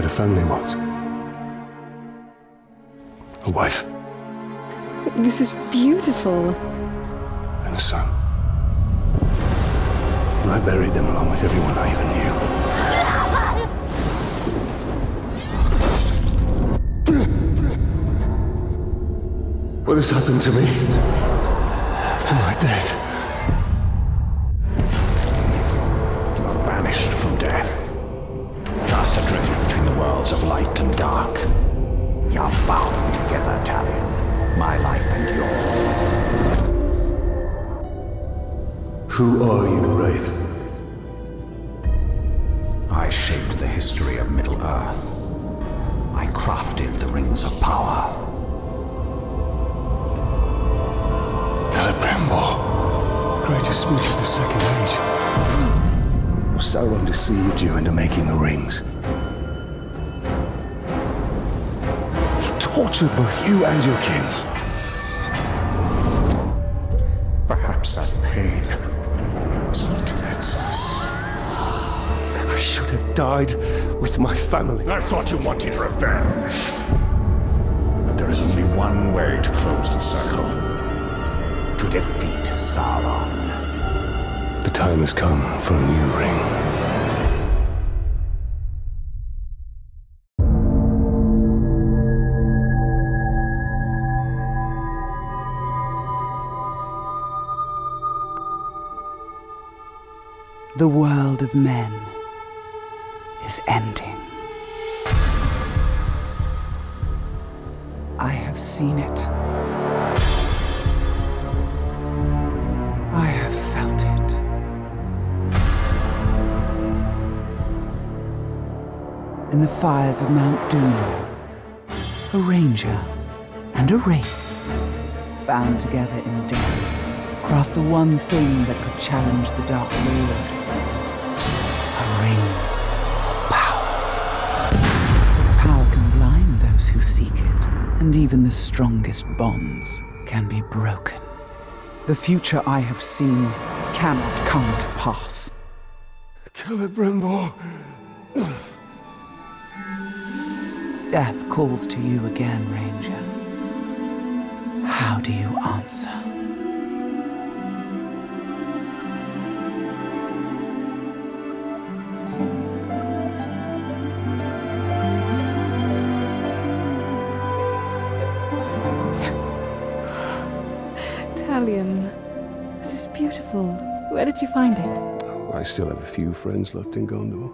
had a family once. A wife. This is beautiful. And a son. And I buried them along with everyone I even knew. What has happened to me? Am I dead? You are banished from death. Cast adrift between the worlds of light and dark. We are bound together, Talion. My life and yours. Who are you, Wraith? I shaped the history of Middle-earth. I crafted the Rings of Power. Celebrimbor, greatest smith of the Second Age. Sauron deceived you into making the rings. He tortured both you and your kin. Perhaps that pain was what connects us. I should have died with my family. I thought you wanted revenge. But there is only one way to close the circle. To defeat Sauron. The time has come for a new ring. The world of men is ending. I have seen it. I have felt it. In the fires of Mount Doom, a ranger and a wraith, bound together in death, craft the one thing that could challenge the Dark Lord. A ring of power. But power can blind those who seek it, and even the strongest bonds can be broken. The future I have seen cannot come to pass. Celebrimbor. Death calls to you again, Ranger. How do you answer? Talion, this is beautiful. Where did you find it? Oh, I still have a few friends left in Gondor.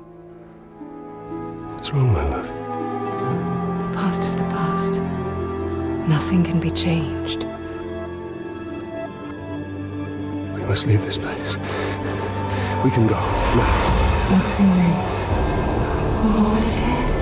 What's wrong, my love? The past is the past. Nothing can be changed. We must leave this place. We can go now. What's who knows? What it is.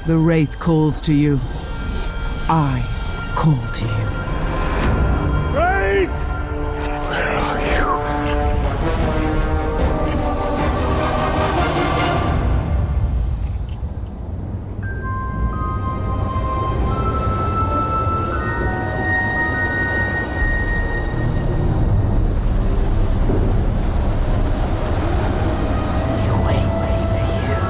The Wraith calls to you. I call to you. Wraith! Where are you? You wait this for you.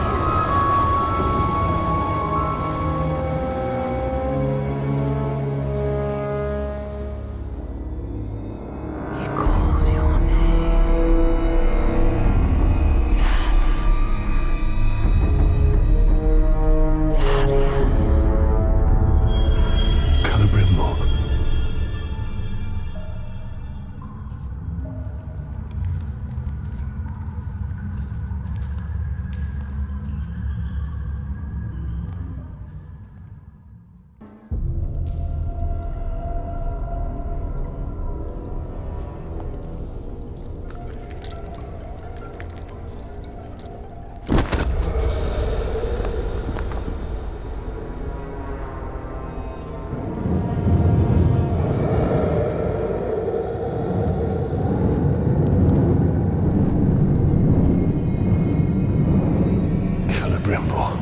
Gondor.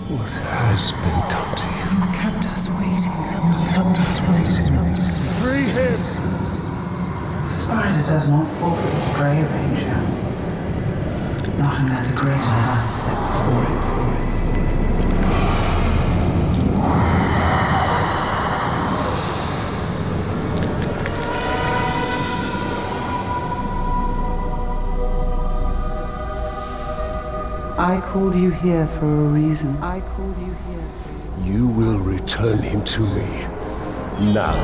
What has been done to you? You've kept us waiting. Free him! Spider does not forfeit his prey, Ranger. Not unless a greater has set before it. I called you here for a reason. You will return him to me. Now.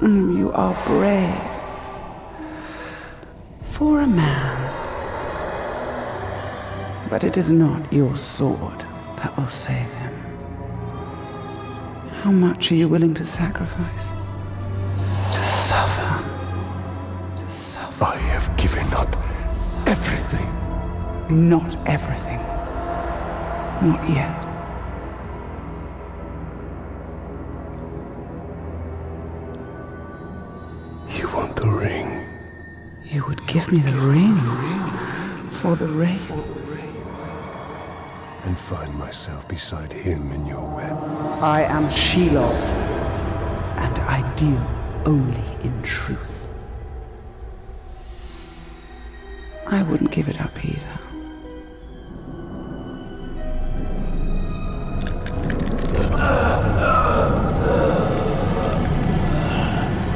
You are brave. For a man. But it is not your sword that will save him. How much are you willing to sacrifice? To suffer. I have given up everything. Not everything. Not yet. You want the ring? You would give me the ring for the wraith. And find myself beside him in your web. I am Shelob, and I deal only in truth. I wouldn't give it up either.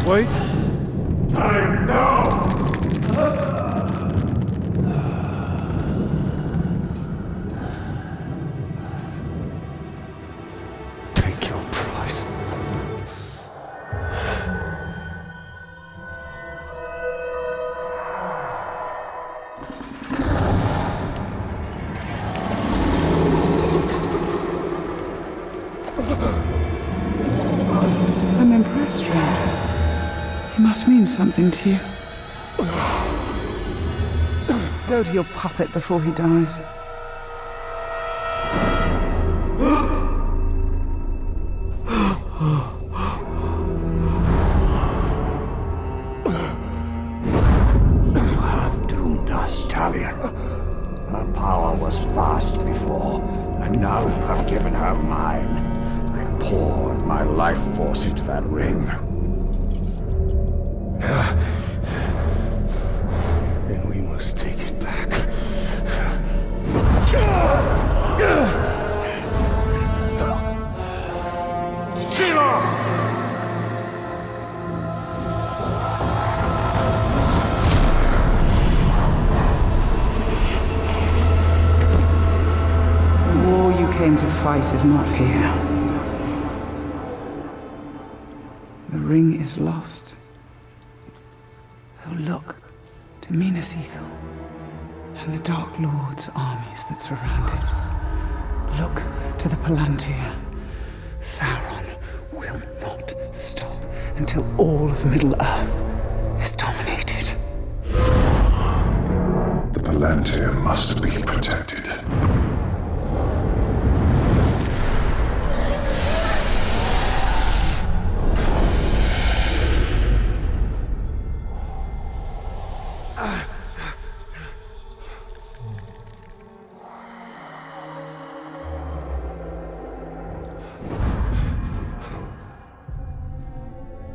Wait! Time now! Take your prize. I'm impressed, Stranger. He must mean something to you. Go to your puppet before he dies. You have doomed us, Talion. Her power was vast before, and now you have given her mine. I poured my life force into that ring. Then we must take it back. The war you came to fight is not here. The ring is lost. So look to Minas Ithil and the Dark Lord's armies that surround it. Look to the Palantir. Sauron will not stop until all of Middle-earth is dominated. The Palantir must be protected.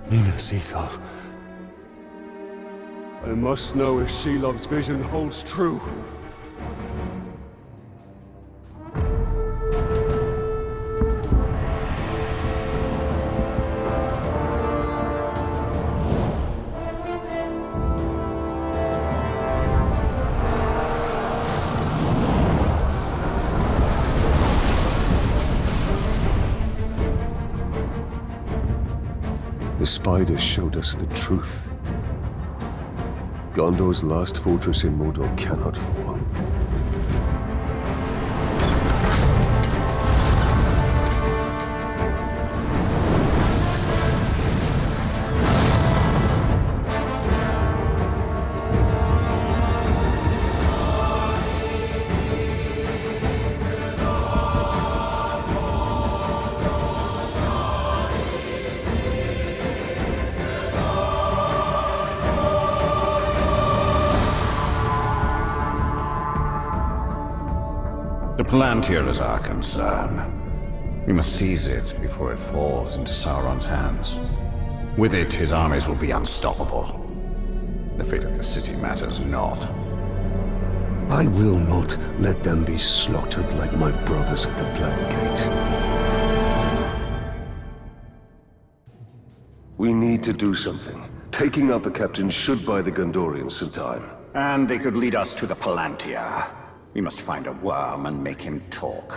Minas Ithil. I must know if Shelob's vision holds true. The spider showed us the truth. Gondor's last fortress in Mordor cannot fall. Palantir is our concern. We must seize it before it falls into Sauron's hands. With it, his armies will be unstoppable. The fate of the city matters not. I will not let them be slaughtered like my brothers at the Black Gate. We need to do something. Taking out the captain should buy the Gondorians some time. And they could lead us to the Palantir. We must find a worm and make him talk.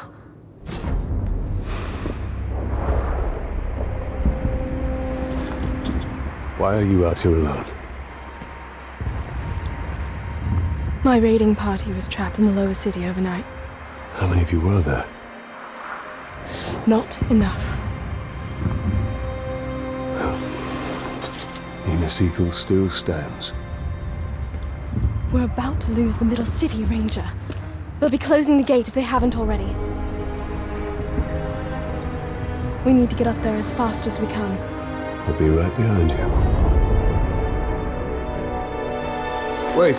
Why are you out here alone? My raiding party was trapped in the lower city overnight. How many of you were there? Not enough. Minas Ithil still stands. We're about to lose the Middle City, Ranger. They'll be closing the gate if they haven't already. We need to get up there as fast as we can. I'll be right behind you. Wait!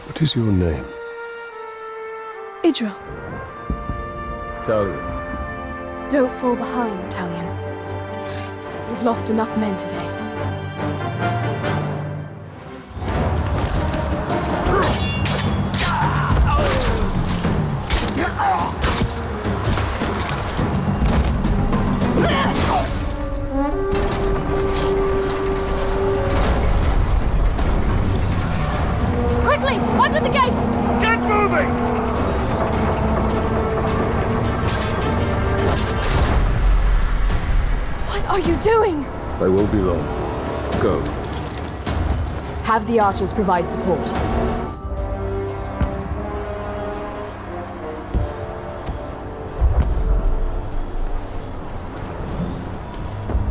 What is your name? Idril. Talia. Don't fall behind, Talion. We've lost enough men today. Quickly! Under the gate! Get moving! What are you doing? I won't be long. Go. Have the archers provide support.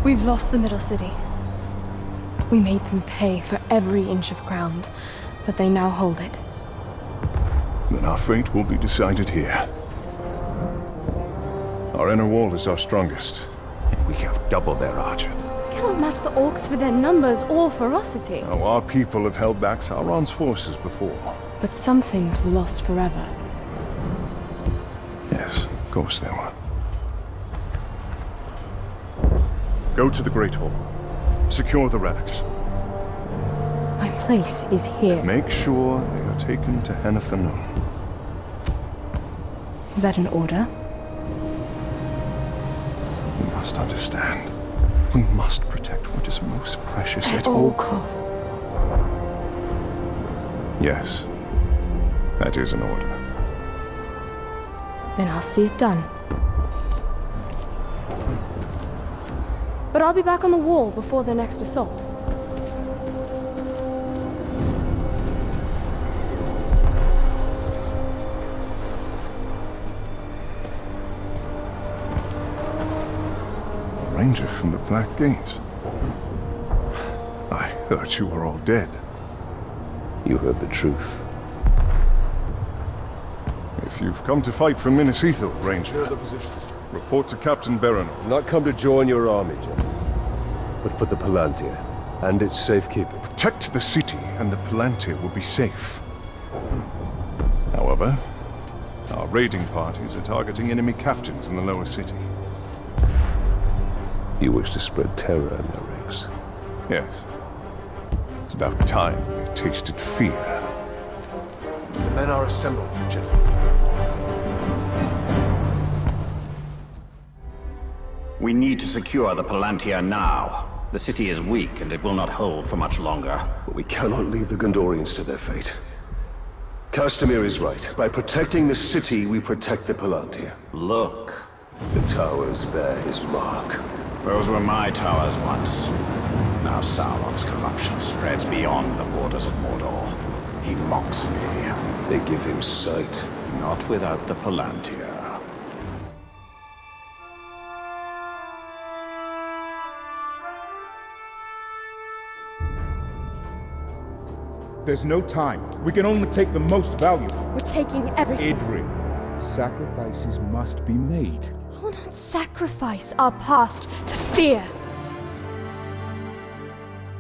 We've lost the Middle City. We made them pay for every inch of ground, but they now hold it. Then our fate will be decided here. Our inner wall is our strongest. We have double their archer. We cannot match the orcs for their numbers or ferocity. Now, our people have held back Sauron's forces before. But some things were lost forever. Yes, of course they were. Go to the Great Hall. Secure the relics. My place is here. Make sure they are taken to Henathanum. Is that an order? You must understand. We must protect what is most precious At all costs. Yes. That is an order. Then I'll see it done. But I'll be back on the wall before their next assault. A ranger from the Black Gate. I heard you were all dead. You heard the truth. If you've come to fight for Minas Ithil, Ranger, The positions, report to Captain Berenor. not come to join your army, General, but for the Palantir and its safekeeping. Protect the city, and the Palantir will be safe. However, our raiding parties are targeting enemy captains in the lower city. You wish to spread terror in their ranks. Yes. It's about time we tasted fear. The men are assembled, General. We need to secure the Palantir now. The city is weak, and it will not hold for much longer. But we cannot leave the Gondorians to their fate. Castamir is right. By protecting the city, we protect the Palantir. Look. The towers bear his mark. Those were my towers once. Now Sauron's corruption spreads beyond the borders of Mordor. He mocks me. They give him sight. Not without the Palantir. There's no time. We can only take the most valuable. We're taking everything. Idri, sacrifices must be made. I will not sacrifice our past to fear.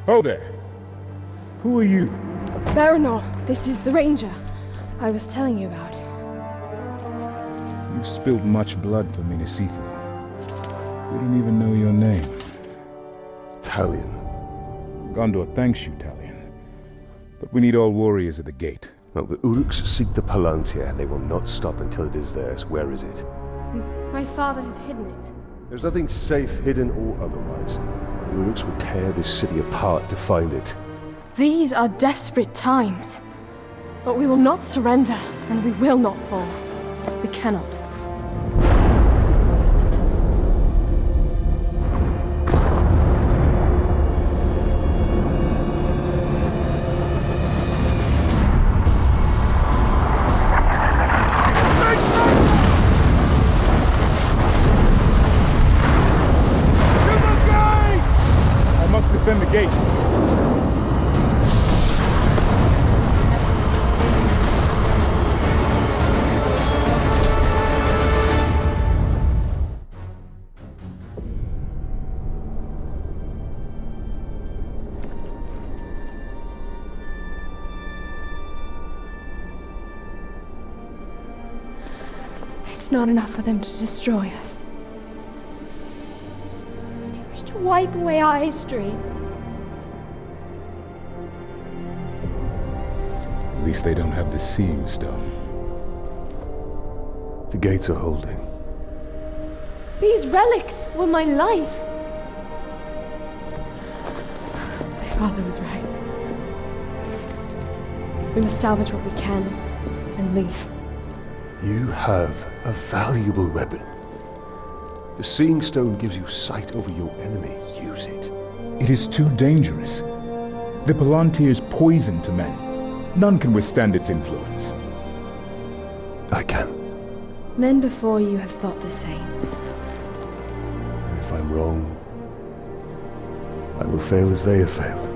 Oh there. Who are you? Berenor, this is the Ranger. I was telling you about. You've spilled much blood for Minas Ithil. We don't even know your name. Talion. Gondor thanks you, Talion. But we need all warriors at the gate. Well, the Uruks seek the Palantir, and they will not stop until it is theirs. Where is it? My father has hidden it. There's nothing safe, hidden or otherwise. The Uruks will tear this city apart to find it. These are desperate times. But we will not surrender, and we will not fall. We cannot. I must defend the gate. It's not enough for them to destroy us. They wish to wipe away our history. At least they don't have the Seeing Stone. The gates are holding. These relics were my life. My father was right. We must salvage what we can and leave. You have a valuable weapon. The Seeing Stone gives you sight over your enemy. Use it. It is too dangerous. The Palantir's poison to men. None can withstand its influence. I can. Men before you have thought the same. And if I'm wrong, I will fail as they have failed.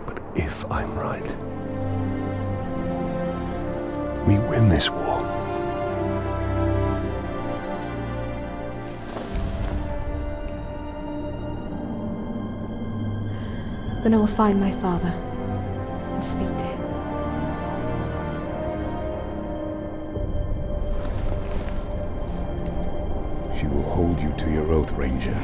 But if I'm right, we win this war. Then I will find my father and speak to him. She will hold you to your oath, Ranger.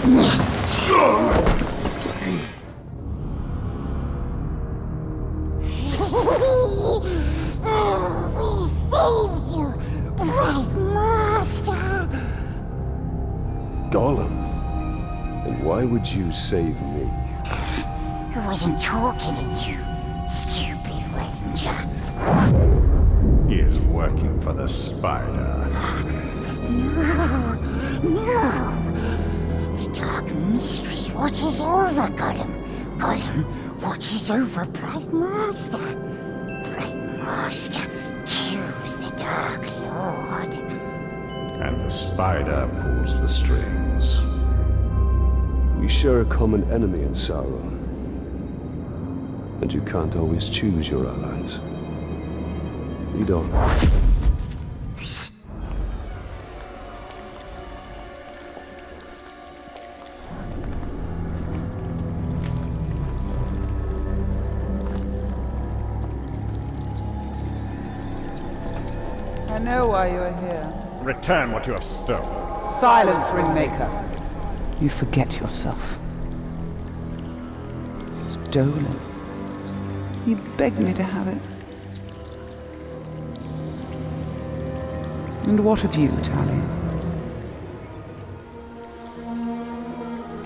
We saved you, right, Master? Gollum? And why would you save me? I wasn't talking to you, stupid Ranger. He is working for the Spider. No. The Dark Mistress watches over Gollum. Gollum watches over Bright Master. Bright Master kills the Dark Lord. And the Spider pulls the strings. We share a common enemy in Sauron. And you can't always choose your allies. You don't. I know why you are here. Return what you have stolen. Silence, Ringmaker. You forget yourself. Stolen. You begged me to have it. And what of you, Talion?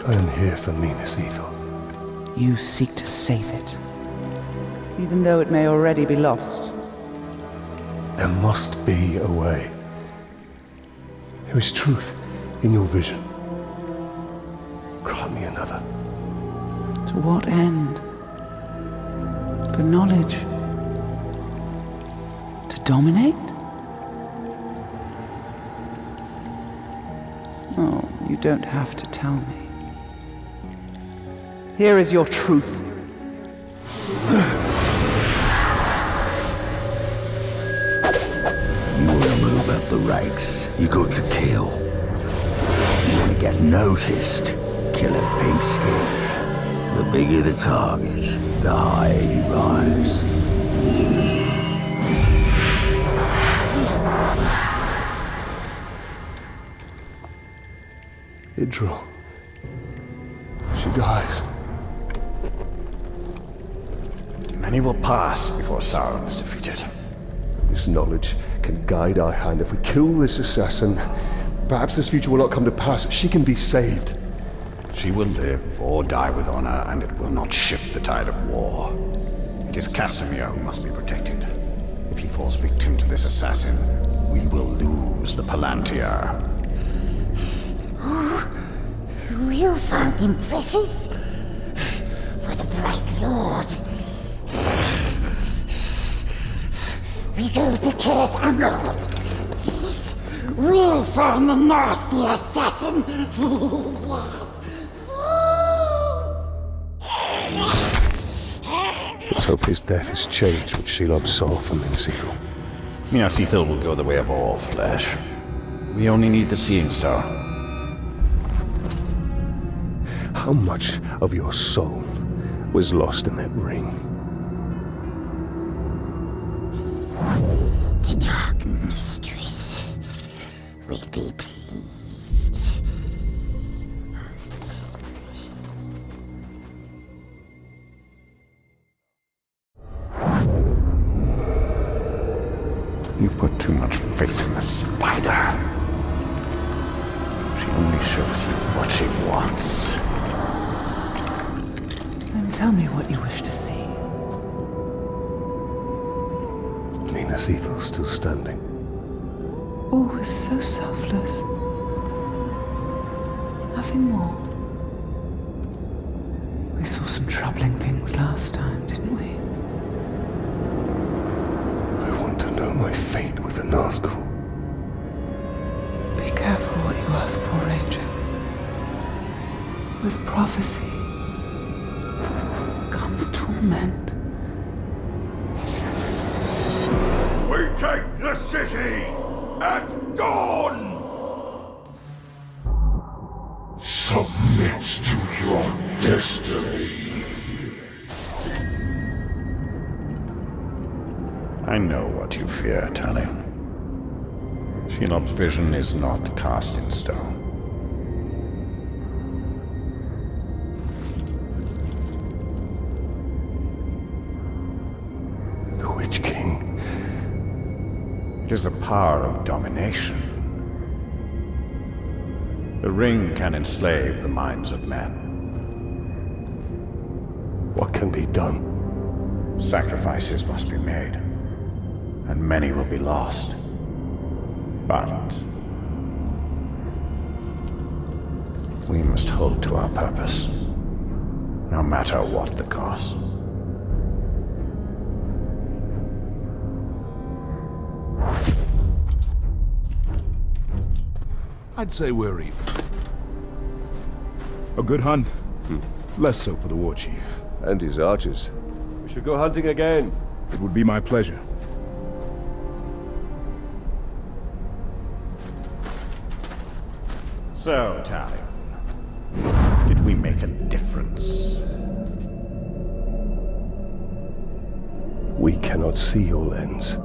I am here for Minas Ithil. You seek to save it, even though it may already be lost. There must be a way. There is truth in your vision. Grant me another. To what end? For knowledge? To dominate? Oh, you don't have to tell me. Here is your truth. You want to move up the ranks, you got to kill. You want to get noticed, kill a pink skin. The bigger the target, the higher you rise. Idril. She dies. Many will pass before Sauron is defeated. This knowledge can guide our hand. If we kill this assassin, perhaps this future will not come to pass. She can be saved. She will live or die with honor, and it will not shift the tide of war. It is Castamere who must be protected. If he falls victim to this assassin, we will lose the Palantir. You found him precious? For the Bright Lord. We go to Kirith Angol. Yes, we'll find the nasty assassin. Let's hope his death has changed what Shelob saw from Minas Ithil. Minas Ithil will go the way of all flesh. We only need the Seeing Star. How much of your soul was lost in that ring? The Dark Mistress will be pleased. You put too much faith in the spider. She only shows you what she wants. Then tell me what you wish to see. Minas Ithil still standing. All was so selfless. Nothing more. We saw some troubling things last time, didn't we? I want to know my fate with the Nazgul. Be careful what you ask for, Ranger. With prophecy comes torment. We take the city at dawn! Submit to your destiny. I know what you fear, Talion. Shelob's vision is not cast in stone. The Witch King. It is the power of domination. The ring can enslave the minds of men. What can be done? Sacrifices must be made, and many will be lost. But we must hold to our purpose, no matter what the cost. I'd say we're even. A good hunt? Less so for the war chief. And his archers. We should go hunting again. It would be my pleasure. So, Talion, did we make a difference? We cannot see your lens.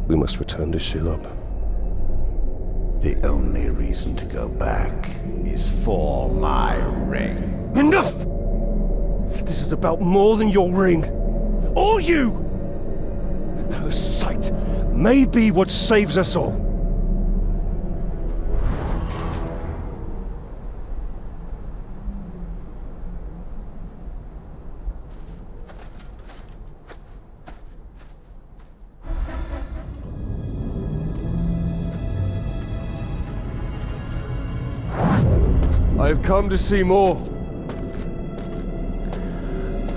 We must return to Shelob. The only reason to go back is for my ring. Enough! This is about more than your ring. Or you! Her sight may be what saves us all. I have come to see more.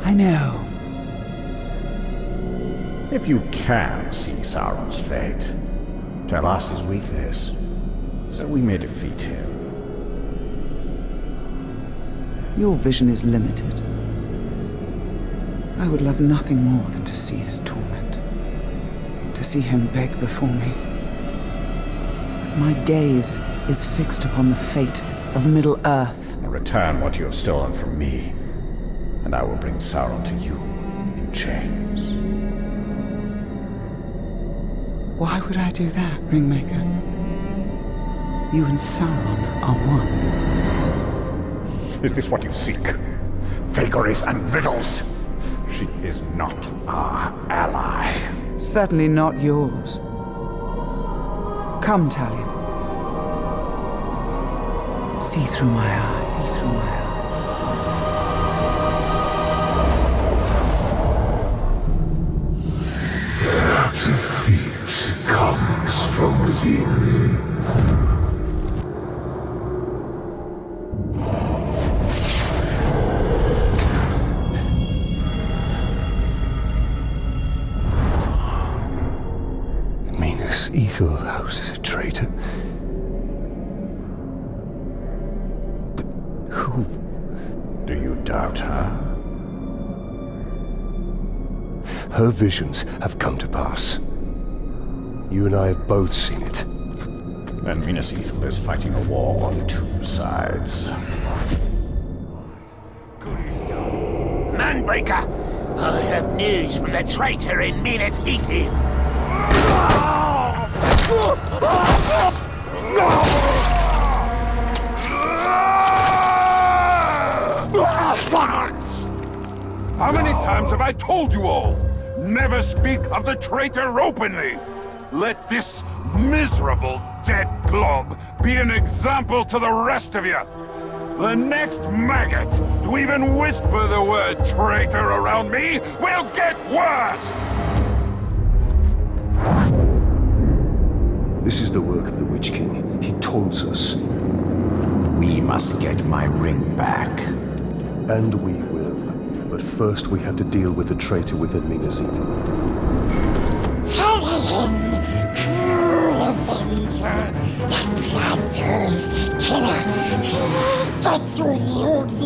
I know. If you can see Sauron's fate, tell us his weakness, so we may defeat him. Your vision is limited. I would love nothing more than to see his torment. To see him beg before me. But my gaze is fixed upon the fate of Middle-earth. Return what you have stolen from me, and I will bring Sauron to you in chains. Why would I do that, Ringmaker? You and Sauron are one. Is this what you seek? Vagaries and riddles? She is not our ally. Certainly not yours. Come, Talion. See through my eyes, see through my eyes. Their defeat comes from within. Ethel houses a traitor. But who? Do you doubt her? Her visions have come to pass. You and I have both seen it. And Minas Ithil is fighting a war on two sides. Manbreaker! I have news from the traitor in Minas Ithil. How many times have I told you all? Never speak of the traitor openly! Let this miserable dead glob be an example to the rest of you! The next maggot to even whisper the word traitor around me will get worse! This is the work of the Witch King. He taunts us. We must get my ring back. And we will. But first we have to deal with the traitor within Minas Ithil. Tell him, cruel avenger, that bloodthirsty killer. Cuts through the orcs,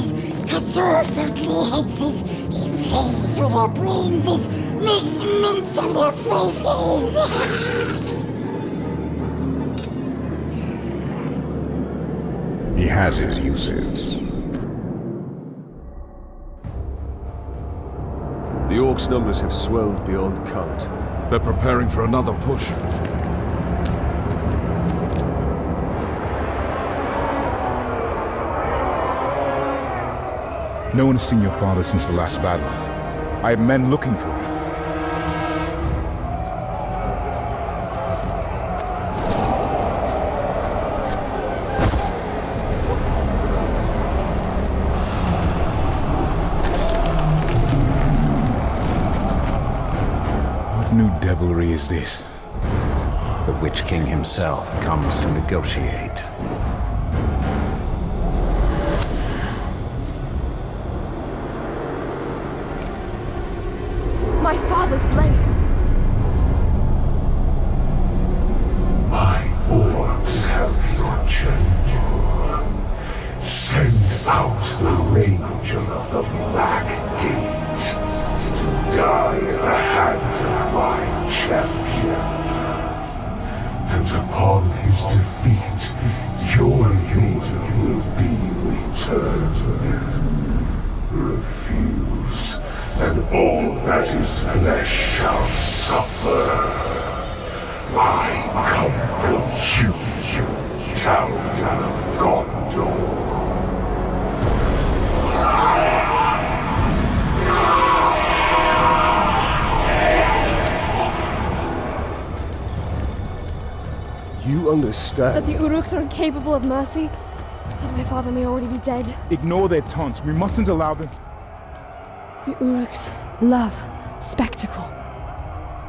cuts off ugly heads, he plays with their brains, makes mince of their faces. He has his uses. The orcs' numbers have swelled beyond count. They're preparing for another push. No one has seen your father since the last battle. I have men looking for him. What new devilry is this? The Witch King himself comes to negotiate. My father's blade! My orcs have your general. Send out the Ranger of the Black Gate to die at the hands of my champion. And upon his defeat, your leader will be returned. Refuse, and all that is flesh shall suffer. I come for you, town of Gondor. You understand? That the Uruks are incapable of mercy? That my father may already be dead? Ignore their taunts. We mustn't allow them. The Uruks love spectacle.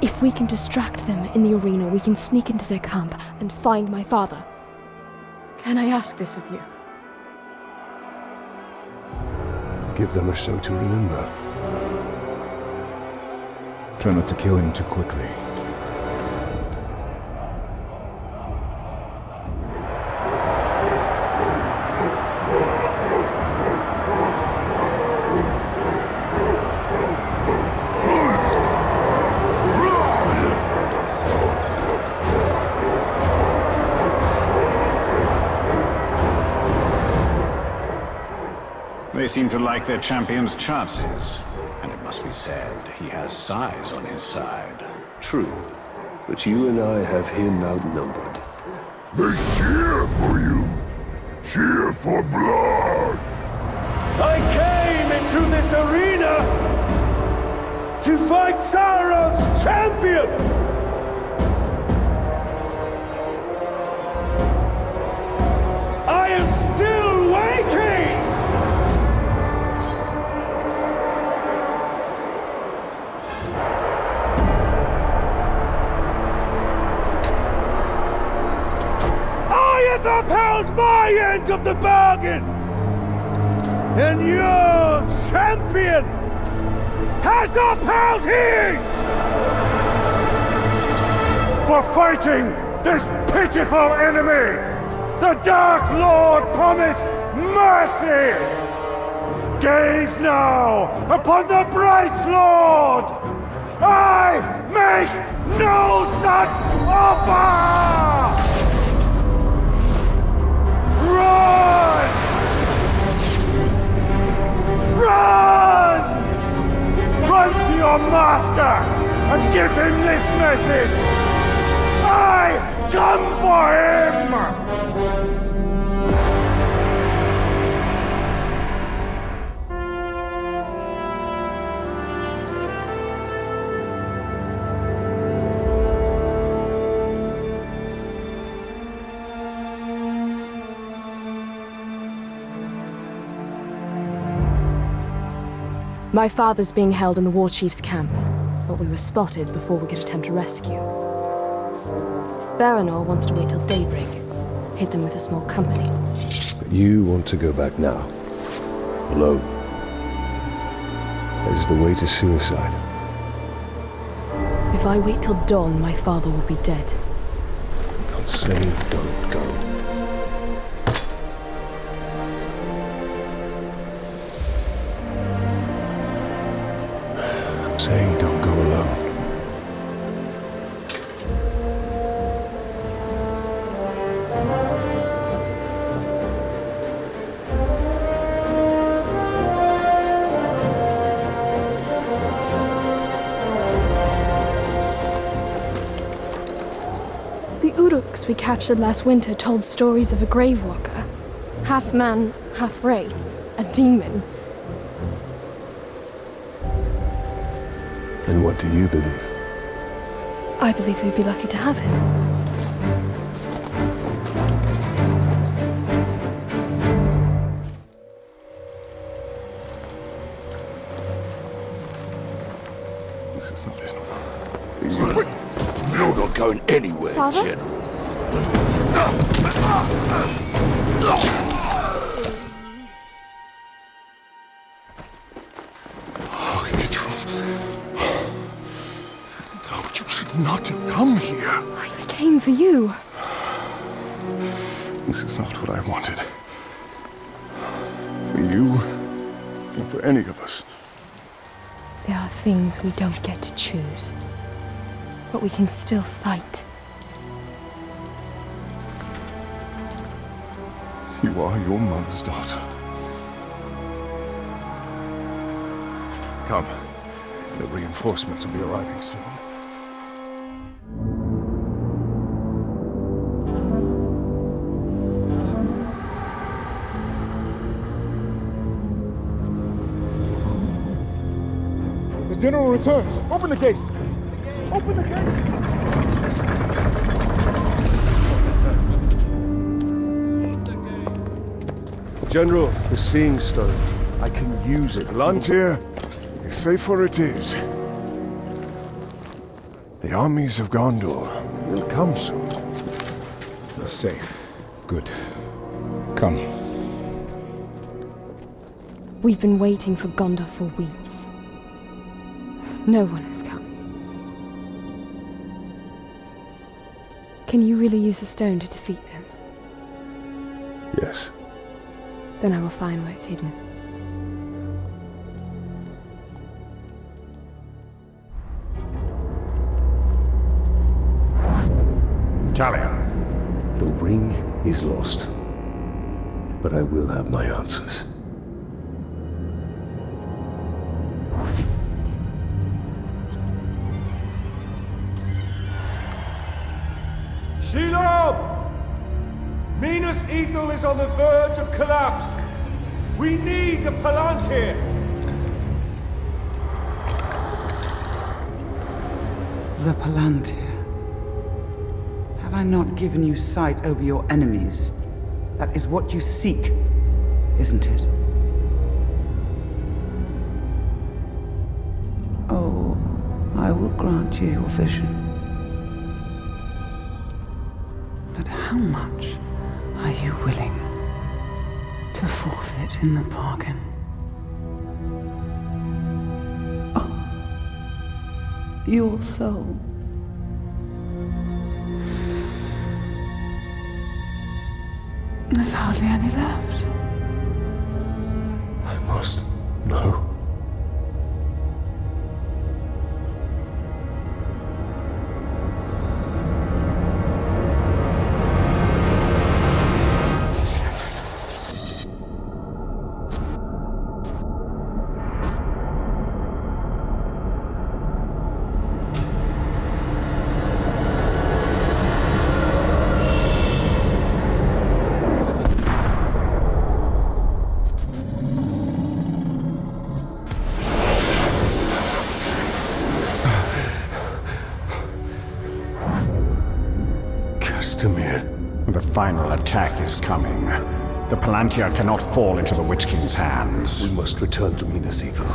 If we can distract them in the arena, we can sneak into their camp and find my father. Can I ask this of you? Give them a show to remember. Try not to kill him too quickly. They seem to like their champion's chances. And it must be said, he has size on his side. True, but you and I have him outnumbered. They cheer for you. Cheer for blood. I came into this arena to fight Sauron's champion! I am still waiting! I have upheld my end of the bargain! And your champion has upheld his! For fighting this pitiful enemy, the Dark Lord promised mercy! Gaze now upon the Bright Lord! I make no such offer! Run! Run! Run to your master and give him this message! I come for him! My father's being held in the war chief's camp, but we were spotted before we could attempt a rescue. Baranor wants to wait till daybreak, hit them with a small company. But you want to go back now. Alone. That is the way to suicide. If I wait till dawn, my father will be dead. I'm saying don't go. I'm saying don't go alone. The Uruks we captured last winter told stories of a grave walker. Half man, half wraith. A demon. And what do you believe? I believe we'd be lucky to have him. This is not it. You're not going anywhere, Father? General. No, you should not have come here. I came for you. This is not what I wanted. For you, or for any of us. There are things we don't get to choose. But we can still fight. You are your mother's daughter. Come. The reinforcements will be arriving soon. The general returns. Open the gate. Open the gate. General, the Seeing Stone. I can use it. Palantir, safer it is. The armies of Gondor will come soon. You're safe. Good. Come. We've been waiting for Gondor for weeks. No one has come. Can you really use the stone to defeat them? Yes. Then I will find where it's hidden. Talia. The ring is lost. But I will have my answers. Shelob! Minas Ithil is on the verge of collapse. We need the Palantir. The Palantir. Have I not given you sight over your enemies? That is what you seek, isn't it? Oh, I will grant you your vision. But how much are you willing to forfeit in the bargain? Oh, your soul. There's hardly any left. I must know. The final attack is coming. The Palantir cannot fall into the Witch King's hands. We must return to Minas Ithil.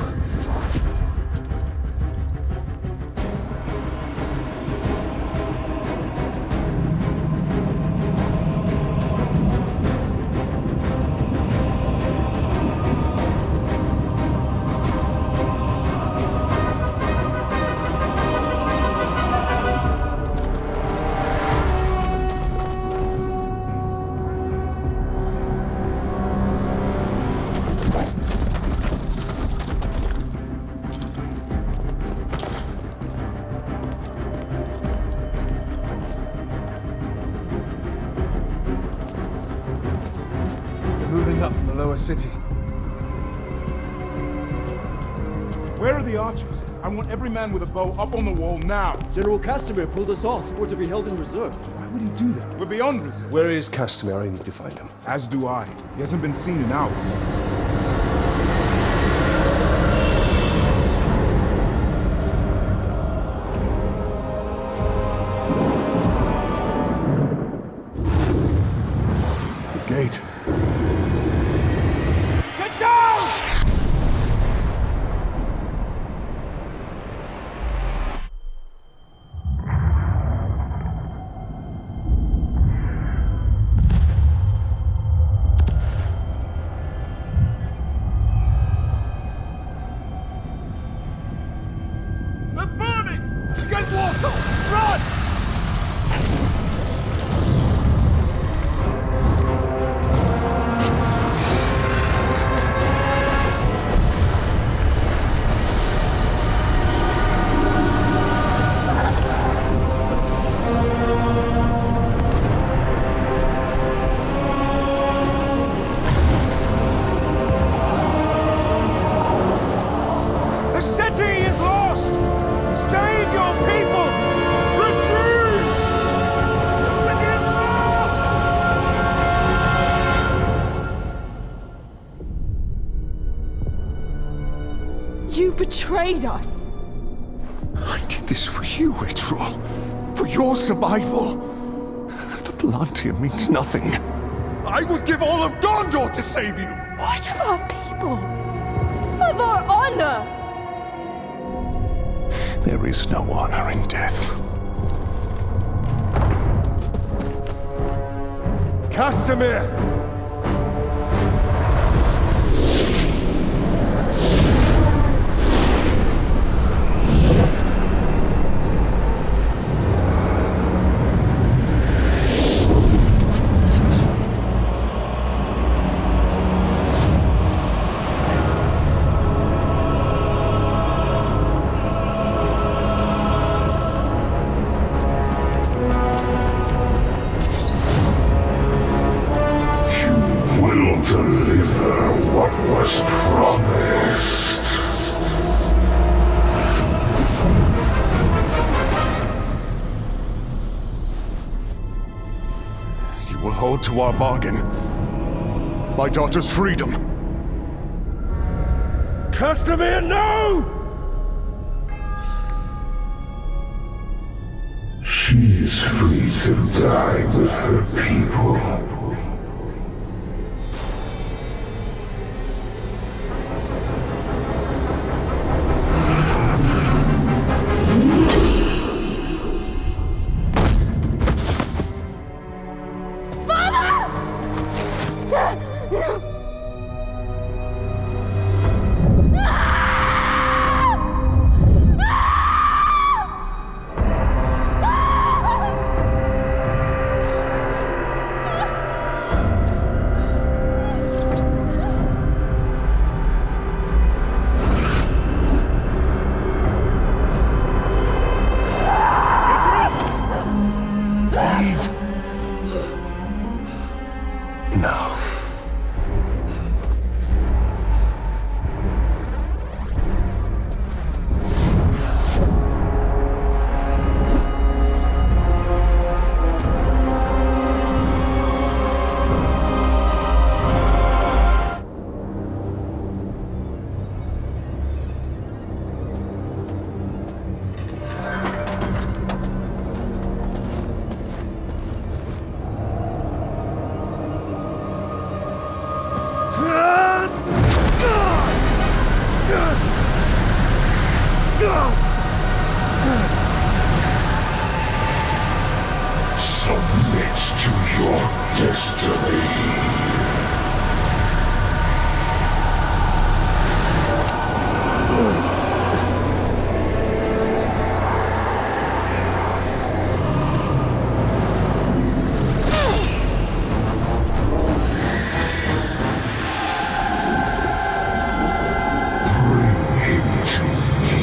Moving up from the lower city. Where are the archers? I want every man with a bow up on the wall now. General Castamere pulled us off. We're to be held in reserve. Why would he do that? We're beyond reserve. Where is Castamere? I need to find him. As do I. He hasn't been seen in hours. The gate. Get down! They're burning! Get water! Run! The city is lost! Save your people! Retreat! The city is lost! You betrayed us! I did this for you, Etrol. For your survival. The Palantir means nothing. I would give all of Gondor to save you! What of our people? Of our honor? There is no honor in death. Castamere! to our bargain. My daughter's freedom. Castamere, no! She is free to die with her people. Now. Submit to your destiny. Bring him to me.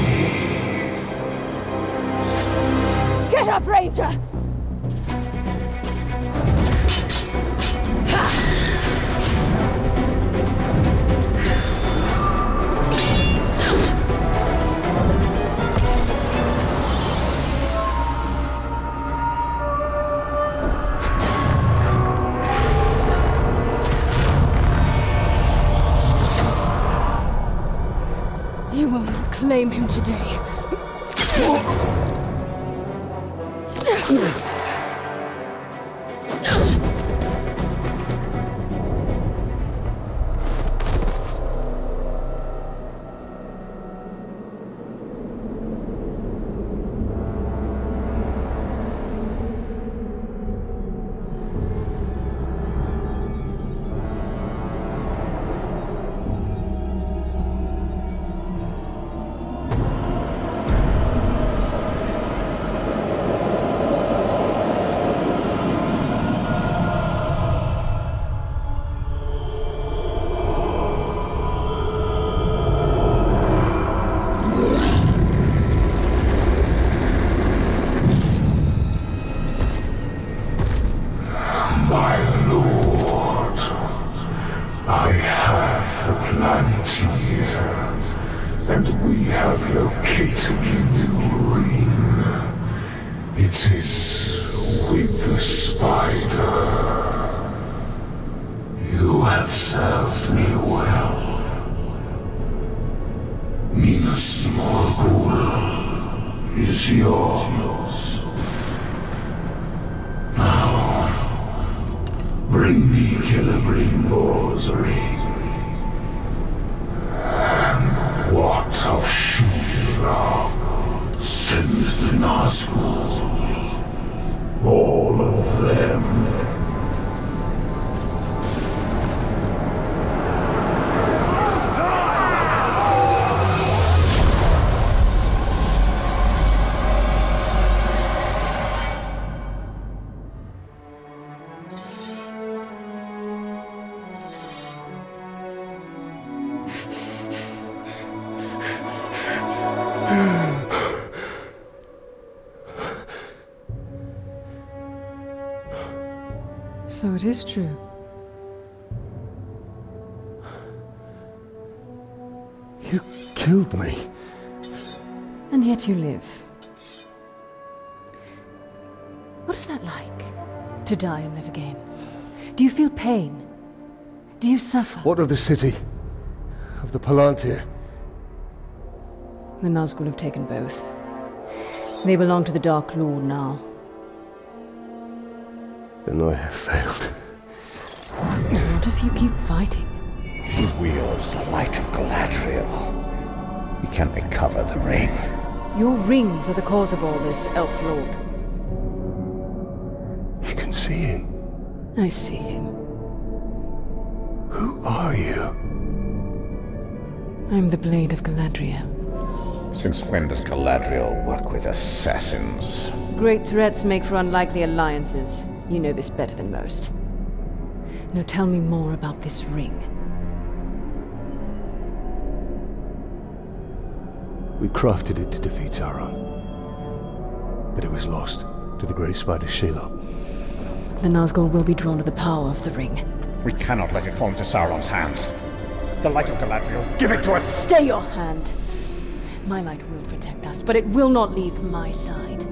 Get up, Ranger! You will not claim him today. My lord, I have the Palantir, and we have located the new ring. It is with the spider. You have served me well. Minas Morgul is yours. Bring me Celebrimbor's ring. And what of Shura? Send the Nazgûl. All of them. So it is true. You killed me. And yet you live. What is that like? To die and live again? Do you feel pain? Do you suffer? What of the city? Of the Palantir? The Nazgul have taken both. They belong to the Dark Lord now. Then I have failed. What if you keep fighting? He wields the light of Galadriel. We can recover the ring. Your rings are the cause of all this, Elf Lord. You can see him. I see him. Who are you? I'm the Blade of Galadriel. Since when does Galadriel work with assassins? Great threats make for unlikely alliances. You know this better than most. Now tell me more about this ring. We crafted it to defeat Sauron. But it was lost to the Grey Spider Shelob. The Nazgul will be drawn to the power of the ring. We cannot let it fall into Sauron's hands. The light of Galadriel, give it to us! Stay your hand! My light will protect us, but it will not leave my side.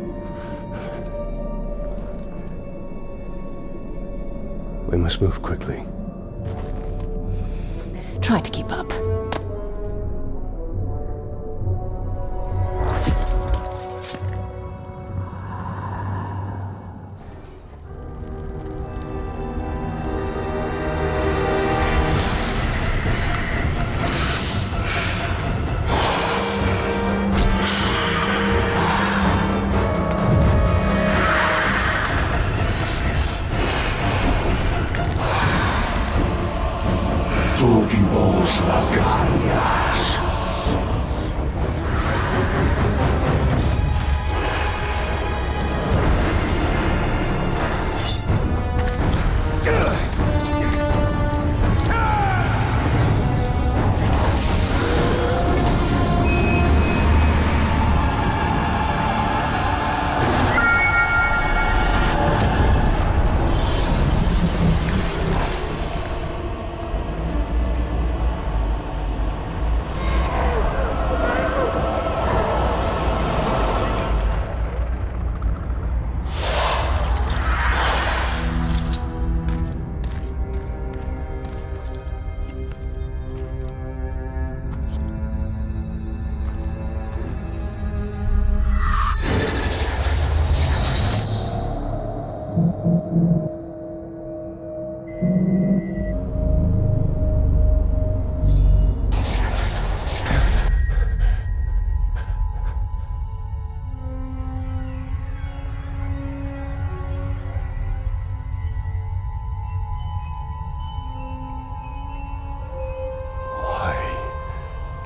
We must move quickly. Try to keep up. Tuvimos batallas.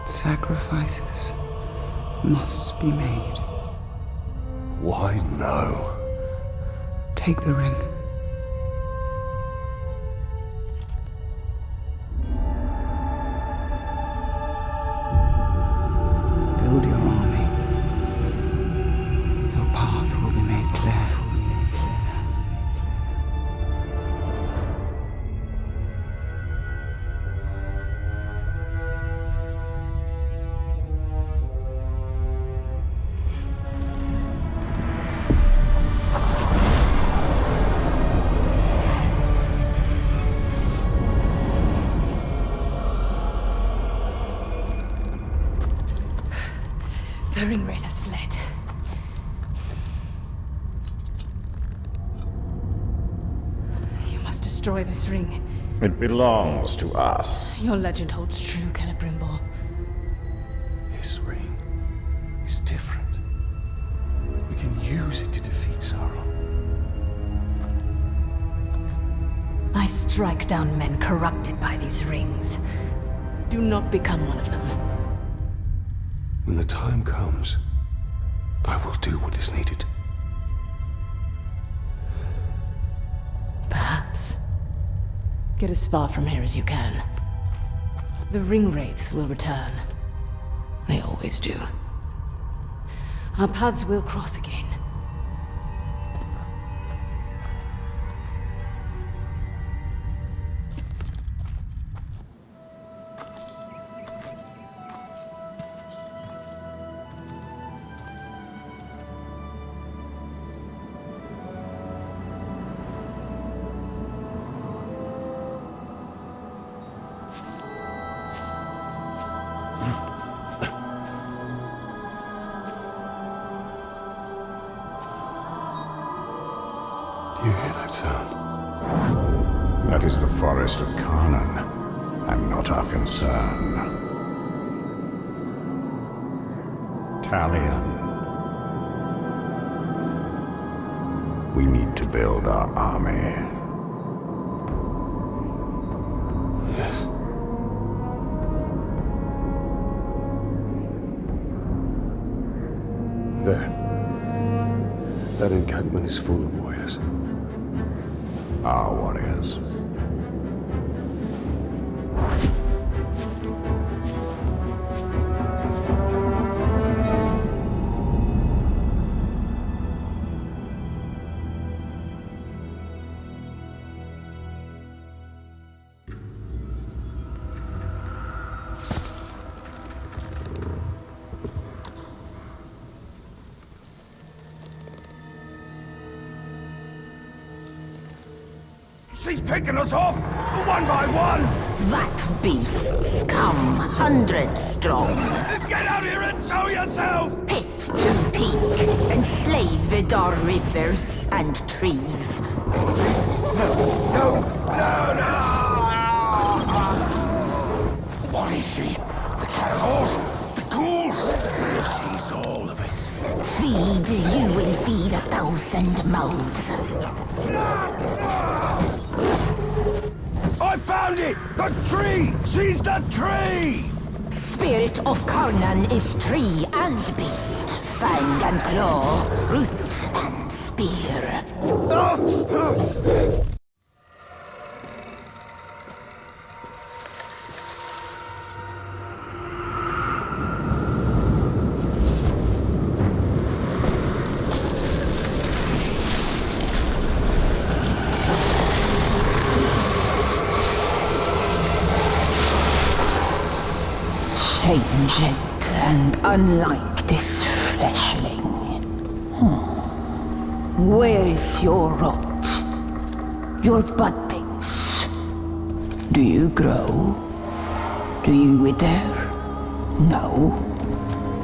Sacrifices must be made. Why no? Take the ring. Build your army. Your path will be made clear. The Ringwraith has fled. You must destroy this ring. It belongs to us. Your legend holds true, Celebrimbor. This ring is different. We can use it to defeat Sauron. I strike down men corrupted by these rings. Do not become one of them. When the time comes, I will do what is needed. Perhaps. Get as far from here as you can. The Ringwraiths will return. They always do. Our paths will cross again. You hear that sound? That is the forest of Karnan, and not our concern. Talion. We need to build our army. Yes. There. That encampment is full of warriors. Our warriors. She's picking us off, one by one! That beasts come 100 strong. Get out here and show yourself! Pit to peak, enslaved our rivers and trees. No! What is she? The Caragors? The ghouls? She's all of it. Feed, you will feed 1,000 mouths. I found it! The tree! She's the tree! Spirit of Karnan is tree and beast, fang and claw, root and spear. Changed and unlike this fleshling. Where is your rot? Your buddings? Do you grow? Do you wither? No.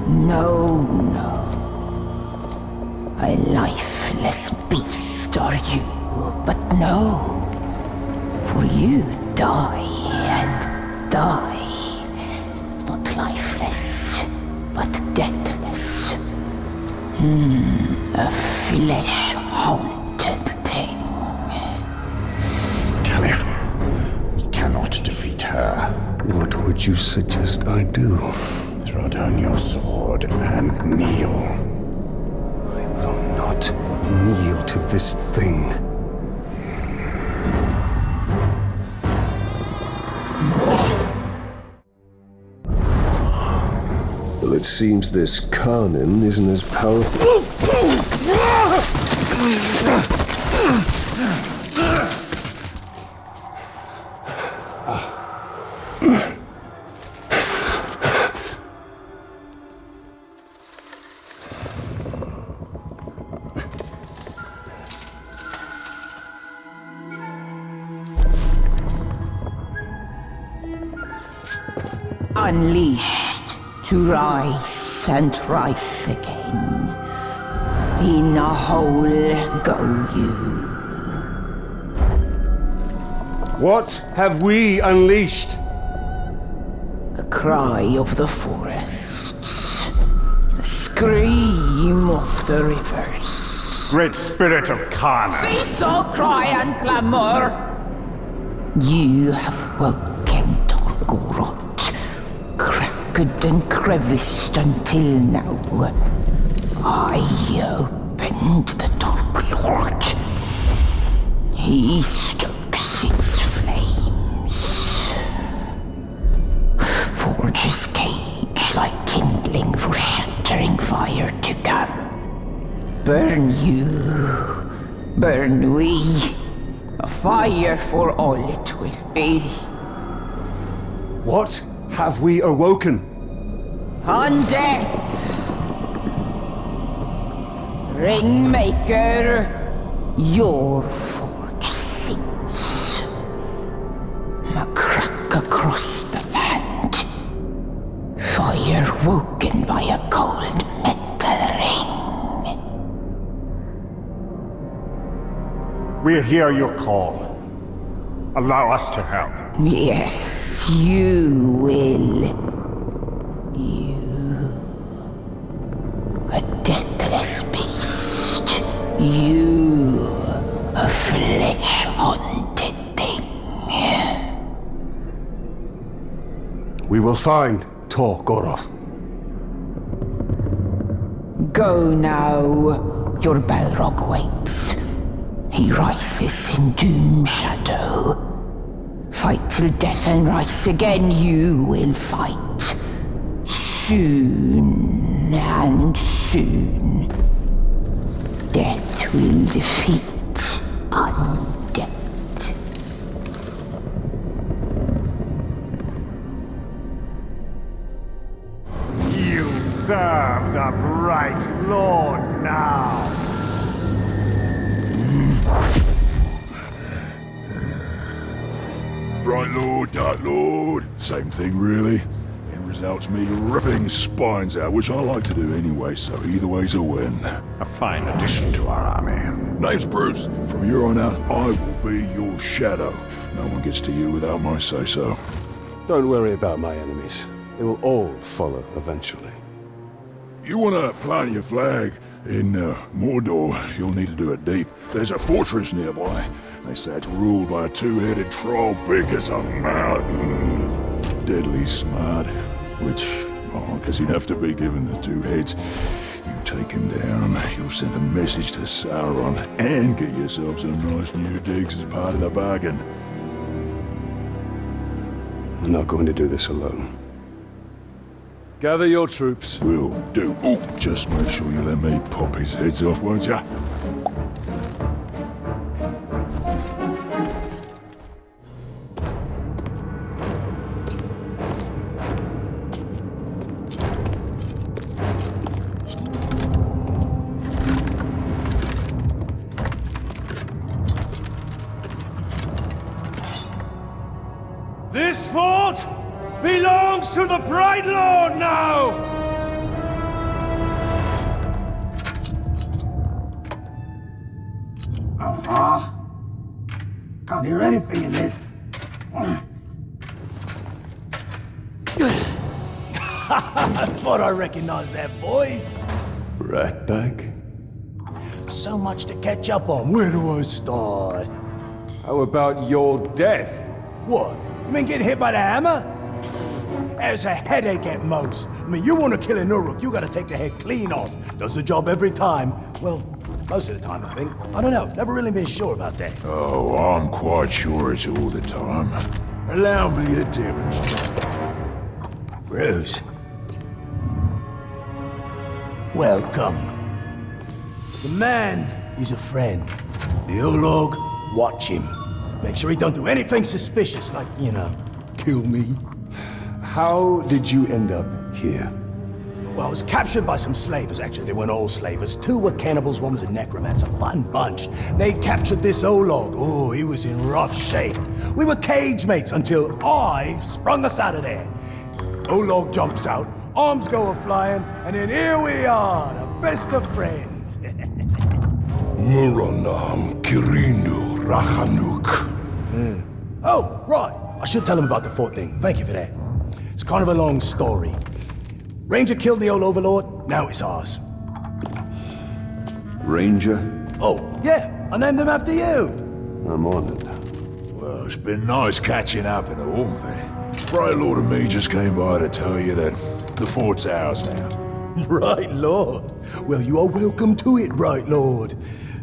No. A lifeless beast are you, but no. For you die and die. Not lifeless, but deathless. A flesh-haunted thing. Talia, we cannot defeat her. What would you suggest I do? Throw down your sword and kneel. I will not kneel to this thing. Well, it seems this Karnan isn't as powerful. Unleashed to rise and rise again. In a hole go you. What have we unleashed? The cry of the forests. The scream of the rivers. Great spirit of Karnan! Cease all cry and clamor! You have woken Torgorot, cracked and creviced until now. I opened the Dark Lord. He stokes its flames. Forges cage like kindling for shattering fire to come. Burn you, burn we, a fire for all it will be. What have we awoken? Undead! Ringmaker, your forge sings. A crack across the land. Fire woken by a cold metal ring. We hear your call. Allow us to help. Yes, you will. You. A deathless beast. You. A flesh-haunted thing. We will find Tor Goroth. Go now. Your Balrog waits. He rises in Doom Shadow. Fight till death and rise again, you will fight. Soon and soon. Death will defeat undead. You serve the Bright Lord now. Bright Lord, Dark Lord, same thing really. End results me ripping spines out, which I like to do anyway, so either way's a win. A fine addition to our army. Name's Bruce. From here on out, I will be your shadow. No one gets to you without my say-so. Don't worry about my enemies. They will all follow eventually. You want to plant your flag in Mordor, you'll need to do it deep. There's a fortress nearby. They say it's ruled by a two-headed troll big as a mountain. Deadly smart, which, I guess he'd have to be given the two heads. You take him down, you'll send a message to Sauron, and get yourself some nice new digs as part of the bargain. I'm not going to do this alone. Gather your troops. Will do. Ooh, just make sure you let me pop his heads off, won't ya? This fort belongs to the Bright Lord now! Can't hear anything in this. I thought I recognized that voice. Ratbag? So much to catch up on. Where do I start? How about your death? What? You mean getting hit by the hammer? There's a headache at most. I mean, you want to kill an Uruk, you gotta take the head clean off. Does the job every time. Well, most of the time, I think. I don't know. Never really been sure about that. Oh, I'm quite sure it's all the time. Allow me to demonstrate. Bruce. Welcome. The man is a friend. The Olog, watch him. Make sure he don't do anything suspicious, like, you know, kill me. How did you end up here? Well, I was captured by some slavers, actually. They weren't all slavers. Two were cannibals, one was a necromancer. Fun bunch. They captured this Olog. Oh, he was in rough shape. We were cage mates until I sprung us out of there. Olog jumps out, arms go a-flying, and then here we are, the best of friends. Muranam Kirindu Rachanuk. Oh, right. I should tell him about the fort thing. Thank you for that. It's kind of a long story. Ranger killed the old overlord, now it's ours. Ranger? Oh, yeah, I named him after you. I'm honored. Well, it's been nice catching up and all, but Bright Lord and me just came by to tell you that the fort's ours now. Bright Lord? Well, you are welcome to it, Bright Lord.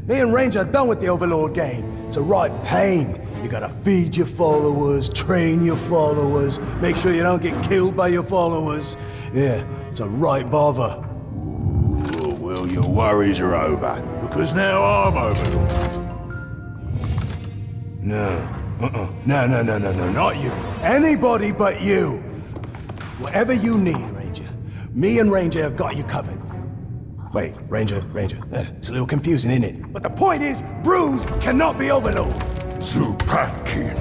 Me and Ranger are done with the Overlord game. It's a right pain. You gotta feed your followers, train your followers, make sure you don't get killed by your followers. Yeah, it's a right bother. Ooh, well, your worries are over, because now I'm Overlord. No. No, not you. Anybody but you. Whatever you need, Ranger. Me and Ranger have got you covered. Wait, Ranger. It's a little confusing, isn't it? But the point is, Bruce cannot be Overlord. Zupakin.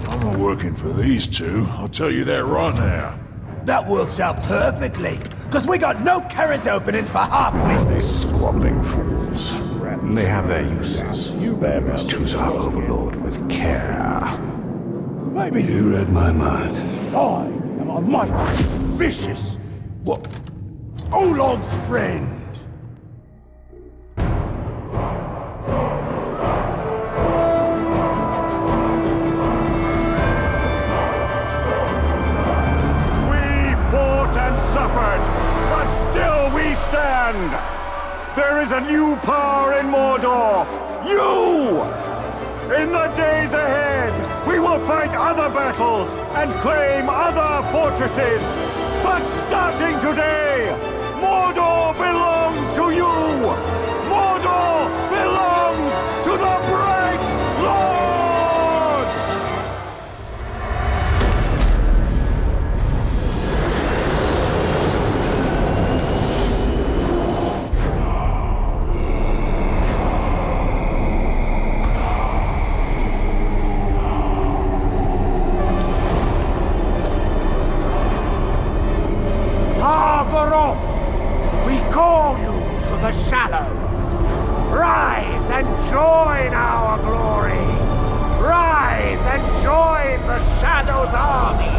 I'm not working for these two, I'll tell you that right now. That works out perfectly, because we got no character openings for half-wits. These squabbling fools. threat. They have their uses. We must choose our overlord with care. Maybe You read my mind. I am a mighty, vicious, what? Olog's friend. There is a new power in Mordor! You! In the days ahead, we will fight other battles and claim other fortresses! But starting today, Mordor belongs to you! Mordor belongs to the Bright Lord! We call you to the shadows. Rise and join our glory. Rise and join the Shadows' army.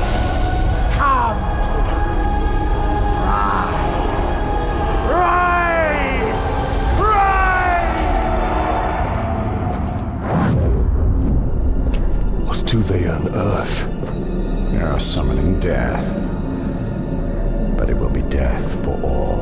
Come to us. Rise! Rise! What do they unearth? They are summoning death. But it will be death for all.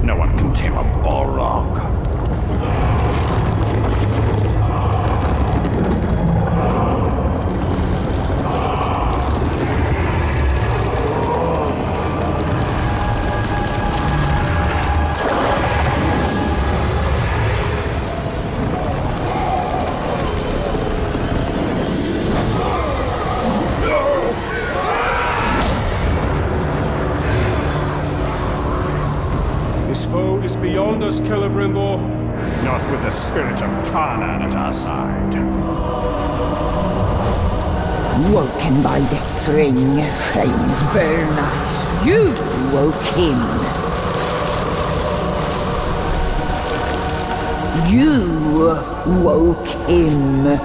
No one can tame a Balrog. This foe is beyond us, Celebrimbor. Not with the spirit of Kanan at our side. Woken by death's ring, flames burn us. You woke him. You woke him.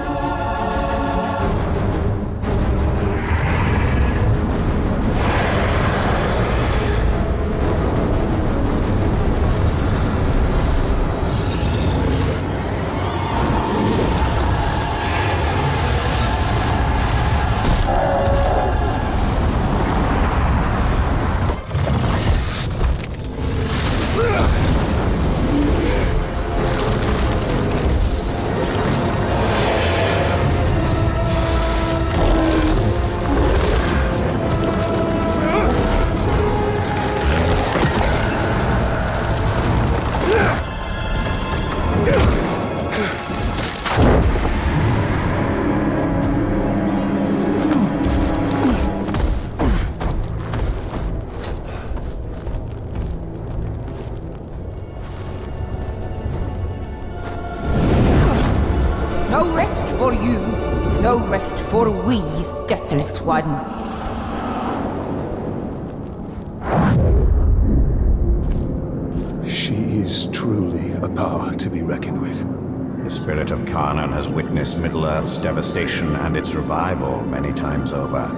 No rest for you, no rest for we, deathless one. She is truly a power to be reckoned with. The spirit of Kanan has witnessed Middle-earth's devastation and its revival many times over.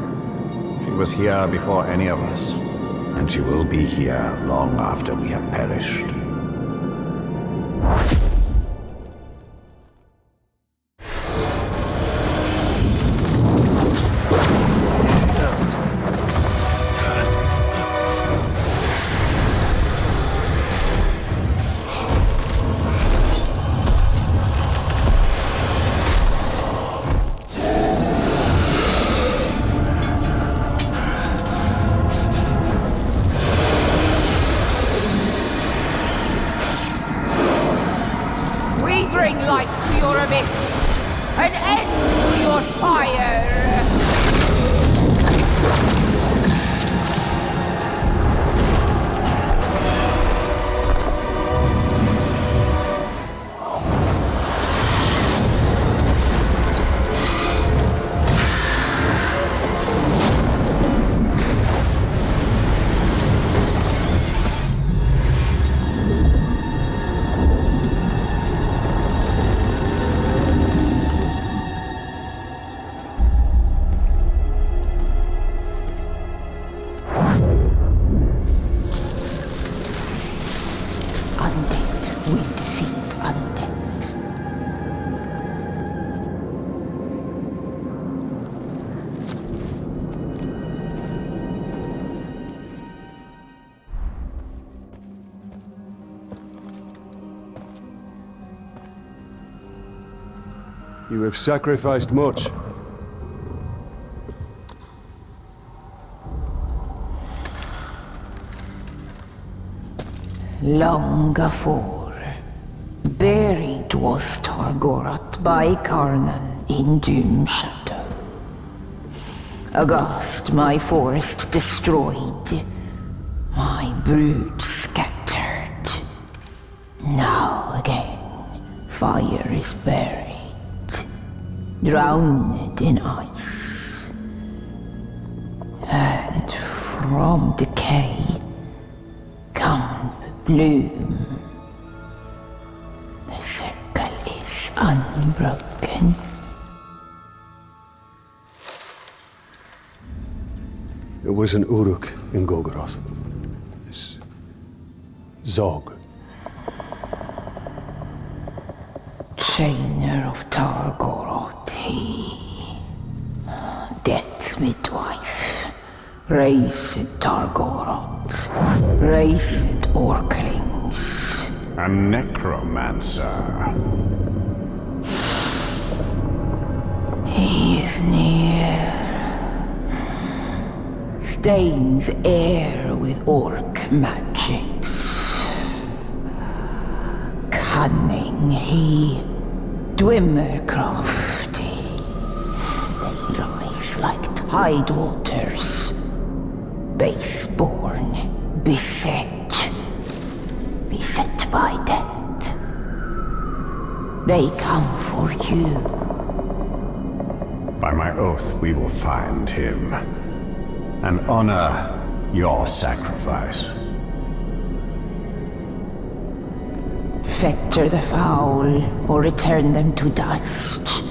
She was here before any of us, and she will be here long after we have perished. bring light to your abyss, an end to your fire. You have sacrificed much. Long afore, buried was Targoroth by Karnan in Doom Shadow. Aghast, my forest destroyed, my brood scattered. Now again, fire is buried, drowned in ice. And from decay come bloom. The circle is unbroken. There was an Uruk in Golgoroth. This Zog. Chainer of Targoroth, he. Death's midwife. Raised Targoroth. Raised Orklings. A necromancer. He is near. Stains air with orc magics. Cunning he, Dwemer crafty. They rise like tide waters. Baseborn, beset by death. They come for you. By my oath, we will find him and honor your sacrifice. Fetter the foul, or return them to dust.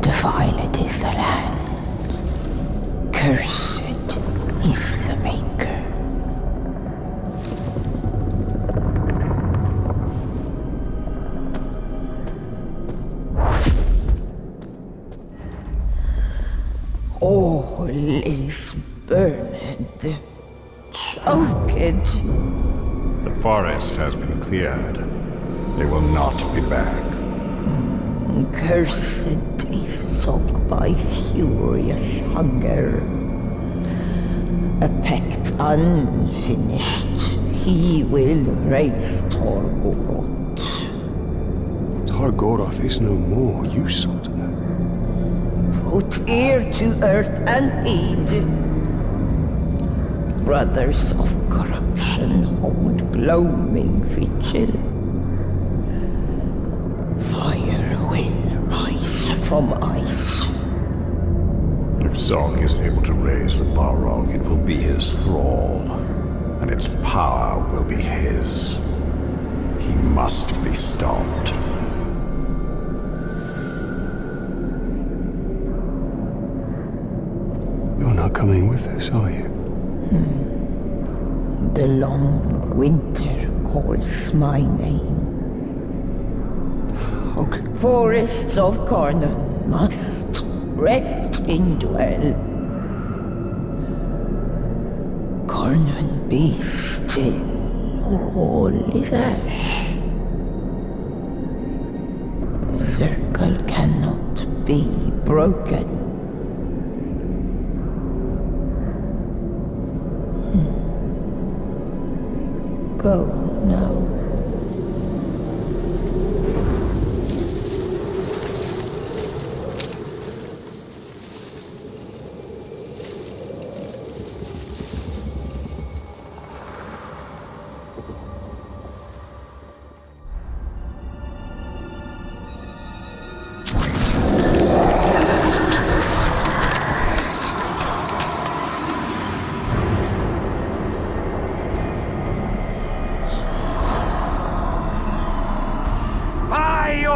Defiled is the land. Cursed is the Maker. All is burned, choked. The forest has been cleared. They will not be back. Cursed is Zog by furious hunger. A pact unfinished, he will raise Targoroth. Targoroth is no more, you saw to that. Put ear to earth and heed. Brothers of corruption hold gloaming vigil. Fire will rise from ice. If Zog is able to raise the Balrog, it will be his thrall, and its power will be his. He must be stopped. You're not coming with us, are you? The long winter calls my name. Okay. Forests of Karnan must rest in dwell. Karnan be still, all is ash. The circle cannot be broken. Go now.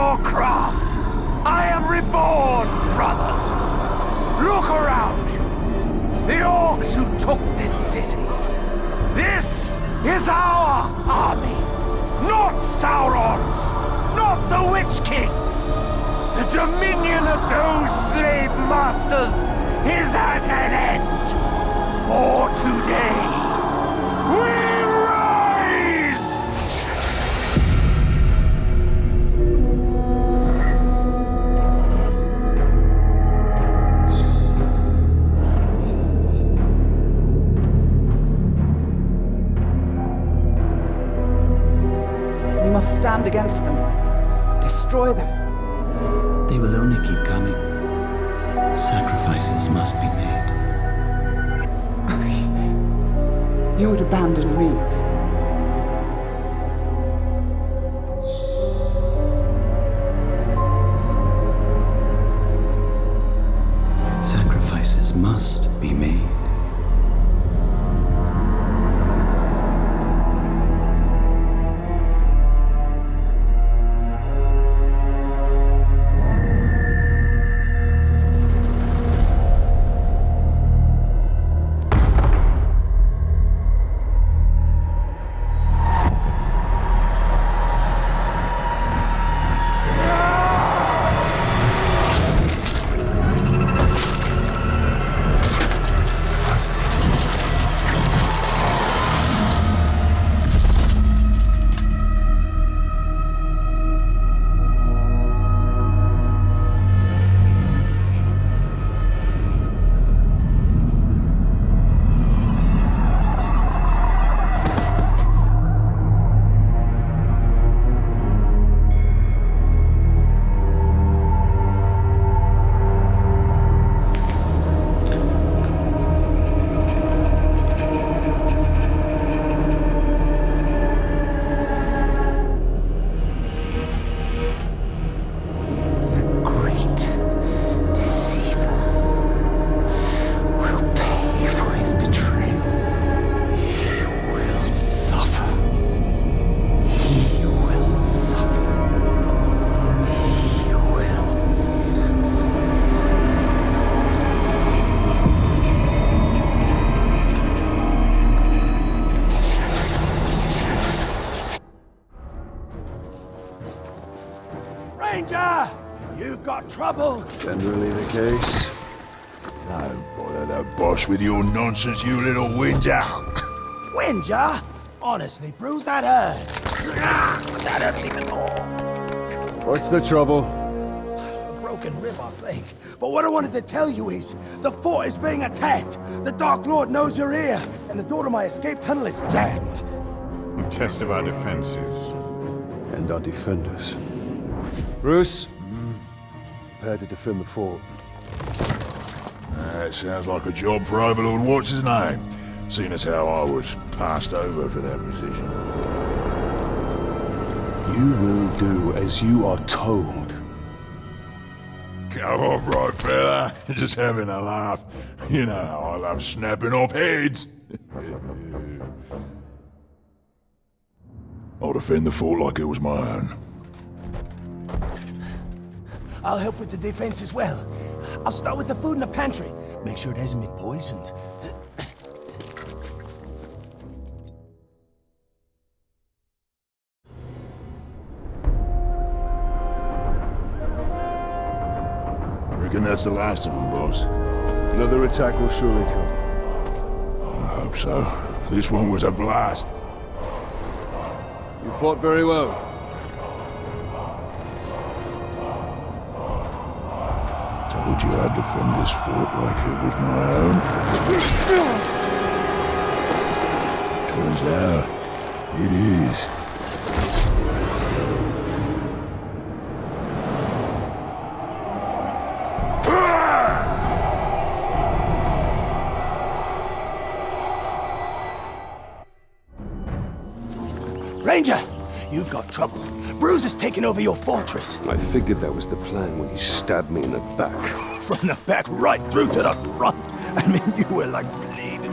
your craft. I am reborn, brothers. Look around you. The orcs who took this city. This is our army. Not Sauron's. Not the Witch King's. The dominion of those slave masters is at an end. For today, we rise! We must stand against them. Destroy them. They will only keep coming. Sacrifices must be made. You would abandon me. Sacrifices must be made. Ranger! You've got trouble! Generally the case. Don't bother the boss with your nonsense, you little whinger. Whinger? Honestly, Bruce, that hurts. That hurts even more. What's the trouble? A broken rib, I think. But what I wanted to tell you is, the fort is being attacked. The Dark Lord knows you're here, and the door to my escape tunnel is jammed. A test of our defenses. And our defenders. Bruce, prepare to defend the fort. That sounds like a job for Overlord what's his name, seeing as how I was passed over for that position. You will do as you are told. Come on, bright fella. Just having a laugh. You know how I love snapping off heads. I'll defend the fort like it was my own. I'll help with the defense as well. I'll start with the food in the pantry. Make sure it hasn't been poisoned. Reckon that's the last of them, boss. Another attack will surely come. I hope so. This one was a blast. You fought very well. Told you I'd defend this fort like it was my own. Turns out, it is. Ranger! You've got trouble. Bruce is taking over your fortress. I figured that was the plan when he stabbed me in the back. From the back right through to the front. I mean, you were like bleeding.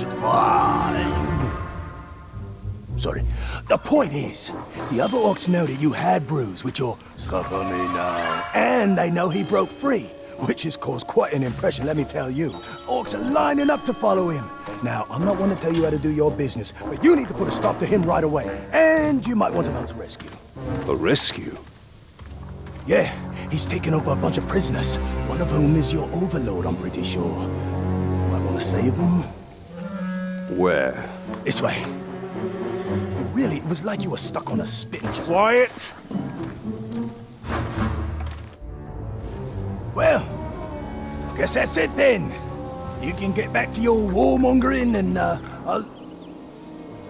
sorry. The point is, the other orcs know that you had Bruce with your "Suffer me now," and they know he broke free, which has caused quite an impression, let me tell you. Orcs are lining up to follow him. Now, I'm not one to tell you how to do your business, but you need to put a stop to him right away. And you might want to mount a rescue. A rescue? Yeah, he's taken over a bunch of prisoners, one of whom is your overlord, I'm pretty sure. Might want to save them? Where? This way. Really, it was like you were stuck on a spit and just... Quiet! Well, I guess that's it then. You can get back to your warmongering and, I'll...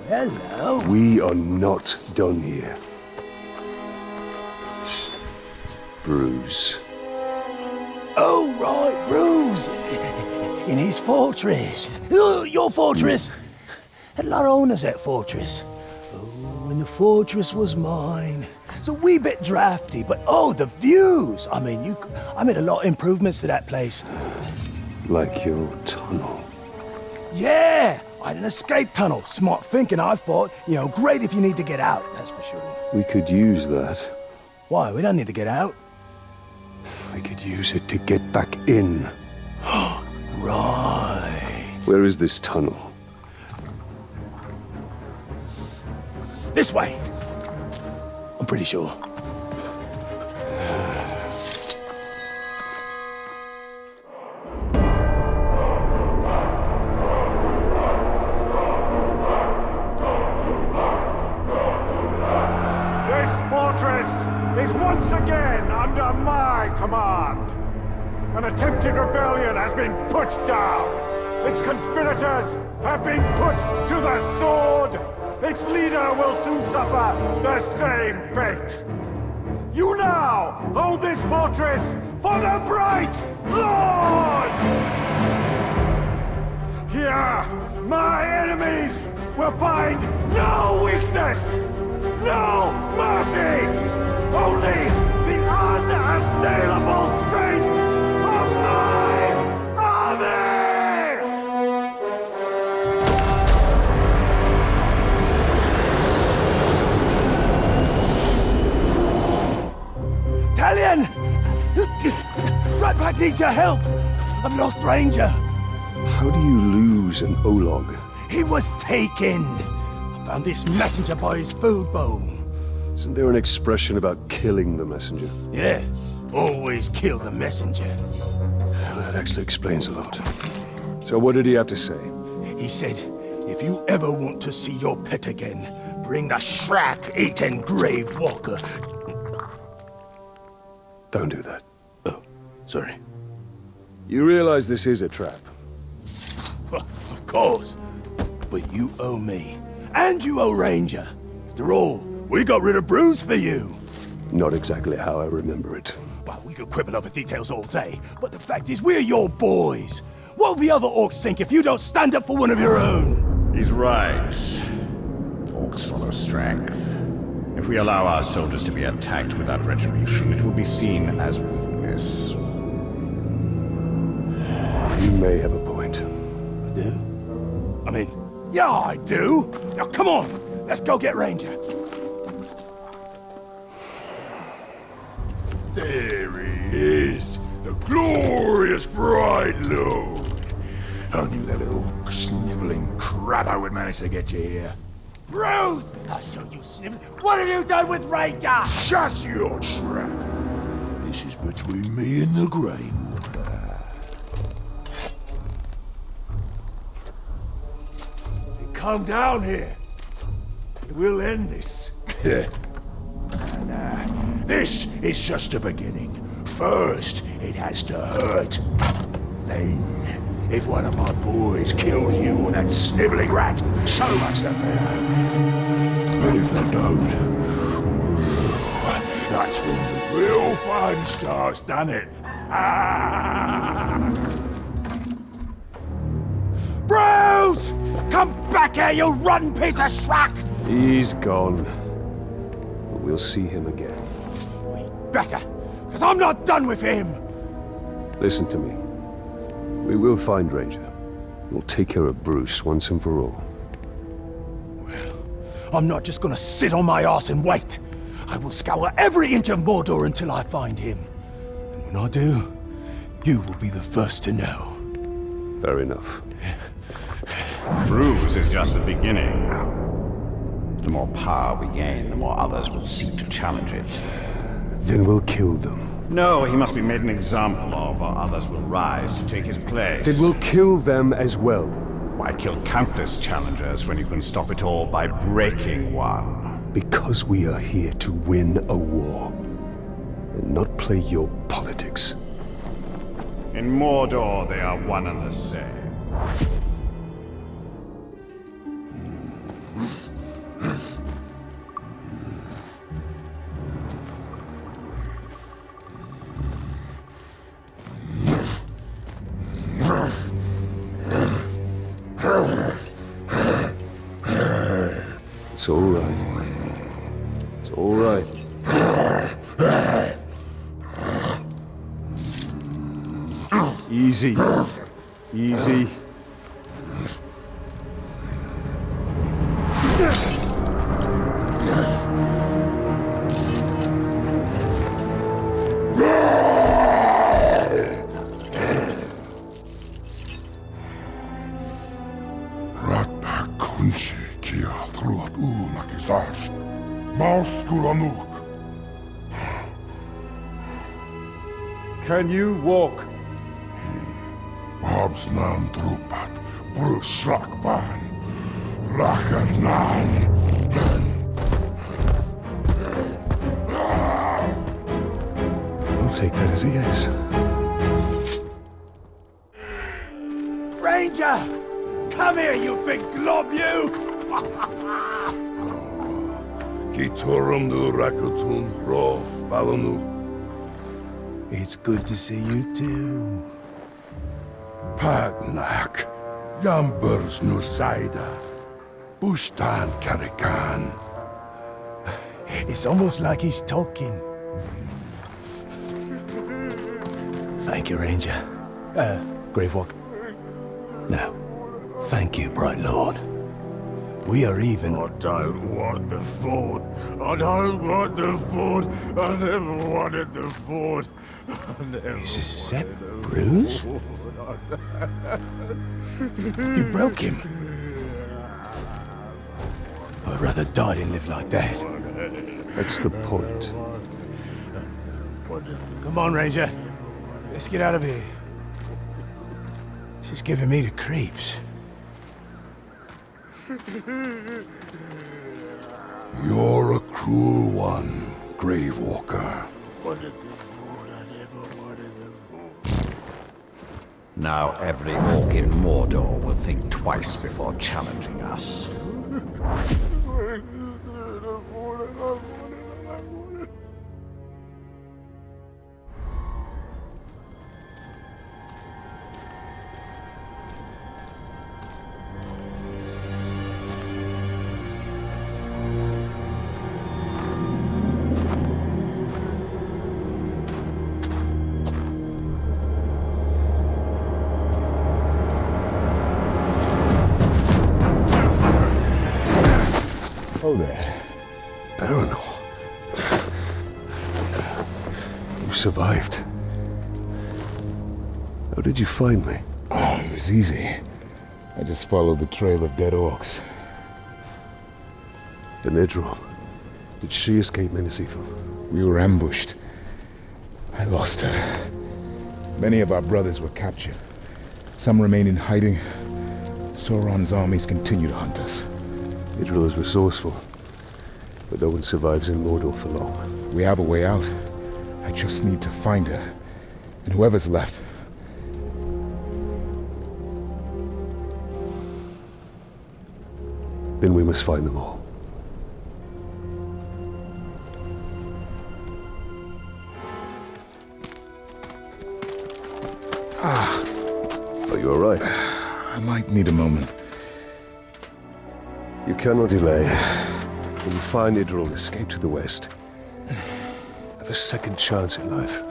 Hello? We are not done here. Bruce. Oh, right, Bruce! In his fortress. Oh, your fortress! Had a lot of owners, that fortress. Oh, and the fortress was mine. It's a wee bit drafty, but oh, the views! I mean, I made a lot of improvements to that place. Like your tunnel. Yeah! I had an escape tunnel. Smart thinking, I thought. You know, great if you need to get out, that's for sure. We could use that. Why? We don't need to get out. We could use it to get back in. Right. Where is this tunnel? This way. I'm pretty sure. Is once again under my command. An attempted rebellion has been put down. Its conspirators have been put to the sword. Its leader will soon suffer the same fate. You now hold this fortress for the Bright Lord! Here, my enemies will find no weakness, no mercy! Only the unassailable strength of my army! Talion! Ratpack needs your help! I've lost Ranger. How do you lose an Olog? He was taken. I found this messenger by his food bowl. Isn't there an expression about killing the messenger? Yeah, always kill the messenger. Well, that actually explains a lot. So what did he have to say? He said, if you ever want to see your pet again, bring the Shrek-eaten Grave Walker. Don't do that. Oh, sorry. You realize this is a trap? Of course. But you owe me. And you owe Ranger. After all, we got rid of Bruce for you. Not exactly how I remember it. Well, we could quibble over details all day, but the fact is we're your boys. What will the other orcs think if you don't stand up for one of your own? He's right. Orcs follow strength. If we allow our soldiers to be attacked without retribution, it will be seen as weakness. You may have a point. I do? I mean, yeah, I do. Now, come on. Let's go get Ranger. There he is, the glorious Bright Lord. I knew that little sniveling crabbo would manage to get you here. Bruce! I'll show you, sniveling. What have you done with Ranger? Shut your trap. This is between me and the Grey Water. Come down here. We'll end this. Nah, this is just the beginning. First, it has to hurt. Then, if one of my boys kills you or that sniveling rat, so much the better. But if they don't, that's when the real fun starts, doesn't it? Bruce! Come back here, you rotten piece of schmuck! He's gone. But we'll see him again. We better, because I'm not done with him! Listen to me. We will find Ranger. We'll take care of Bruce once and for all. Well, I'm not just gonna sit on my ass and wait. I will scour every inch of Mordor until I find him. And when I do, you will be the first to know. Fair enough. Bruise is just the beginning. The more power we gain, the more others will seek to challenge it. Then we'll kill them. No, he must be made an example of, or others will rise to take his place. Then we'll kill them as well. Why kill countless challengers when you can stop it all by breaking one? Because we are here to win a war, and not play your politics. In Mordor, they are one and the same. It's all right. It's all right. Easy. Easy. Can you walk? Habsnan trupat, bruslakban, rakarnan. I'll take that as a yes. Ranger! Come here, you big glob, you! Kitorumdu rakutun ro balonu. It's good to see you too. Pagnak, Yambers Nursaida, Bushtan Karikan. It's almost like he's talking. Thank you, Ranger. Gravewalk. No. Thank you, Bright Lord. We are even. I don't want the fort. I don't want the fort. I never wanted the fort. Is that Bruce? You broke him. I'd rather die than live like that. That's the point. Come on, Ranger. Let's get out of here. She's giving me the creeps. You're a cruel one, Gravewalker. Now every orc in Mordor will think twice before challenging us. Oh there. Baronor. You survived. How did you find me? Oh, it was easy. I just followed the trail of dead orcs. The Nedril. Did she escape Menacithal? We were ambushed. I lost her. Many of our brothers were captured. Some remain in hiding. Sauron's armies continue to hunt us. Nedril is resourceful, but no one survives in Mordor for long. We have a way out. I just need to find her. And whoever's left. Then we must find them all. Are you alright? I might need a moment. You cannot delay. When you find Idril, escape to the west. Have a second chance at life.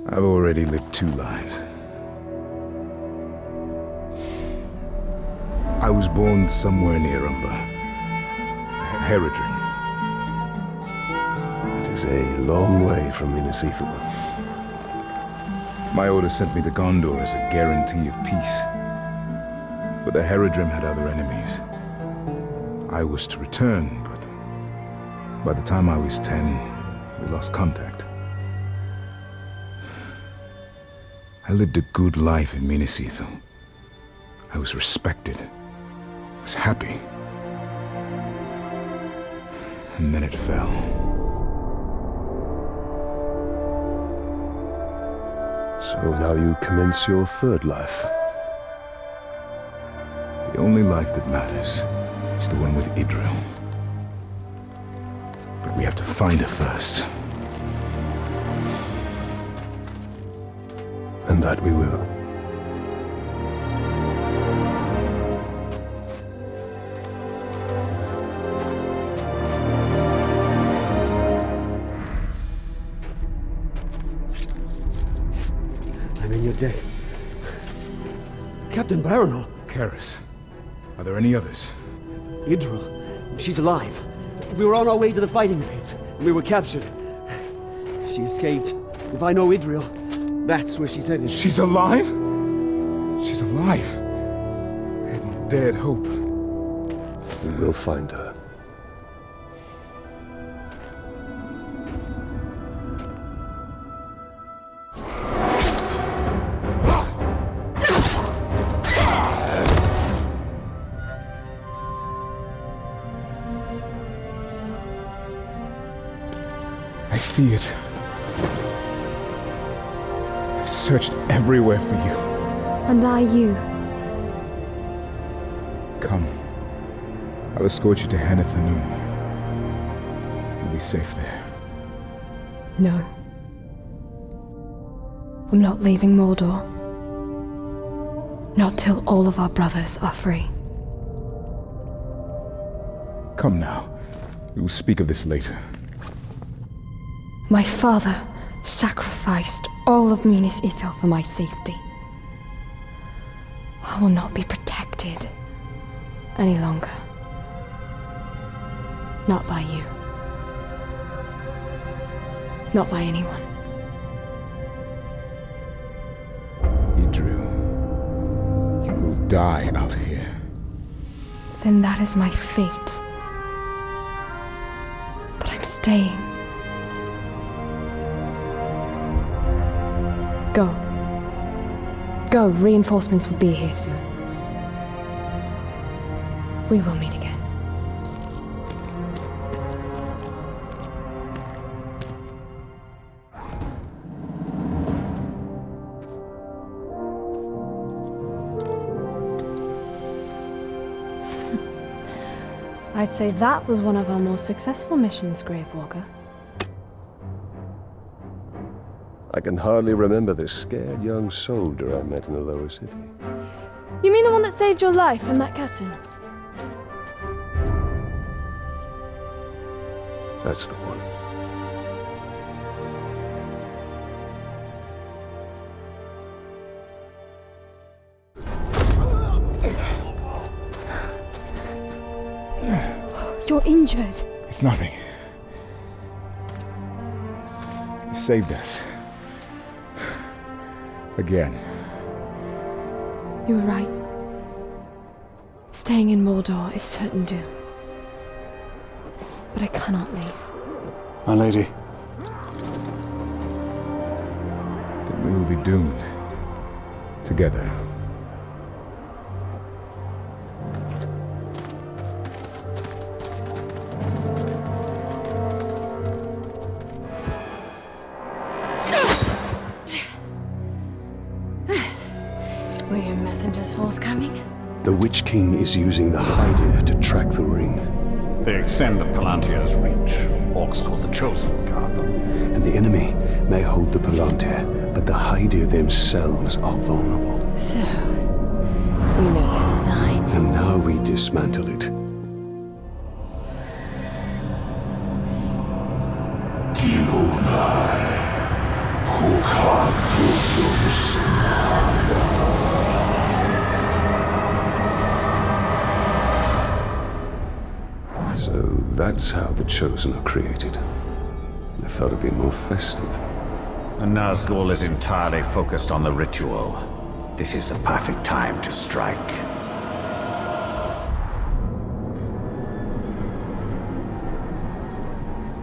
I've already lived 2 lives. I was born somewhere near Umber. Herodrim. It is a long way from Minas Ithil. My order sent me to Gondor as a guarantee of peace. But the Herodrim had other enemies. I was to return, but by the time I was 10, we lost contact. I lived a good life in Minas Ithil. I was respected. I was happy. And then it fell. So now you commence your third life. The only life that matters is the one with Idril. But we have to find her first. And that we will. I'm in your debt. Captain Baranor. Karis, are there any others? Idril. She's alive. We were on our way to the fighting pits, and we were captured. She escaped. If I know Idril, that's where she's headed. She's alive? She's alive. I hadn't dared hope. We will find her. I see it. I've searched everywhere for you. And you. Come. I'll escort you to Hanathanum. You'll be safe there. No. I'm not leaving Mordor. Not till all of our brothers are free. Come now. We will speak of this later. My father sacrificed all of Minas Ithil for my safety. I will not be protected any longer. Not by you. Not by anyone. Idril, you will die out here. Then that is my fate. But I'm staying. Go. Go, reinforcements will be here soon. We will meet again. I'd say that was one of our more successful missions, Gravewalker. I can hardly remember the scared young soldier I met in the lower city. You mean the one that saved your life from that captain? That's the one. You're injured. It's nothing. You saved us. Again. You were right. Staying in Mordor is certain doom. But I cannot leave. My lady. Then we will be doomed. Together. Were your messengers forthcoming? The Witch King is using the Hydir to track the ring. They extend the Palantir's reach. Orcs called the Chosen guard them. And the enemy may hold the Palantir, but the Hydir themselves are vulnerable. So, we know their design. And now we dismantle it. So That's how the Chosen are created. I thought it'd be more festive. And Nazgul is entirely focused on the ritual. This is the perfect time to strike.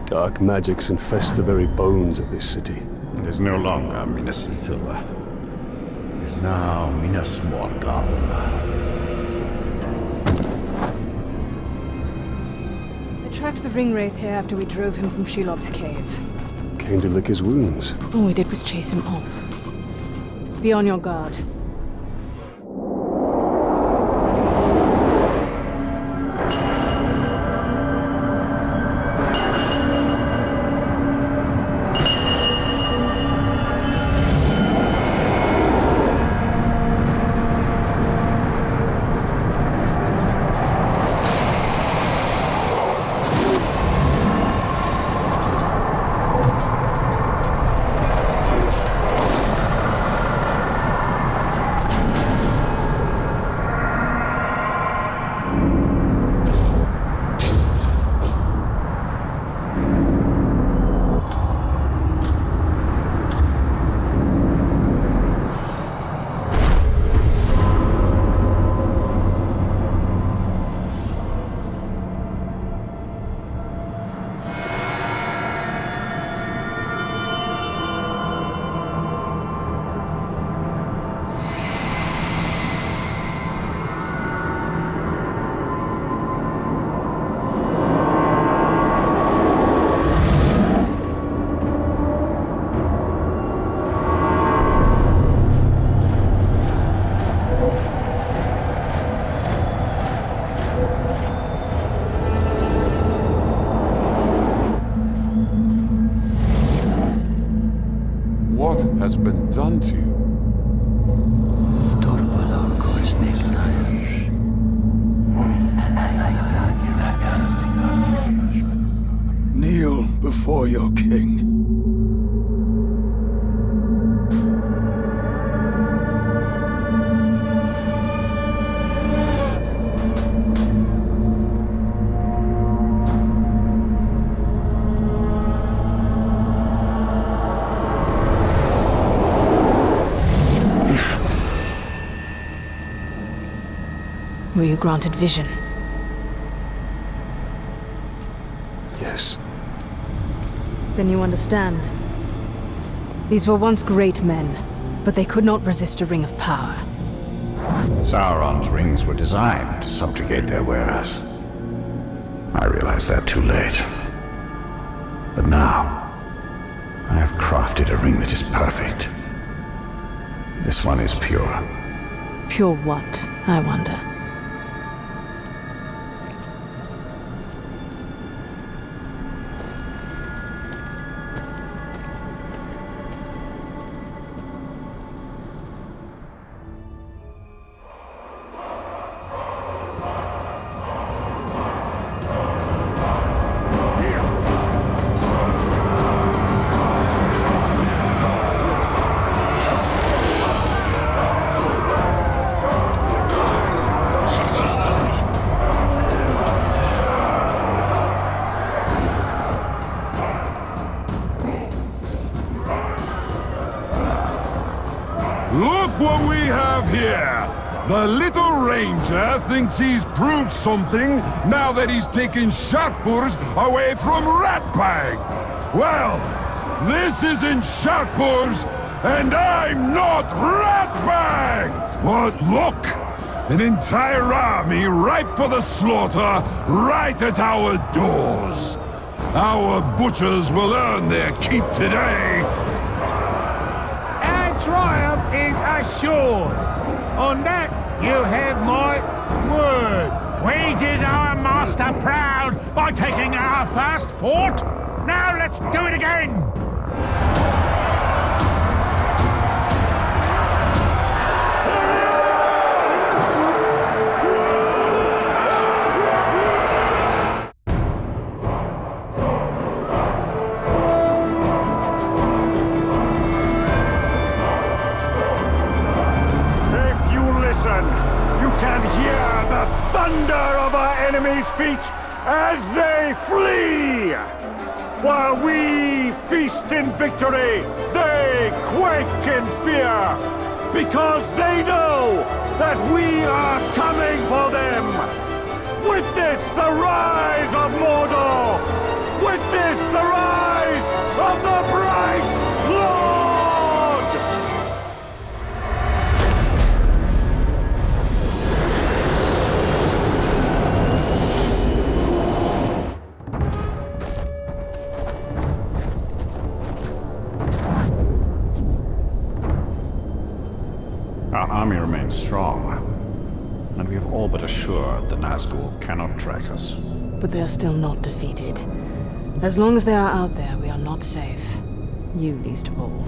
Dark magics infest the very bones of this city. It is no longer Minas Ithil. It is now Minas Morgul. I tracked the Ringwraith here after we drove him from Shelob's cave. Came to lick his wounds. All we did was chase him off. Be on your guard. What has been done to you? Kneel before your king. Were you granted vision? Yes. Then you understand. These were once great men, but they could not resist a ring of power. Sauron's rings were designed to subjugate their wearers. I realized that too late. But now, I have crafted a ring that is perfect. This one is pure. Pure what, I wonder? Look what we have here! The little ranger thinks he's proved something now that he's taken Shadpurs away from Ratbag! Well, this isn't Shadpurs, and I'm not Ratbag! But look! An entire army ripe for the slaughter right at our doors! Our butchers will earn their keep today! Triumph is assured. On that, you have my word. We did our master proud by taking our first fort. Now let's do it again. You can hear the thunder of our enemies' feet as they flee. While we feast in victory, they quake in fear, because they know that we are coming for them. Witness the rise of Mordor! Witness the rise of the Bright Lord! Our army remains strong, and we have all but assured the Nazgul cannot track us. But they are still not defeated. As long as they are out there, we are not safe. You least of all.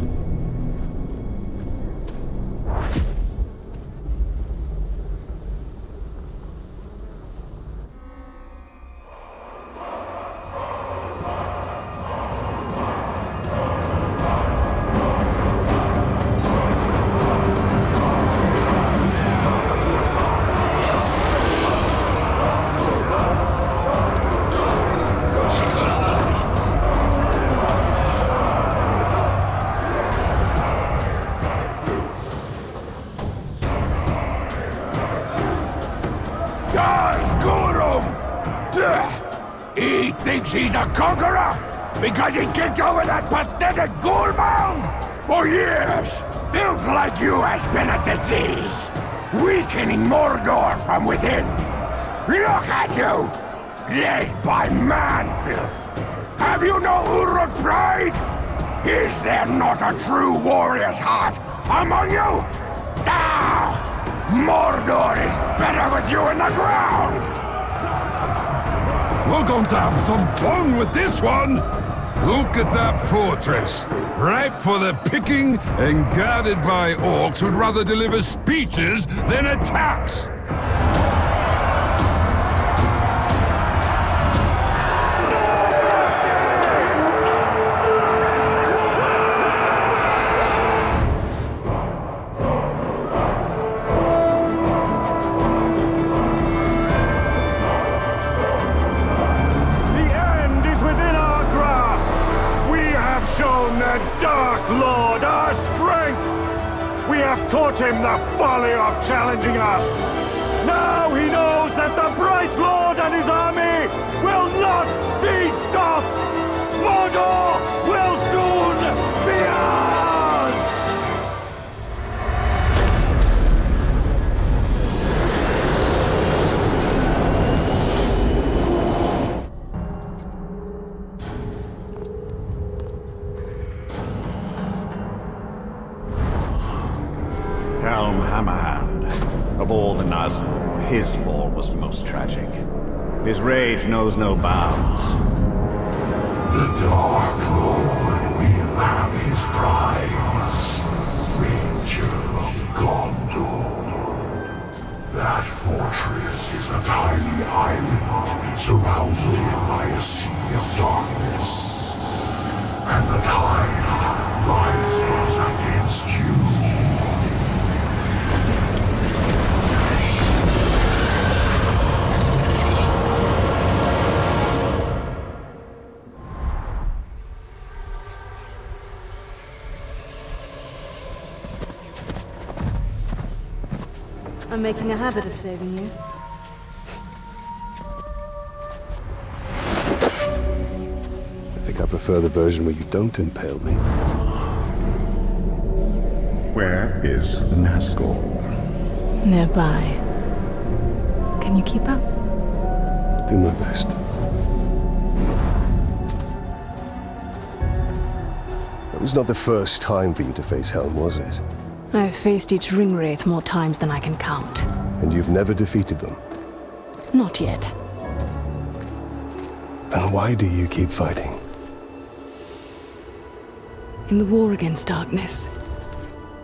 He thinks he's a conqueror because he kicked over that pathetic ghoul mound? For years, filth like you has been a disease, weakening Mordor from within. Look at you, led by man-filth. Have you no Uruk pride? Is there not a true warrior's heart among you? Ah! Mordor is better with you in the ground! We're going to have some fun with this one! Look at that fortress! Ripe for the picking and guarded by orcs who'd rather deliver speeches than attacks! Lord, our strength! We have taught him the folly of challenging us. Now he knows that the Bright Lord and his army will not be stopped! Mordor will soon be ours! Helm Hammerhand. Of all the Nazgul, his fall was most tragic. His rage knows no bounds. The Dark Lord will have his prize. Ranger of Gondor. That fortress is a tiny island surrounded by a sea of darkness. And the tide rises against you. I'm making a habit of saving you. I think I prefer the version where you don't impale me. Where is Nazgul? Nearby. Can you keep up? Do my best. It was not the first time for you to face Helm, was it? I've faced each ringwraith more times than I can count. And you've never defeated them? Not yet. Then why do you keep fighting? In the war against darkness,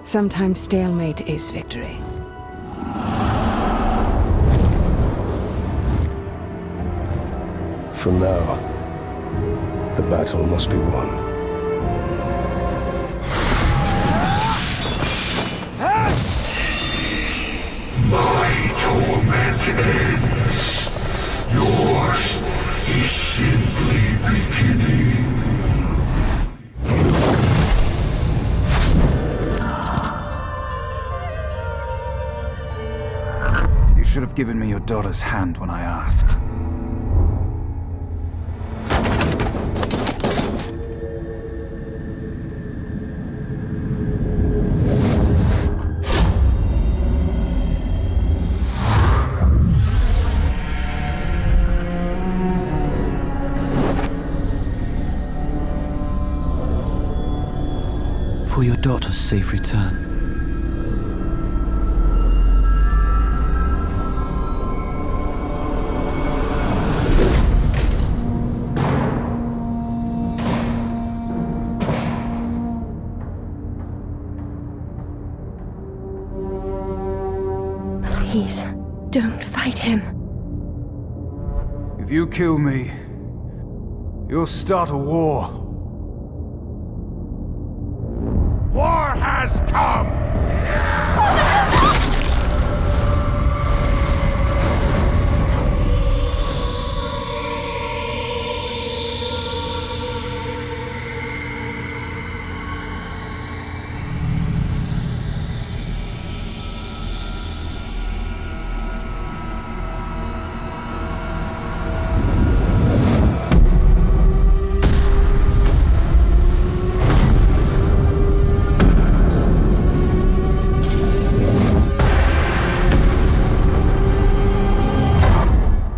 sometimes stalemate is victory. From now, the battle must be won. My torment ends. Yours is simply beginning. You should have given me your daughter's hand when I asked. For your daughter's safe return. Please, don't fight him. If you kill me, you'll start a war. War has come!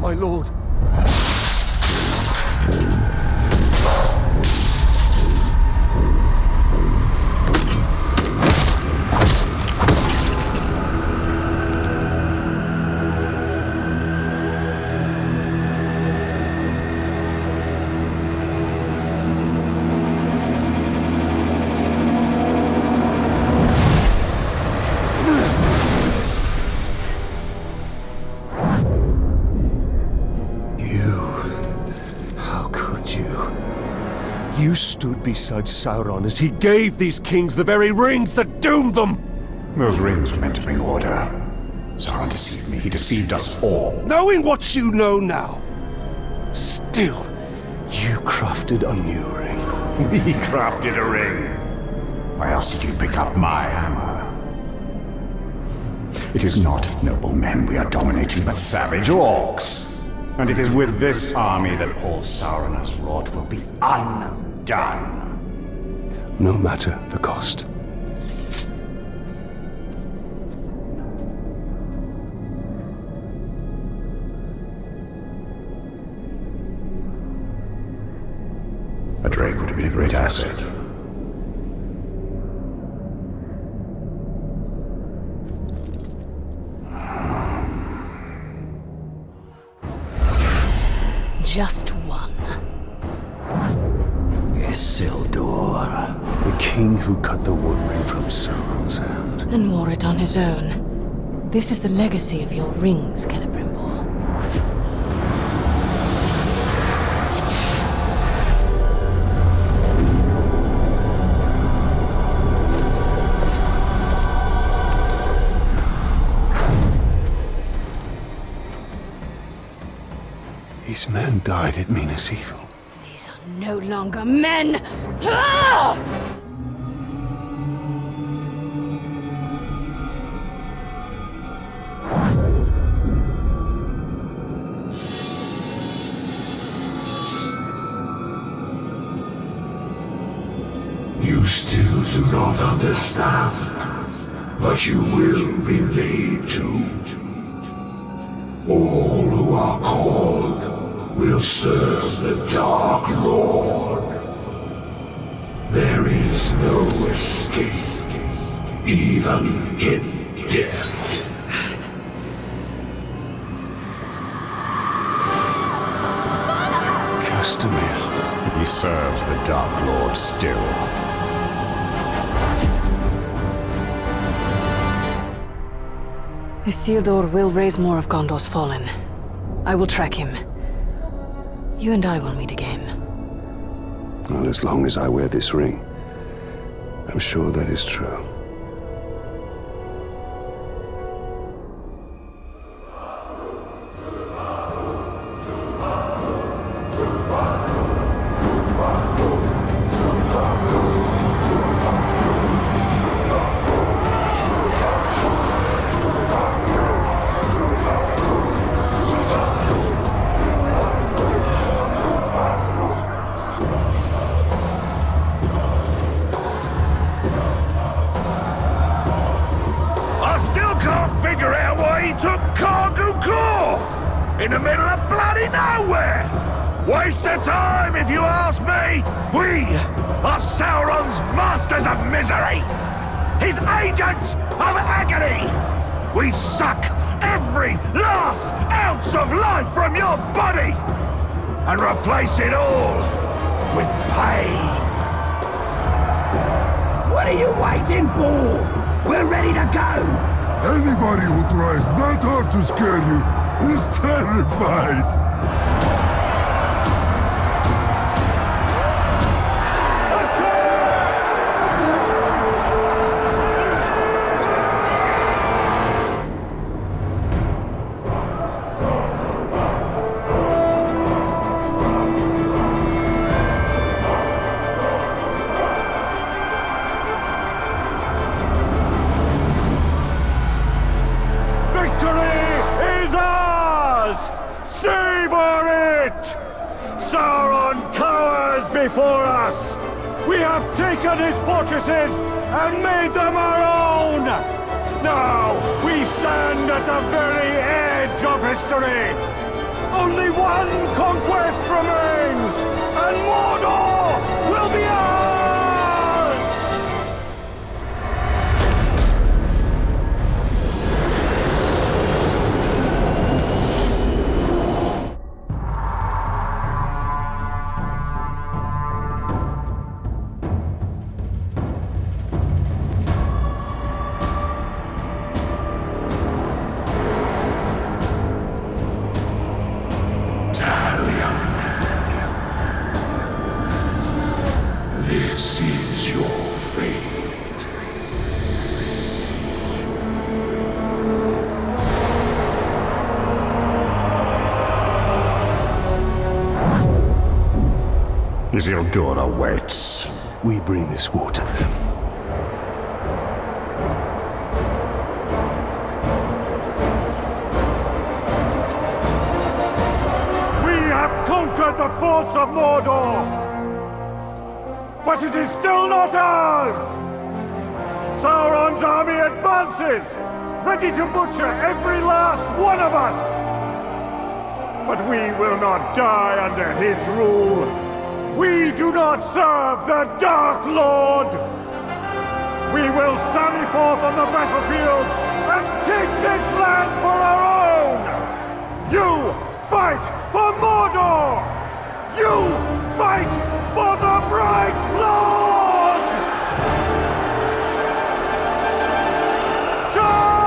My lord. You stood beside Sauron as he gave these kings the very rings that doomed them! Those rings were meant to bring order. Sauron deceived me. He deceived us all. Knowing what you know now, still, you crafted a new ring. We crafted a ring. Why else did you pick up my hammer? It is not noble men we are dominating, but savage orcs. And it is with this army that all Sauron has wrought will be undone. No matter the cost. A Drake would have been a great asset. Just one. Isildur. The king who cut the One Ring from Sauron's hand. And wore it on his own. This is the legacy of your rings, Celebrimbor. These men died at Minas Ithil. These are no longer men! Ah! You still do not understand, but you will be made to. All who are called will serve the Dark Lord. There is no escape, even in death. Castamere. He serves the Dark Lord still. Isildur will raise more of Gondor's fallen. I will track him. You and I will meet again. Well, as long as I wear this ring, I'm sure that is true. took Kargu Core in the middle of bloody nowhere. Waste of time, if you ask me. We are Sauron's masters of misery, his agents of agony. We suck every last ounce of life from your body and replace it all with pain. What are you waiting for? We're ready to go. Anybody who tries that hard to scare you is terrified. Before us! We have taken his fortresses and made them our own! Now we stand at the very edge of history! Only one conquest remains, and Mordor will be ours! This is your fate. Isildur awaits. We bring this water. We have conquered the forts of Mordor! But it is still not ours! Sauron's army advances, ready to butcher every last one of us! But we will not die under his rule! We do not serve the Dark Lord! We will sally forth on the battlefield and take this land for our own! You fight for Mordor! You fight for the Bright Lord! Charge!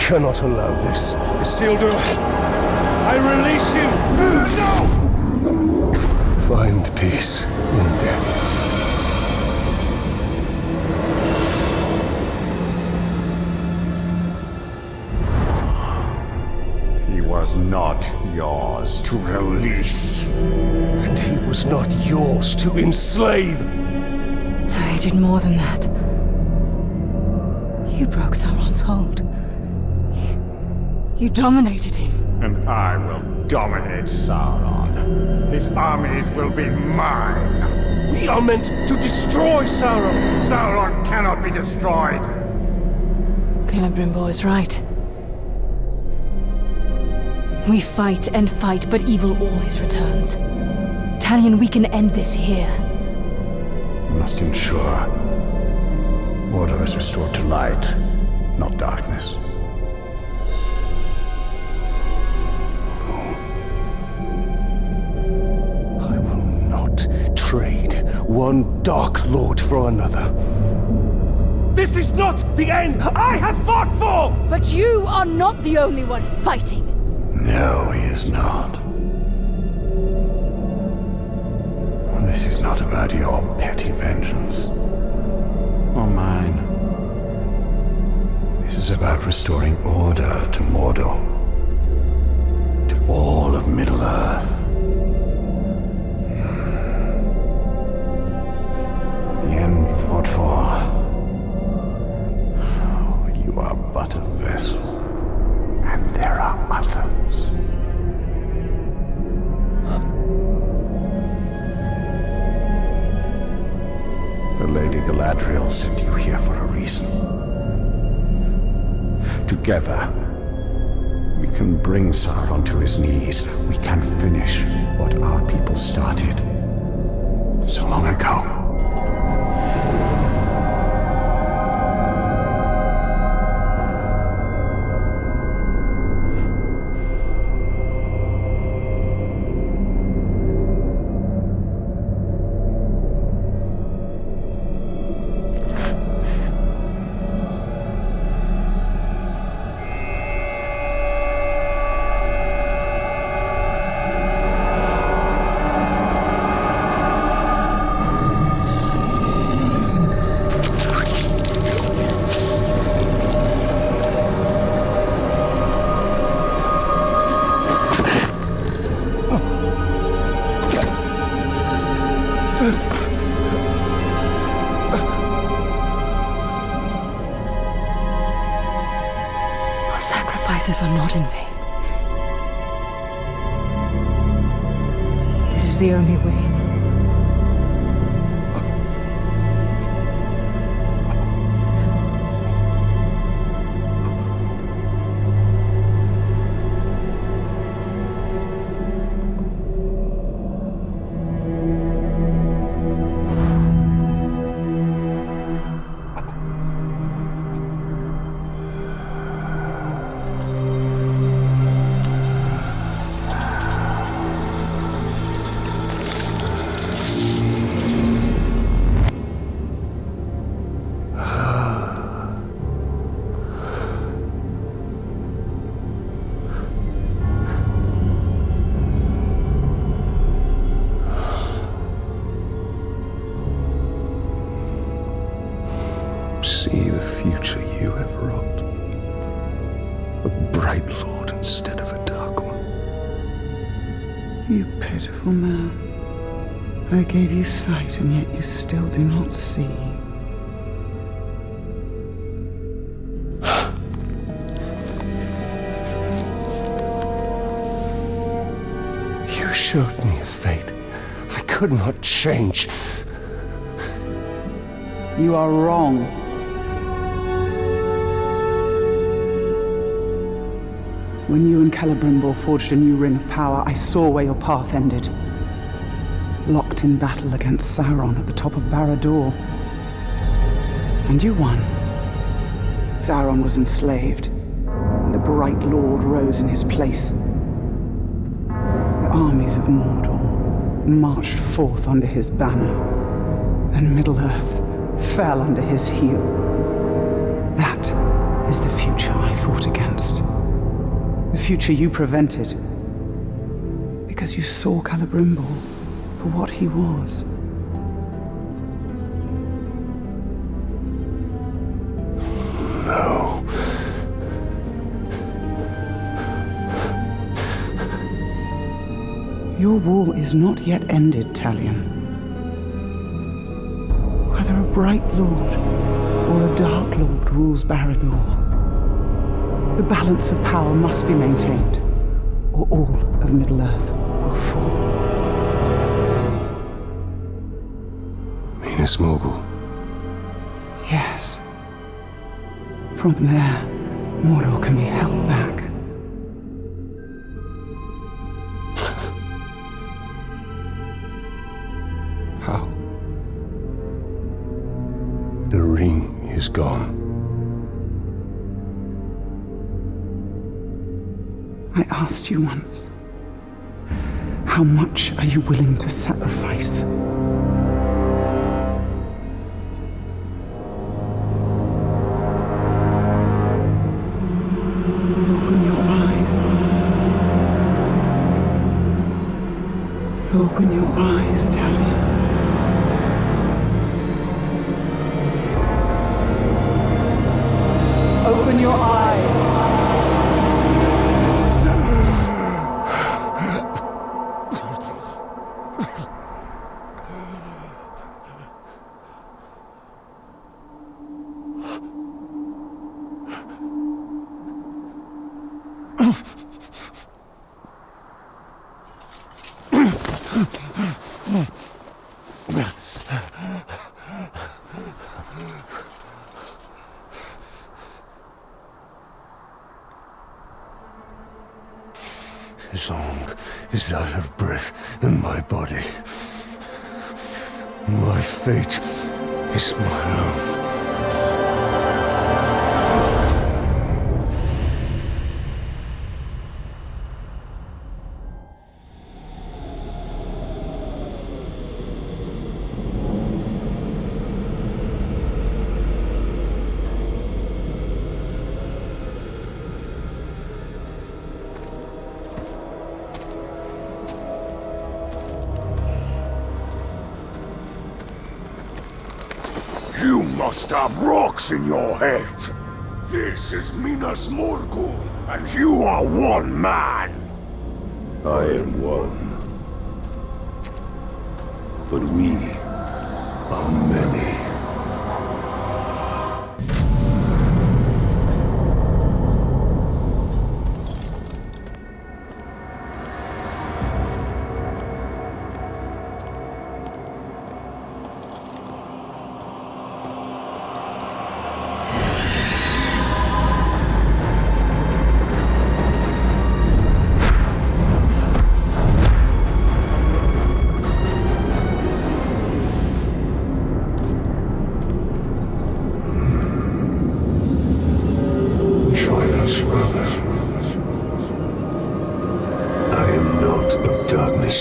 cannot allow this. Isildur, I release you! No! Find peace in death. He was not yours to release. And he was not yours to enslave. I did more than that. You broke Sauron's hold. You dominated him. And I will dominate Sauron. His armies will be mine. We are meant to destroy Sauron. Sauron cannot be destroyed. Celebrimbor is right. We fight and fight, but evil always returns. Talion, we can end this here. We must ensure order is restored to light, not darkness. I will not trade one Dark Lord for another. This is not the end I have fought for! But you are not the only one fighting. No, he is not. This is not about your petty vengeance. Or mine. This is about restoring order to Mordor. To all of Middle-earth. The end you fought for. You are but a vessel. And there are others. The Lady Galadriel sent you here for a reason. Together, we can bring Sauron to his knees. We can finish what our people started so long ago. Our sacrifices are not in vain. This is the only way. See the future you have wrought. A bright lord instead of a dark one. You pitiful man. I gave you sight, and yet you still do not see. You showed me a fate I could not change. You are wrong. When you and Celebrimbor forged a new ring of power, I saw where your path ended. Locked in battle against Sauron at the top of Barad-dûr. And you won. Sauron was enslaved, and the Bright Lord rose in his place. The armies of Mordor marched forth under his banner, and Middle-earth fell under his heel. That is the future I fought against. The future you prevented. Because you saw Celebrimbor for what he was. No. Your war is not yet ended, Talion. Whether a bright lord or a dark lord rules Barad-dûr, the balance of power must be maintained, or all of Middle-earth will fall. Minas Morgul. Yes. From there, Mordor can be held back. How? The ring is gone. I asked you once, how much are you willing to sacrifice? Open your eyes. Open your eyes, Talion. Open your eyes. As long as I have breath in my body, my fate is my own. You must have rocks in your head. This is Minas Morgul, and you are one man. I am one. But we are many.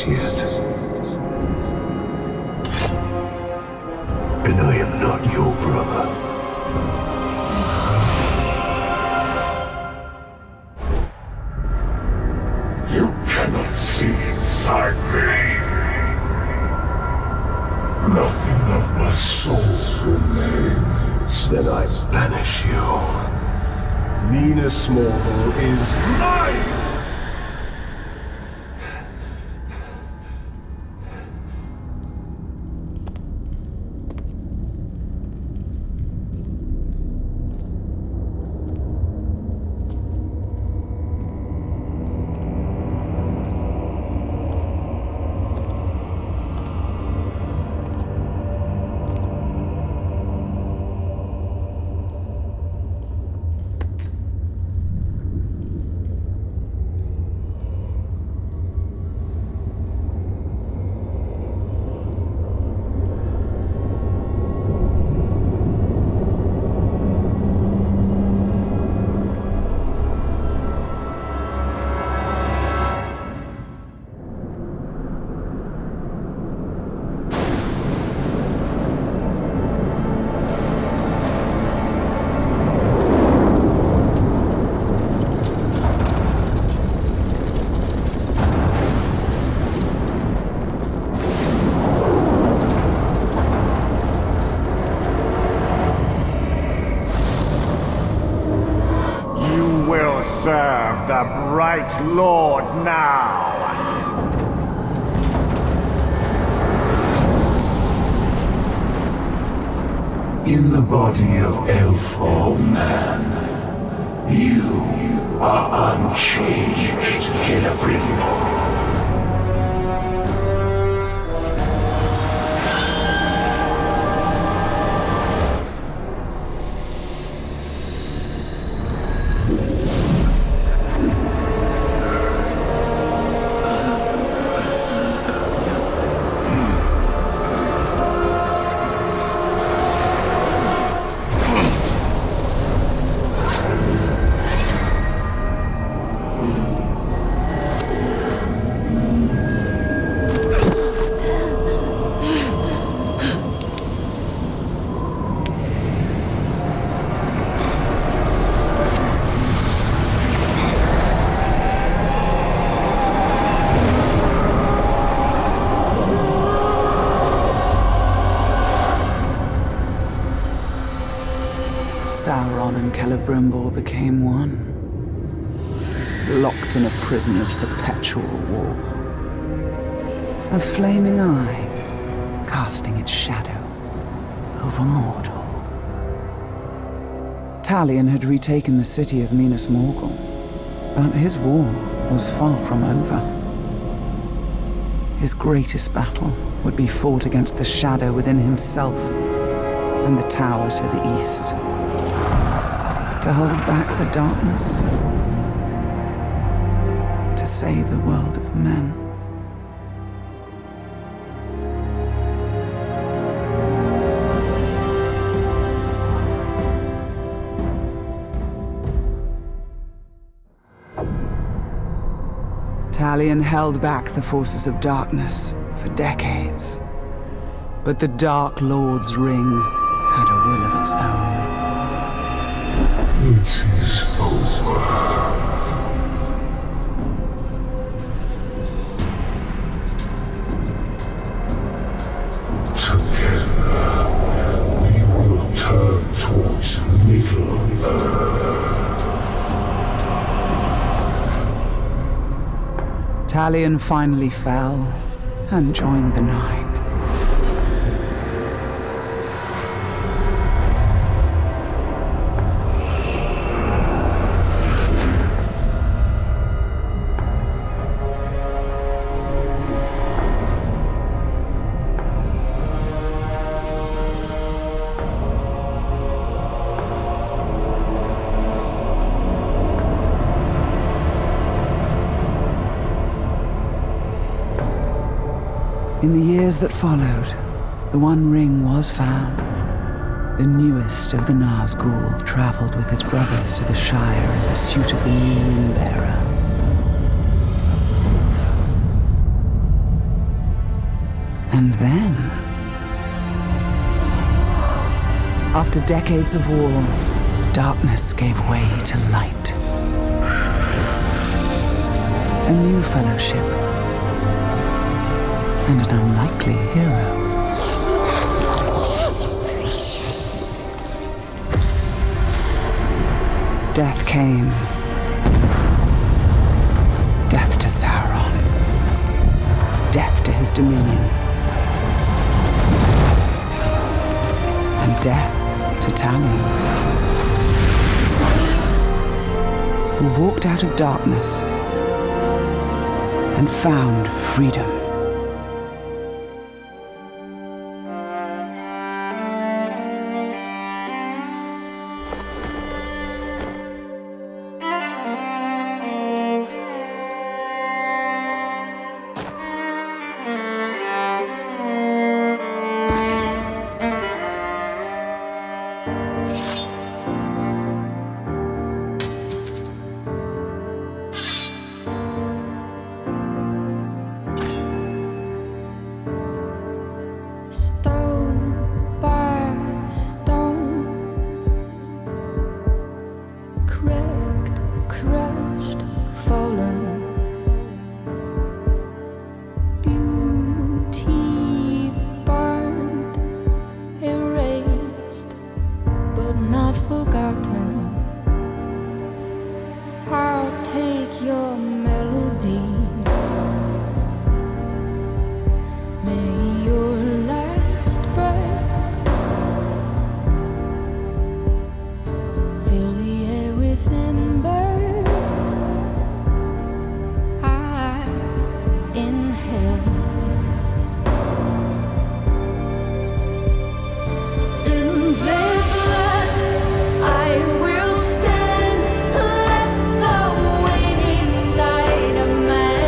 Yet. And I am not your brother. You cannot see inside me. Nothing of my soul remains. Then I banish you. Minas Morgul is mine! right lord now. In the body of elf or man, you are unchanged, Celebrimbo. Sauron and Celebrimbo became one, locked in a prison of perpetual war. A flaming eye casting its shadow over Mordor. Talion had retaken the city of Minas Morgul, but his war was far from over. His greatest battle would be fought against the shadow within himself and the tower to the east. To hold back the darkness, to save the world of men. Talion held back the forces of darkness for decades, but the Dark Lord's ring had a will of its own. It is over. Together, we will turn towards Middle-earth. Talion finally fell and joined the Nine. In the years that followed, the One Ring was found. The newest of the Nazgul traveled with his brothers to the Shire in pursuit of the new Ring-bearer. And then, after decades of war, darkness gave way to light. A new fellowship, and an unlikely hero. Death came. Death to Sauron. Death to his dominion. And death to Talion, who walked out of darkness and found freedom. leaves. May your last breath fill the air with embers. I inhale. In their blood, I will stand. Let the waning night a man.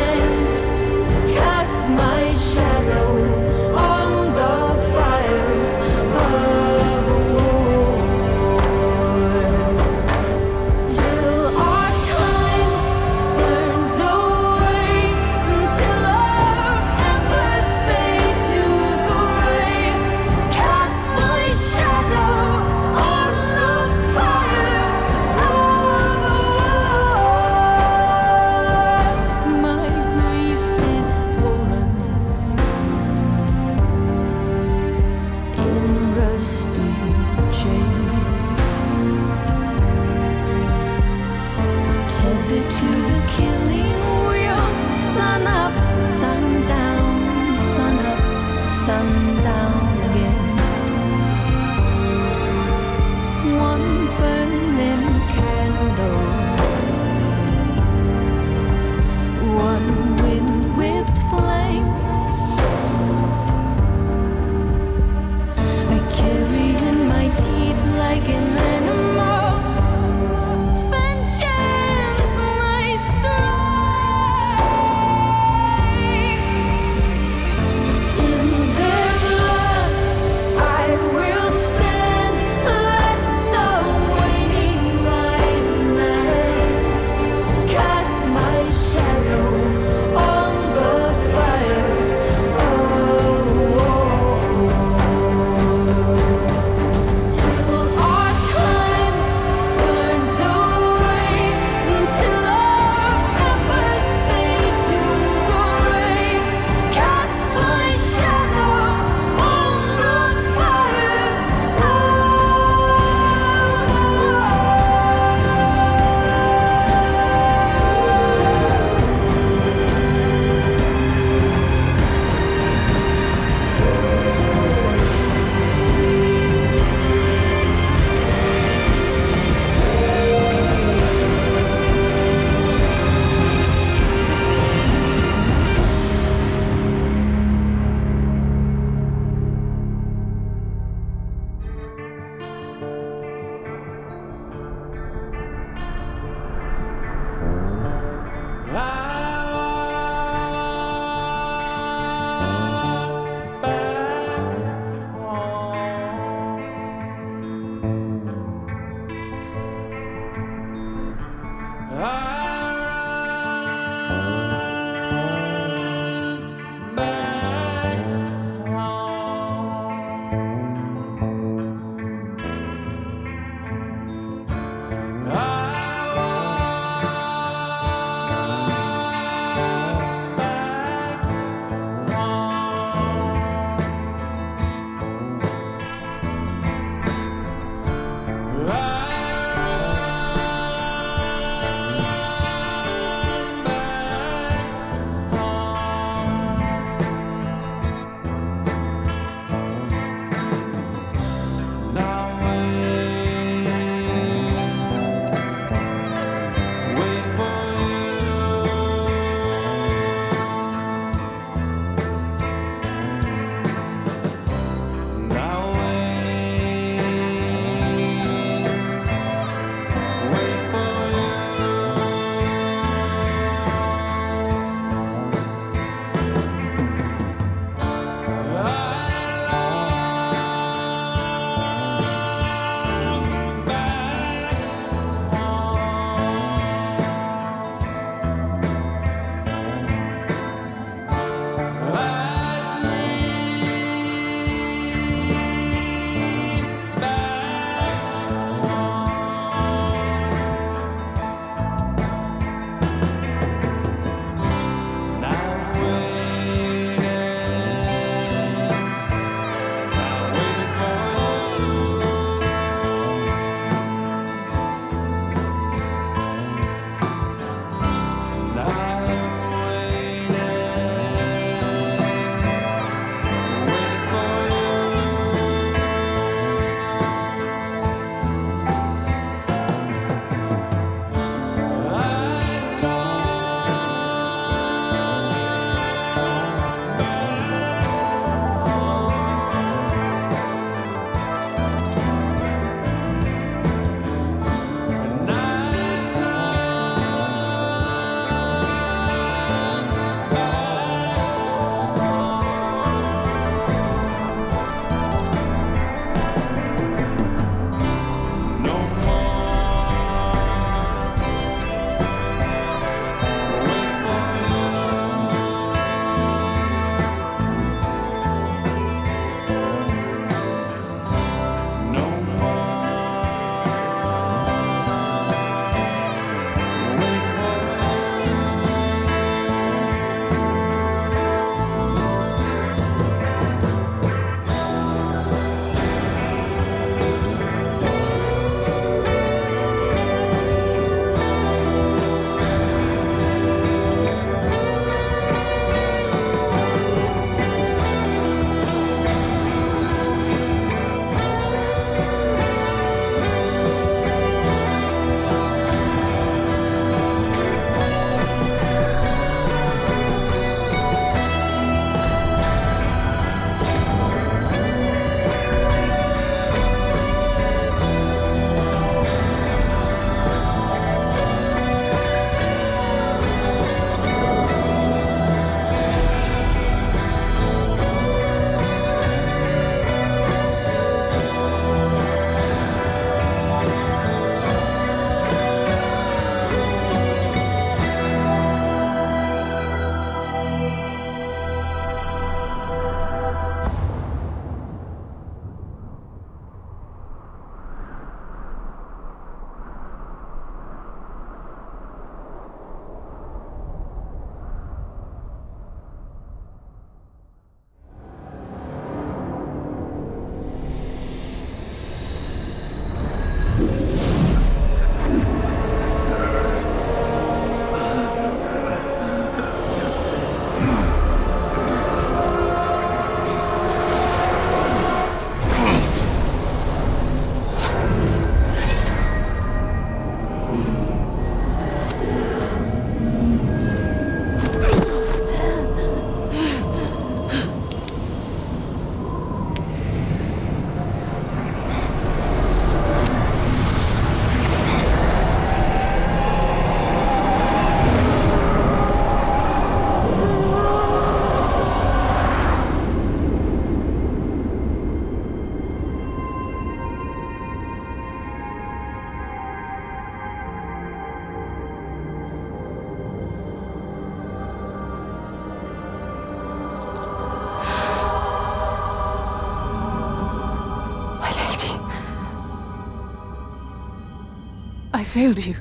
I failed you.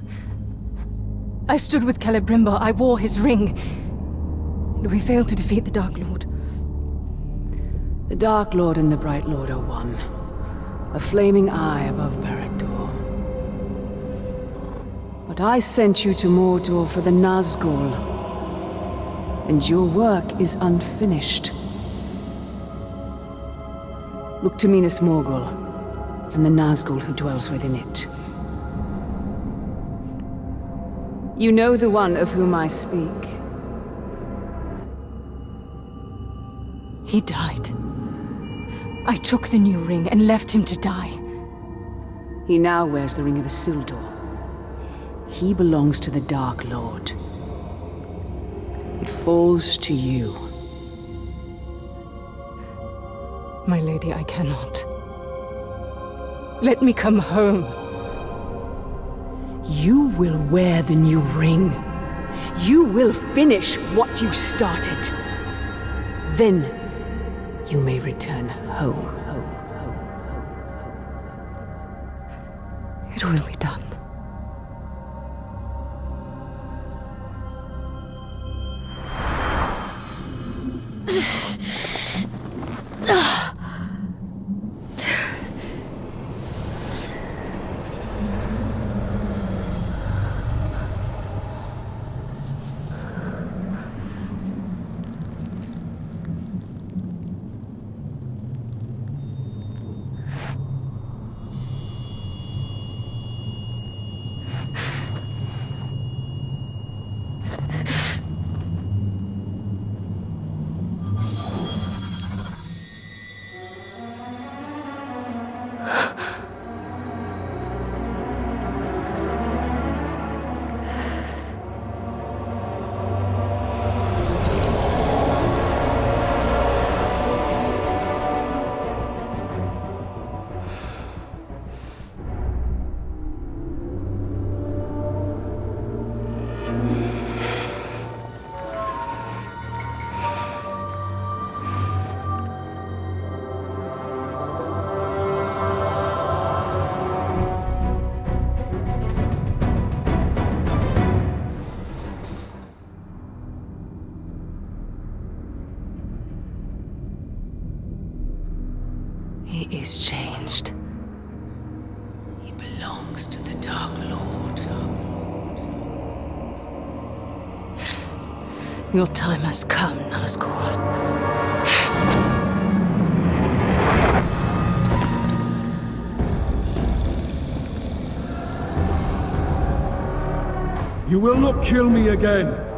I stood with Celebrimbor, I wore his ring. And we failed to defeat the Dark Lord. The Dark Lord and the Bright Lord are one. A flaming eye above Barad-dûr. But I sent you to Mordor for the Nazgul. And your work is unfinished. Look to Minas Morgul, and the Nazgul who dwells within it. You know the one of whom I speak. He died. I took the new ring and left him to die. He now wears the Ring of Isildur. He belongs to the Dark Lord. It falls to you. My lady, I cannot. Let me come home. You will wear the new ring. You will finish what you started. Then you may return home. It will be done. He is changed. He belongs to the Dark Lord. Your time has come, Nazgul. You will not kill me again.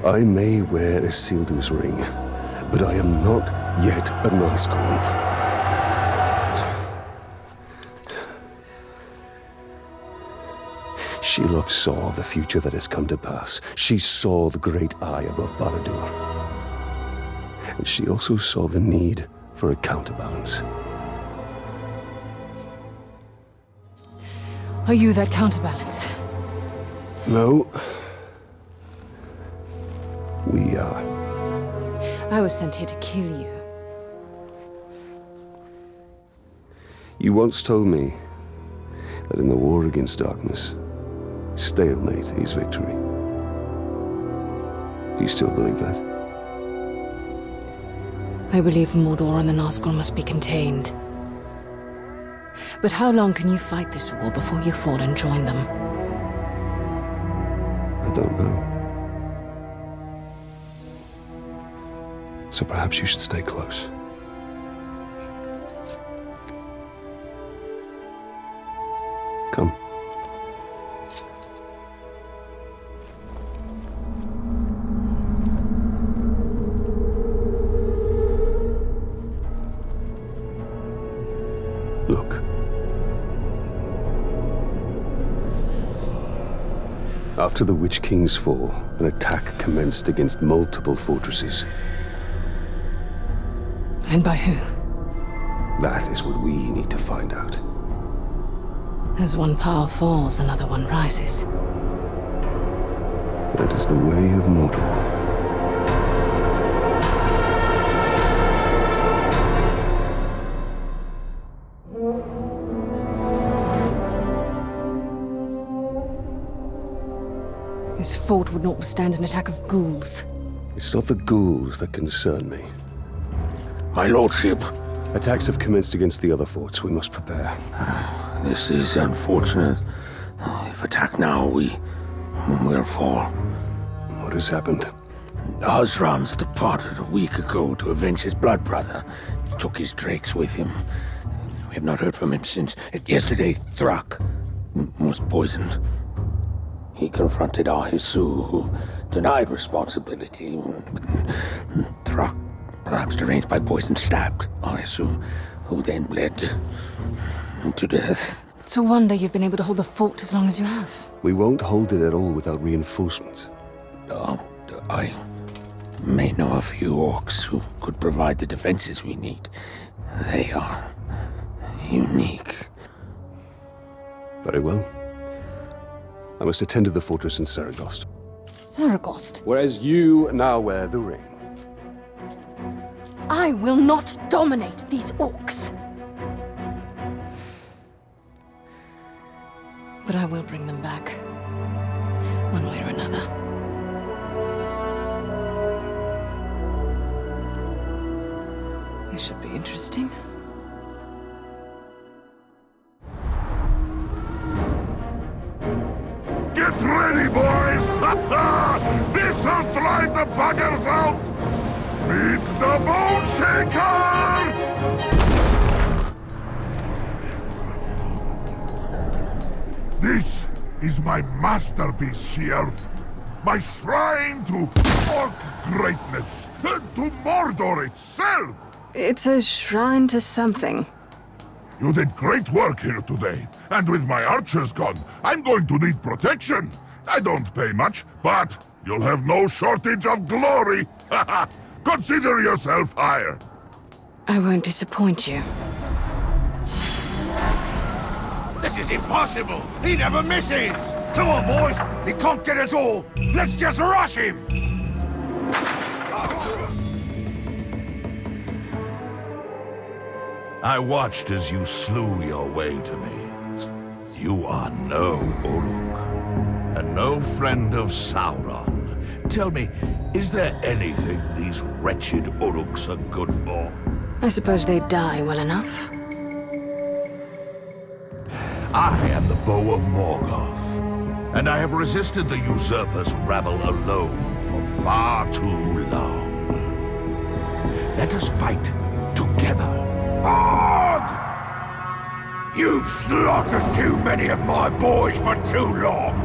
I may wear Isildur's ring, but I am not yet a Nazgul. Shelob saw the future that has come to pass. She saw the great eye above Barad-dûr. And she also saw the need for a counterbalance. Are you that counterbalance? No. We are. I was sent here to kill you. You once told me that in the war against darkness, stalemate is victory. Do you still believe that? I believe Mordor and the Nazgul must be contained. But how long can you fight this war before you fall and join them? I don't know. So perhaps you should stay close. Come. Look. After the Witch King's fall, an attack commenced against multiple fortresses. And by who? That is what we need to find out. As one power falls, another one rises. That is the way of Mordor. This fort would not withstand an attack of ghouls. It's not the ghouls that concern me. My lordship. Attacks have commenced against the other forts. We must prepare. This is unfortunate. If attacked now, we will fall. What has happened? Osran's departed a week ago to avenge his blood brother. He took his drakes with him. We have not heard from him since. Yesterday, Thrak was poisoned. He confronted Ahisu, who denied responsibility. Thrak, perhaps deranged by poison, stabbed Ahisu, who then bled to death. It's a wonder you've been able to hold the fort as long as you have. We won't hold it at all without reinforcements. I may know a few orcs who could provide the defenses we need. They are unique. Very well. I must attend to the fortress in Saragost. Saragost? Whereas you now wear the ring. I will not dominate these orcs. But I will bring them back. One way or another. This should be interesting. Get ready, boys! This'll drive the buggers out! Meet the Bone Shaker! This is my masterpiece, She-Elf. My shrine to orc greatness, to Mordor itself! It's a shrine to something. You did great work here today, and with my archers gone, I'm going to need protection. I don't pay much, but you'll have no shortage of glory. Consider yourself hired. I won't disappoint you. This is impossible! He never misses! Come on, boys! He can't get us all! Let's just rush him! I watched as you slew your way to me. You are no Uruk, and no friend of Sauron. Tell me, is there anything these wretched Uruks are good for? I suppose they die well enough. I am the Bow of Morgoth, and I have resisted the usurper's rabble alone for far too long. Let us fight together. Bog! You've slaughtered too many of my boys for too long.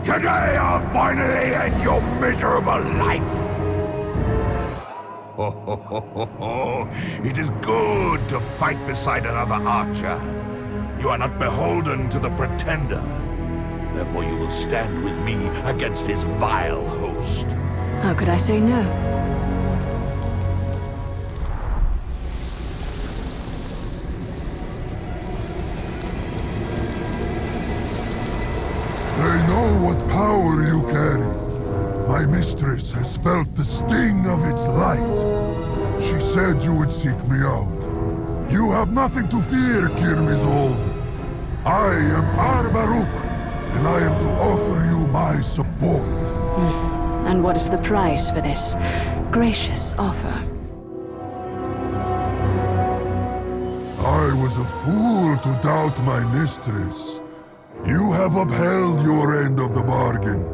Today I'll finally end your miserable life. It is good to fight beside another archer. You are not beholden to the Pretender. Therefore you will stand with me against his vile host. How could I say no? They know what power you carry. My mistress has felt the sting of its light. She said you would seek me out. You have nothing to fear, Kirmizold. I am Arbaruk, and I am to offer you my support. And what is the price for this gracious offer? I was a fool to doubt my mistress. You have upheld your end of the bargain.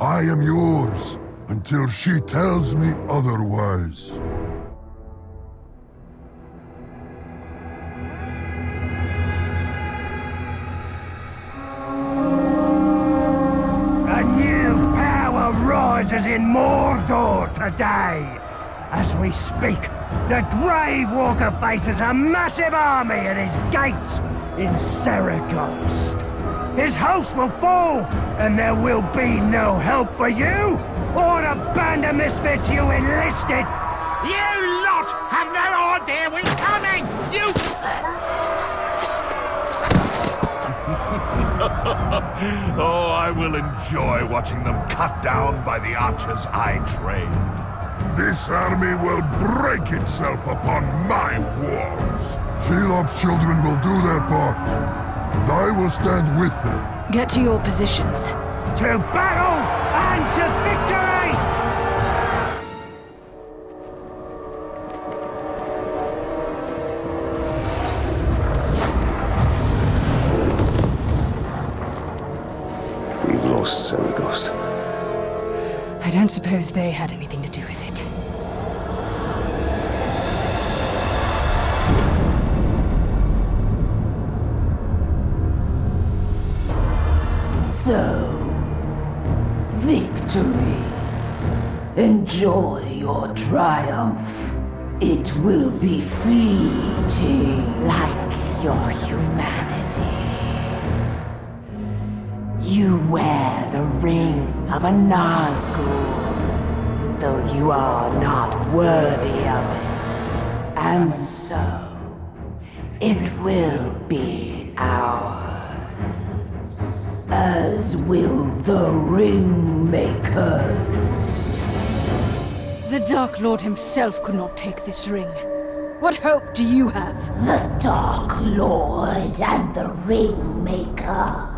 I am yours until she tells me otherwise. A new power rises in Mordor today. As we speak, the Grave Walker faces a massive army at his gates in Saragost. His host will fall, and there will be no help for you or the band of misfits you enlisted. You lot have no idea we're coming! You... Oh, I will enjoy watching them cut down by the archers I trained. This army will break itself upon my walls. Shelob's children will do their part, and I will stand with them. Get to your positions. To battle and to victory! We've lost Saragost. I don't suppose they had anything to do with it. So, victory. Enjoy your triumph. It will be fleeting, like your humanity. You wear the ring of a Nazgul, though you are not worthy of it. And so, it will be ours. As will the Ringmakers. The Dark Lord himself could not take this ring. What hope do you have? The Dark Lord and the Ringmaker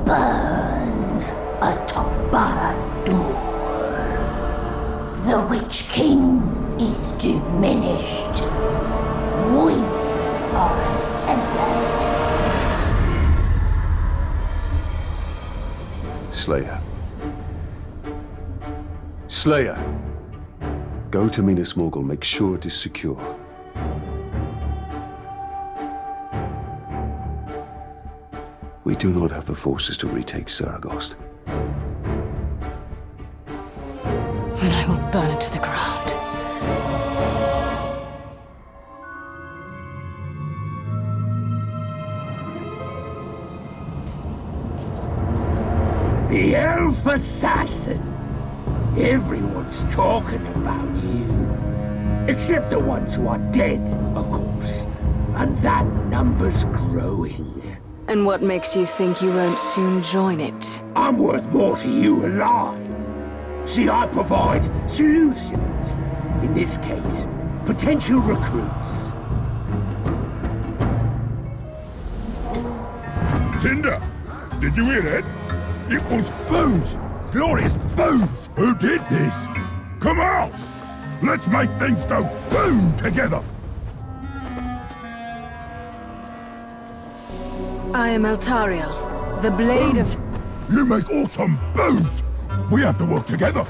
burn atop Barad-dûr. The Witch King is diminished. We are ascendant. Slayer. Slayer! Go to Minas Morgul, make sure it is secure. We do not have the forces to retake Saragost. Then I will burn it to the ground. The elf assassin. Everyone's talking about you. Except the ones who are dead, of course. And that number's growing. And what makes you think you won't soon join it? I'm worth more to you alive. See, I provide solutions. In this case, potential recruits. Tinder, did you hear that? It was Bones! Glorious Bones! Who did this? Come out! Let's make things go boom together! I am Eltariel, the blade of... You make awesome bones! We have to work together!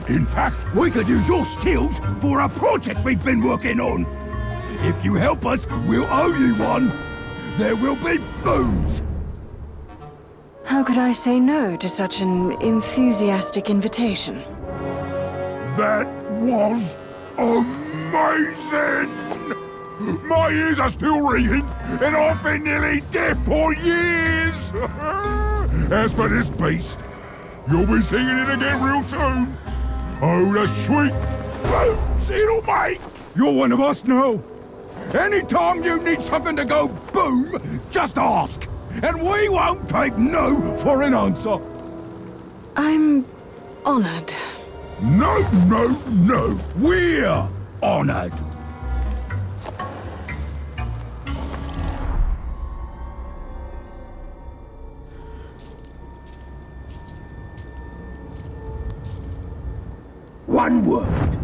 In fact, we could use your skills for a project we've been working on! If you help us, we'll owe you one! There will be bones! How could I say no to such an enthusiastic invitation? That was amazing! My ears are still ringing, and I've been nearly deaf for years! As for this beast, you'll be singing it again real soon. Oh, the sweet booms it'll make! You're one of us now. Anytime you need something to go boom, just ask. And we won't take no for an answer. I'm honored. No, no, no. We're honored. One word.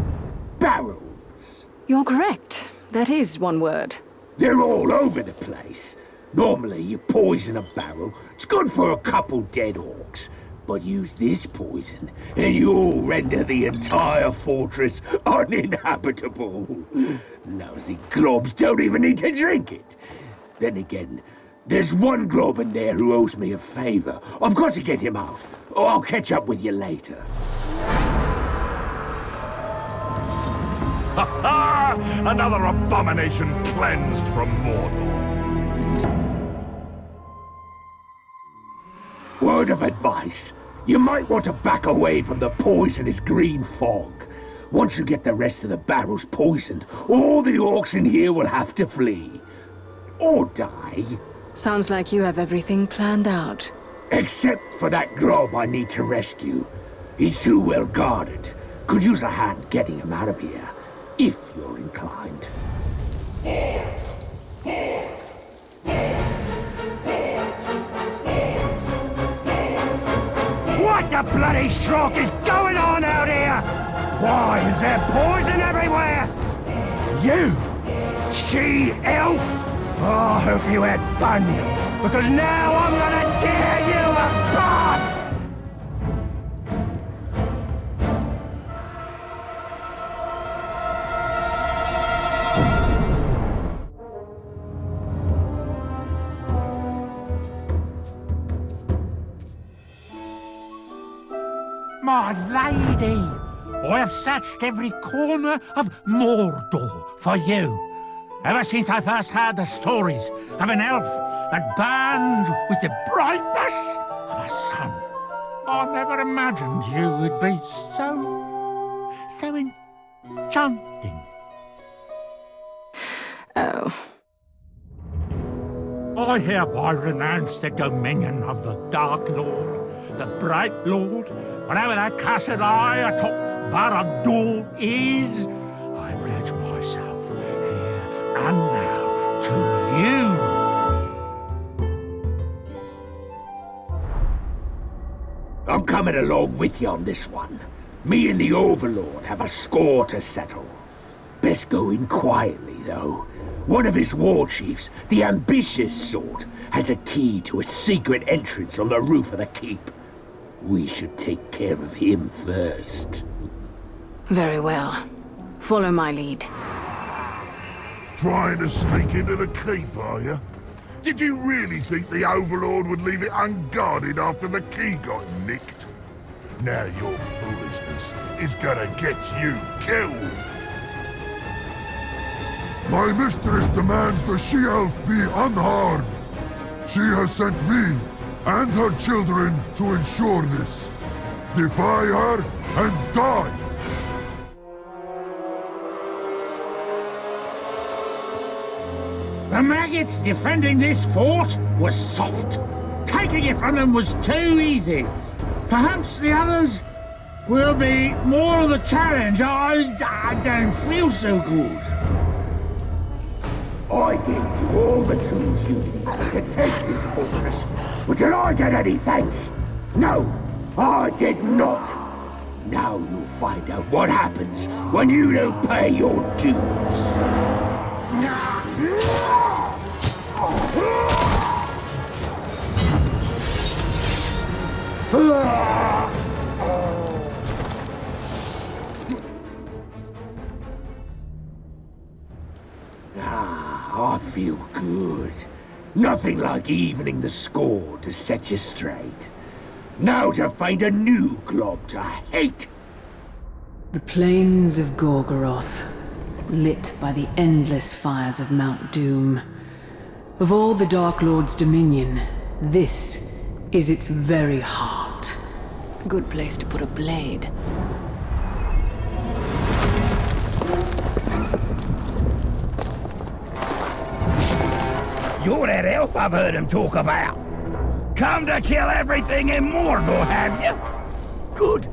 Barrels. You're correct. That is one word. They're all over the place. Normally, you poison a barrel. It's good for a couple dead orcs. But use this poison, and you'll render the entire fortress uninhabitable. Lousy globs don't even need to drink it. Then again, there's one glob in there who owes me a favor. I've got to get him out, or I'll catch up with you later. Ha ha! Another abomination cleansed from Mordor. Word of advice. You might want to back away from the poisonous green fog. Once you get the rest of the barrels poisoned, all the orcs in here will have to flee. Or die. Sounds like you have everything planned out. Except for that glob I need to rescue. He's too well guarded. Could use a hand getting him out of here, if you're inclined. What the bloody stroke is going on out here? Why is there poison everywhere? You, she-elf? Oh, I hope you had fun, because now I'm gonna tear you apart! My lady, I have searched every corner of Mordor for you. Ever since I first heard the stories of an elf that burned with the brightness of a sun. I never imagined you would be so enchanting. Oh. I hereby renounce the dominion of the Dark Lord, the Bright Lord, whatever that cursed eye atop Barad-dûr is. I pledge myself here and now to you. I'm coming along with you on this one. Me and the Overlord have a score to settle. Best go in quietly, though. One of his war chiefs, the ambitious sort, has a key to a secret entrance on the roof of the keep. We should take care of him first. Very well. Follow my lead. Trying to sneak into the keep, are you? Did you really think the Overlord would leave it unguarded after the key got nicked? Now your foolishness is gonna get you killed. My mistress demands the she-elf be unharmed. She has sent me and her children to ensure this. Defy her and die! The maggots defending this fort was soft. Taking it from them was too easy. Perhaps the others will be more of the challenge. I don't feel so good. I gave you all the tools you need to take this fortress, but did I get any thanks? No, I did not. Now you'll find out what happens when you don't pay your dues. I feel good. Nothing like evening the score to set you straight. Now to find a new glob to hate. The plains of Gorgoroth, lit by the endless fires of Mount Doom. Of all the Dark Lord's dominion, this is its very heart. Good place to put a blade. You're that elf I've heard him talk about. Come to kill everything in Mordor, have you? Good.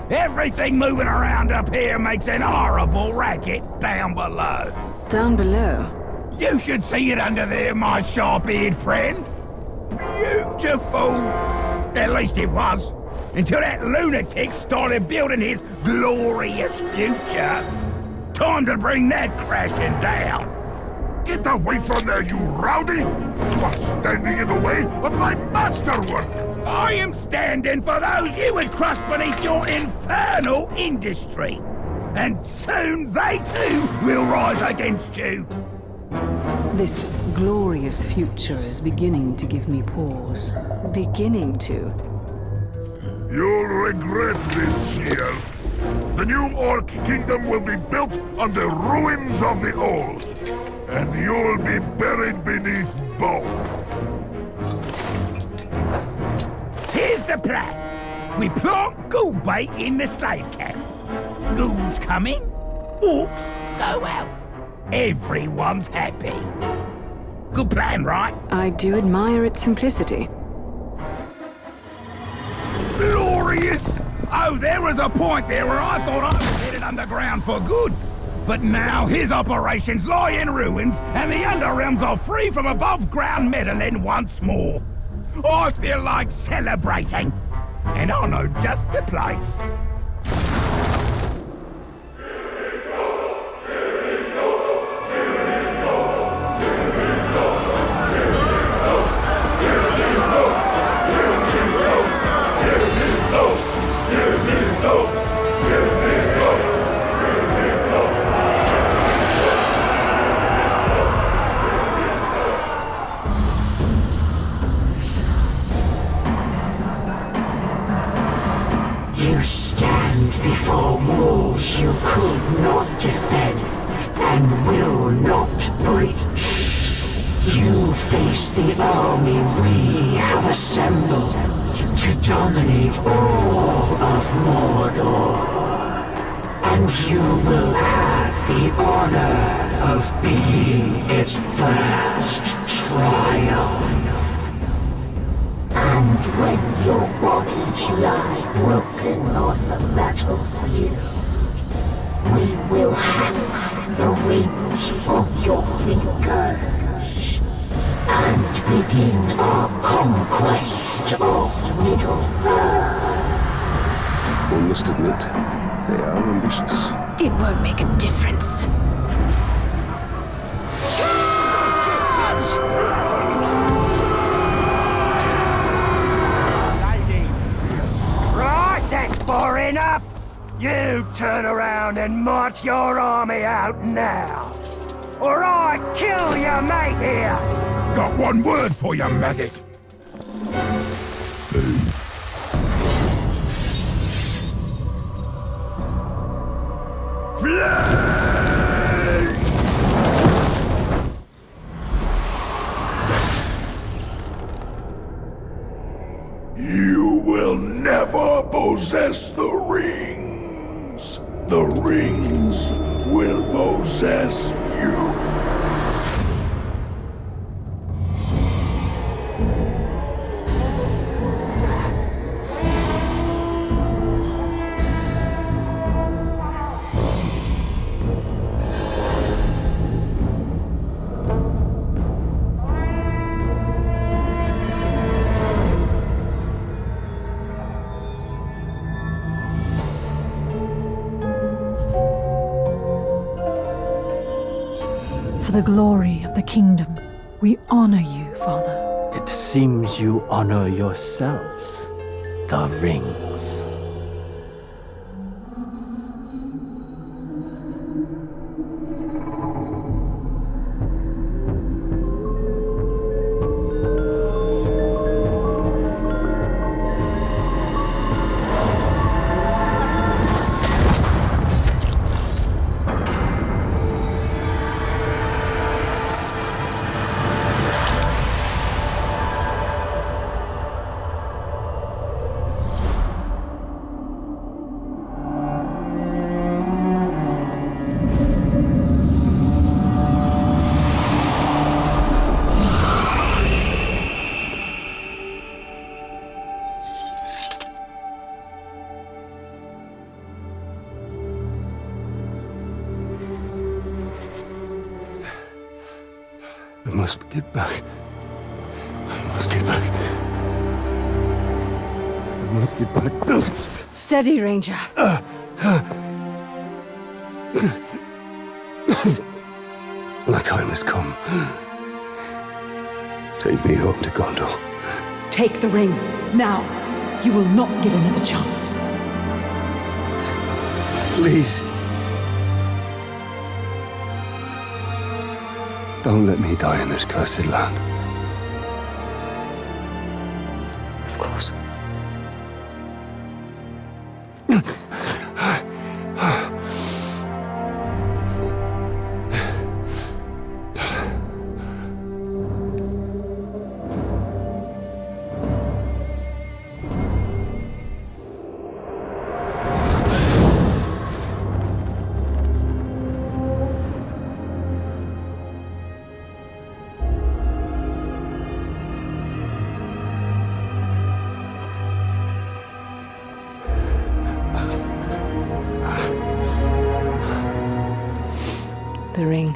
Everything moving around up here makes an horrible racket down below. Down below? You should see it under there, my sharp-eared friend. Beautiful. At least it was. Until that lunatic started building his glorious future. Time to bring that crashing down. Get away from there, you rowdy! You are standing in the way of my masterwork! I am standing for those you would crush beneath your infernal industry. And soon they too will rise against you. This glorious future is beginning to give me pause. Beginning to? You'll regret this, she-elf. The new Orc kingdom will be built on the ruins of the old. And you'll be buried beneath both. Here's the plan. We plant ghoul bait in the slave camp. Ghouls come in, orcs go out. Everyone's happy. Good plan, right? I do admire its simplicity. Glorious! Oh, there was a point there where I thought I was headed underground for good. But now his operations lie in ruins, and the Underrealms are free from above-ground meddling once more. I feel like celebrating, and I know just the place. You stand before walls you could not defend and will not breach. You face the army we have assembled to dominate all of Mordor. And you will have the honor of being its first triumph. And when your bodies lie broken on the battlefield, we will hang the rings from your fingers and begin our conquest of Middle-earth. One must admit, they are ambitious. It won't make a difference. Right, that's far enough. You turn around and march your army out now, or I kill your mate here. Got one word for you, maggot. You will never possess the rings. The rings will possess you. For the glory of the kingdom, we honor you, Father. It seems you honor yourselves, the rings. I must get back. I must get back. I must get back. Steady, Ranger. My time has come. Take me home to Gondor. Take the ring, now. You will not get another chance. Please. Don't let me die in this cursed land. Of course. the ring.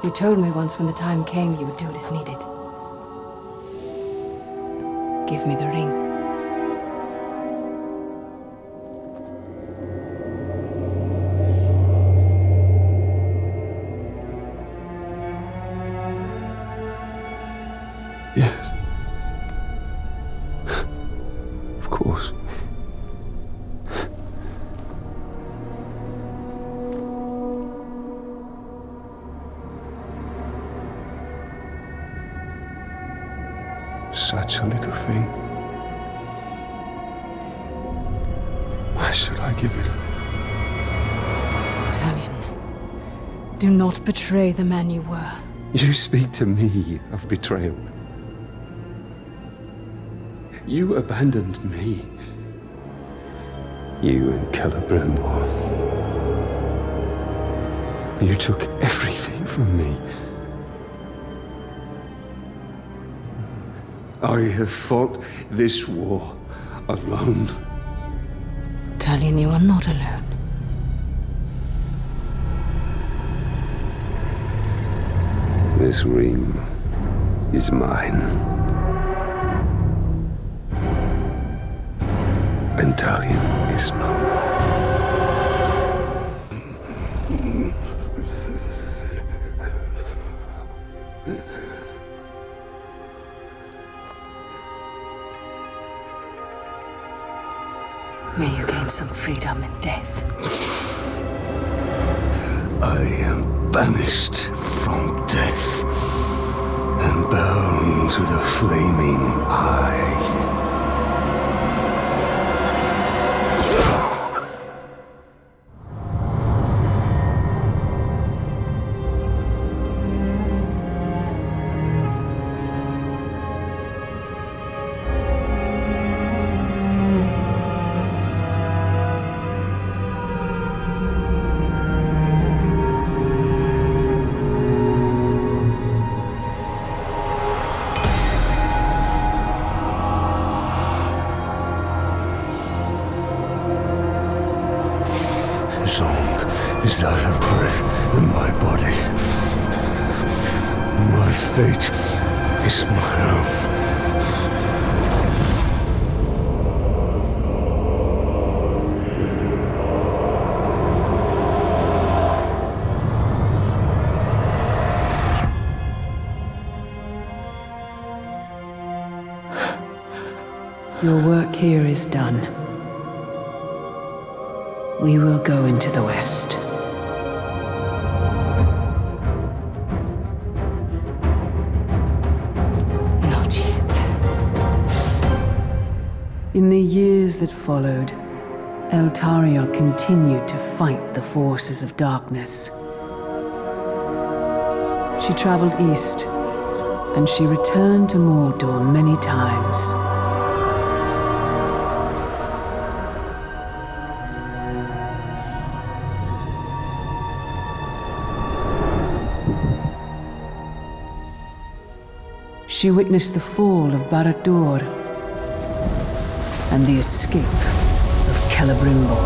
You told me once when the time came you would do it as needed. Give me the ring. Yes. Of course. Such a little thing. Why should I give it? Italian, do not betray the man you were. You speak to me of betrayal. You abandoned me. You and Celebrimbor. You took everything from me. I have fought this war alone. Italian, you are not alone. This ring is mine. Italian is no more. May you gain some freedom in death. I am banished from death and bound to the flaming eye. As long as I have breath in my body, my fate is my own. Your work here is done. We will go into the West. Not yet. In the years that followed, Eltariel continued to fight the forces of darkness. She traveled east, and she returned to Mordor many times. She witnessed the fall of Barad-dûr and the escape of Celebrimbor.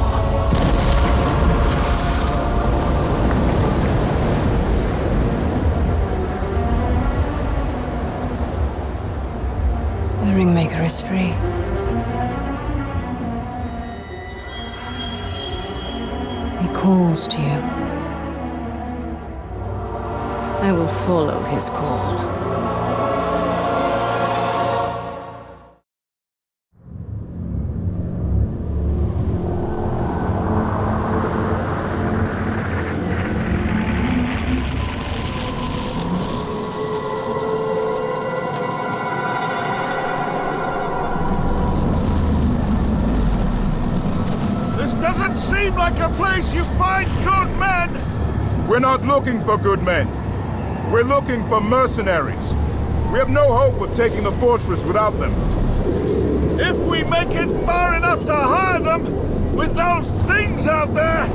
The Ringmaker is free. He calls to you. I will follow his call. Doesn't seem like a place you find good men! We're not looking for good men. We're looking for mercenaries. We have no hope of taking the fortress without them. If we make it far enough to hire them, with those things out there...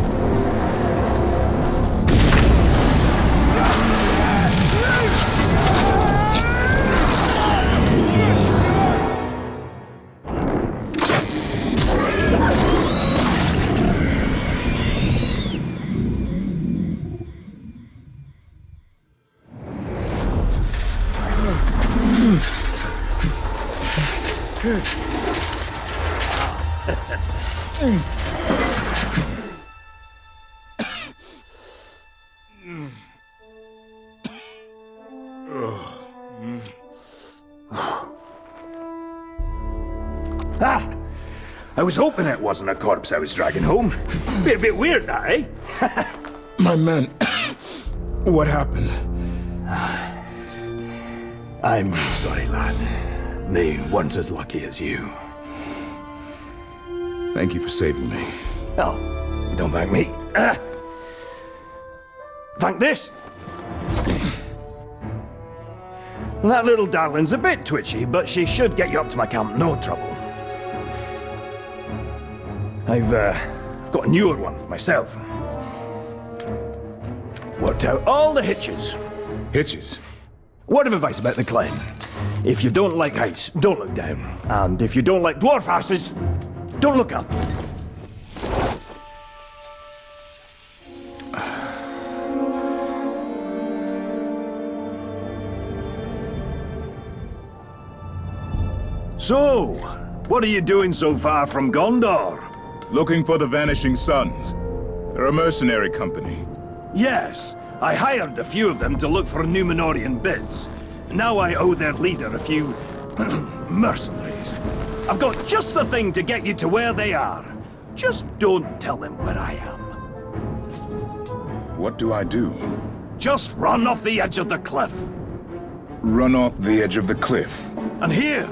Ah! I was hoping it wasn't a corpse I was dragging home. Be a bit weird, that, eh? My men... what happened? I'm sorry, lad. They weren't as lucky as you. Thank you for saving me. Oh, don't thank me. Thank this. That little darling's a bit twitchy, but she should get you up to my camp, no trouble. I've got a newer one myself. Worked out all the hitches. Hitches? Word of advice about the climb. If you don't like heights, don't look down. And if you don't like dwarf asses, don't look up. So, what are you doing so far from Gondor? Looking for the Vanishing Sons. They're a mercenary company. Yes, I hired a few of them to look for Númenórean bits. Now I owe their leader a few mercenaries. I've got just the thing to get you to where they are. Just don't tell them where I am. What do I do? Just run off the edge of the cliff. Run off the edge of the cliff. And here,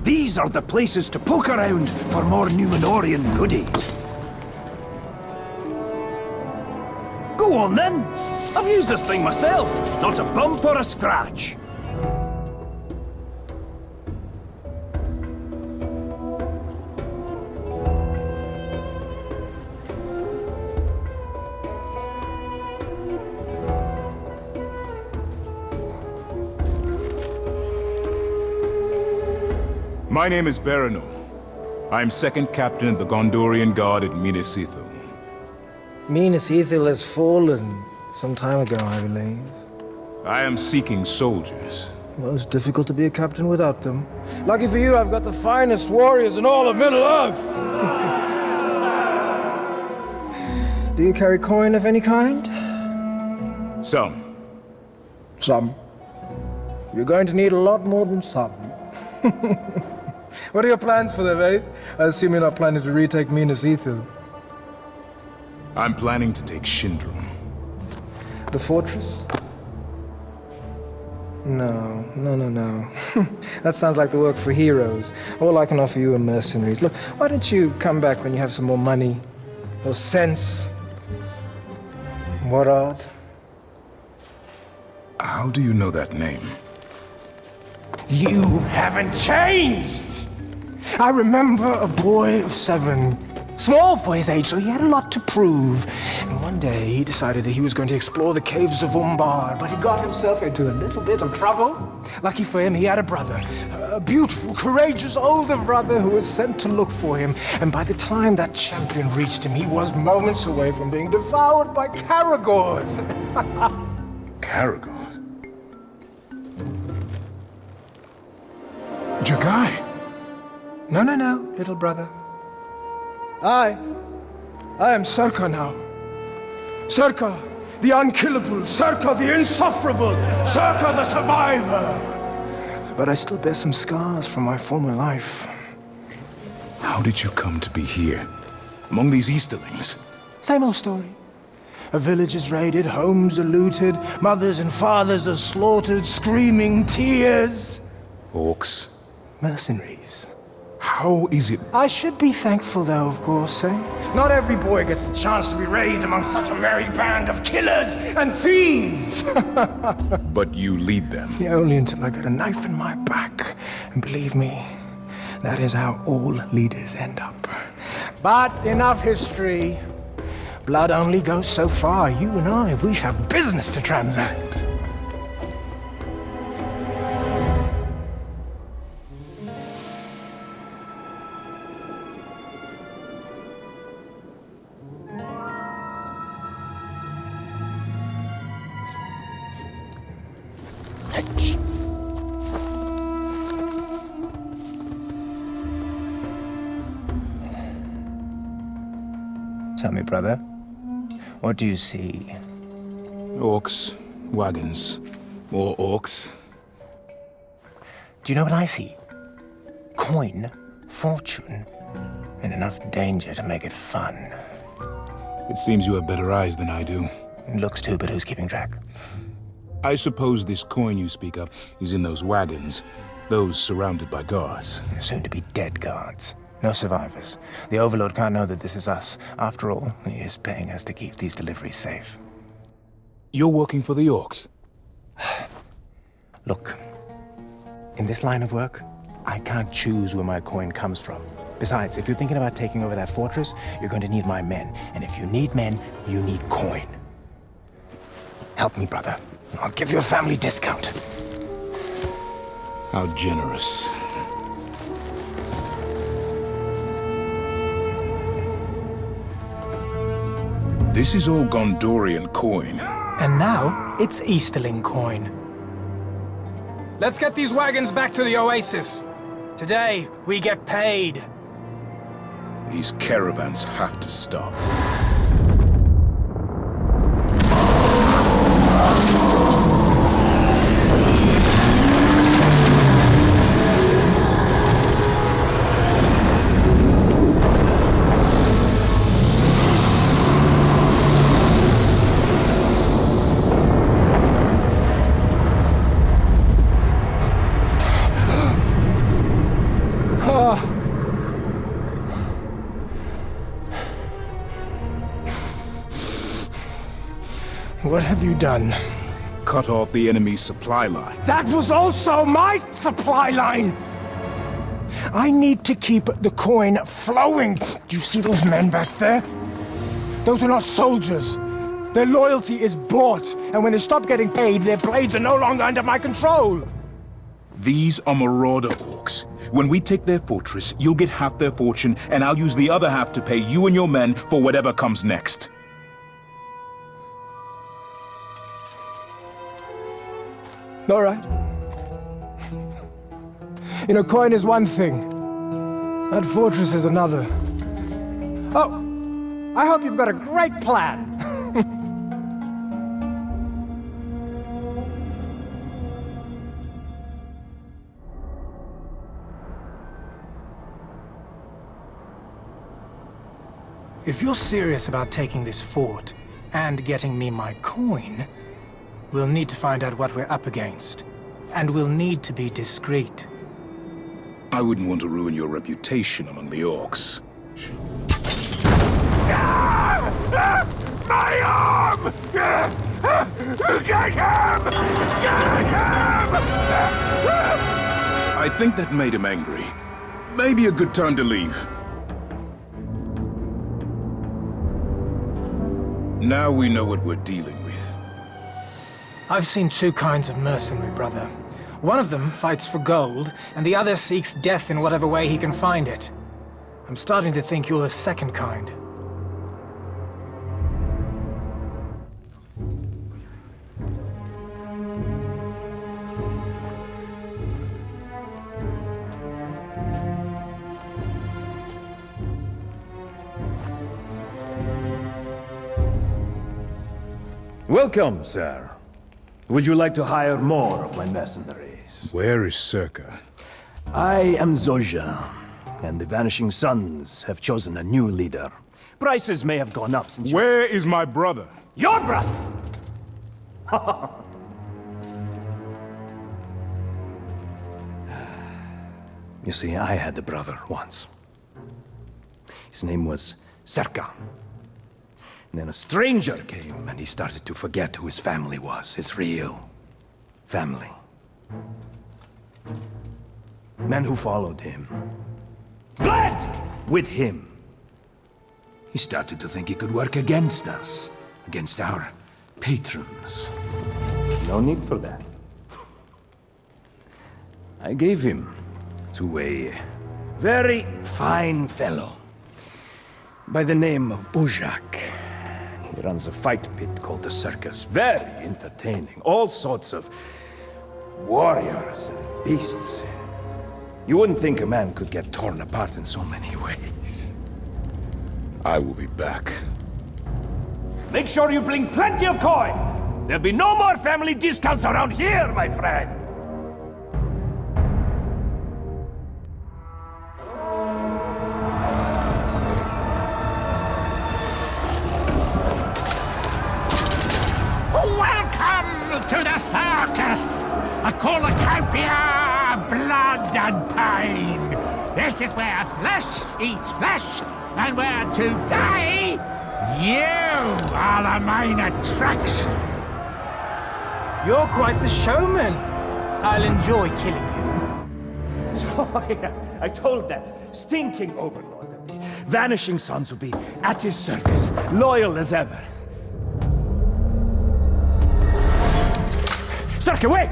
these are the places to poke around for more Númenórean goodies. Go on then. I've used this thing myself. Not a bump or a scratch. My name is Baranor. I am second captain of the Gondorian Guard at Minas Ithil. Minas Ithil has fallen some time ago, I believe. I am seeking soldiers. Well, it's difficult to be a captain without them. Lucky for you, I've got the finest warriors in all of Middle-earth! Do you carry coin of any kind? Some. Some. You're going to need a lot more than some. What are your plans for them, eh? I assume you're not planning to retake Minas Ithil. I'm planning to take Shindrum. The fortress? No. That sounds like the work for heroes. All I can offer you are mercenaries. Look, why don't you come back when you have some more money? Or sense? Morad? How do you know that name? You haven't changed! I remember a boy of 7. Small for his age, so he had a lot to prove. And one day he decided that he was going to explore the caves of Umbar, but he got himself into a little bit of trouble. Lucky for him, he had a brother. A beautiful, courageous older brother who was sent to look for him. And by the time that champion reached him, he was moments away from being devoured by Caragors. Caragors? Jagai! No, little brother. I am Serka now. Serka, the unkillable. Serka, the insufferable. Serka, the survivor. But I still bear some scars from my former life. How did you come to be here, among these Easterlings? Same old story. A village is raided, homes are looted, mothers and fathers are slaughtered, screaming tears. Orcs? Mercenaries. How is it? I should be thankful, though, of course, eh? Not every boy gets the chance to be raised among such a merry band of killers and thieves! But you lead them? Yeah, only until I get a knife in my back. And believe me, that is how all leaders end up. But enough history. Blood only goes so far. You and I, we have business to transact. Tell me, brother, what do you see? Orcs, wagons, more orcs. Do you know what I see? Coin, fortune, and enough danger to make it fun. It seems you have better eyes than I do. It looks too, but who's keeping track? I suppose this coin you speak of is in those wagons, those surrounded by guards. Soon to be dead guards. No survivors. The Overlord can't know that this is us. After all, he is paying us to keep these deliveries safe. You're working for the orcs? Look, in this line of work, I can't choose where my coin comes from. Besides, if you're thinking about taking over that fortress, you're going to need my men. And if you need men, you need coin. Help me, brother. I'll give you a family discount. How generous. This is all Gondorian coin. And now, it's Easterling coin. Let's get these wagons back to the Oasis. Today, we get paid. These caravans have to stop. What have you done? Cut off the enemy's supply line. That was also my supply line! I need to keep the coin flowing. Do you see those men back there? Those are not soldiers. Their loyalty is bought, and when they stop getting paid, their blades are no longer under my control. These are marauder orcs. When we take their fortress, you'll get half their fortune, and I'll use the other half to pay you and your men for whatever comes next. All right. You know, coin is one thing. That fortress is another. Oh, I hope you've got a great plan. If you're serious about taking this fort and getting me my coin, we'll need to find out what we're up against. And we'll need to be discreet. I wouldn't want to ruin your reputation among the orcs. My arm! Get him! Get him! I think that made him angry. Maybe a good time to leave. Now we know what we're dealing with. I've seen two kinds of mercenary, brother. One of them fights for gold, and the other seeks death in whatever way he can find it. I'm starting to think you're the second kind. Welcome, sir. Would you like to hire more of my mercenaries? Where is Circa? I am Zoja, and the Vanishing Sons have chosen a new leader. Prices may have gone up since Where is my brother? Your brother! You see, I had a brother once. His name was Circa. And then a stranger came, and he started to forget who his family was, his real family. Men who followed him bled with him. He started to think he could work against us, against our patrons. No need for that. I gave him to a very fine fellow by the name of Ujak. He runs a fight pit called the Circus. Very entertaining. All sorts of warriors and beasts. You wouldn't think a man could get torn apart in so many ways. I will be back. Make sure you bring plenty of coin. There'll be no more family discounts around here, my friend. Welcome to the circus! A cornucopia of blood and pain. This is where flesh eats flesh, and where today, you are the main attraction. You're quite the showman. I'll enjoy killing you. So I told that stinking overlord that the Vanishing Sons would be at his service, loyal as ever. Circa, wait!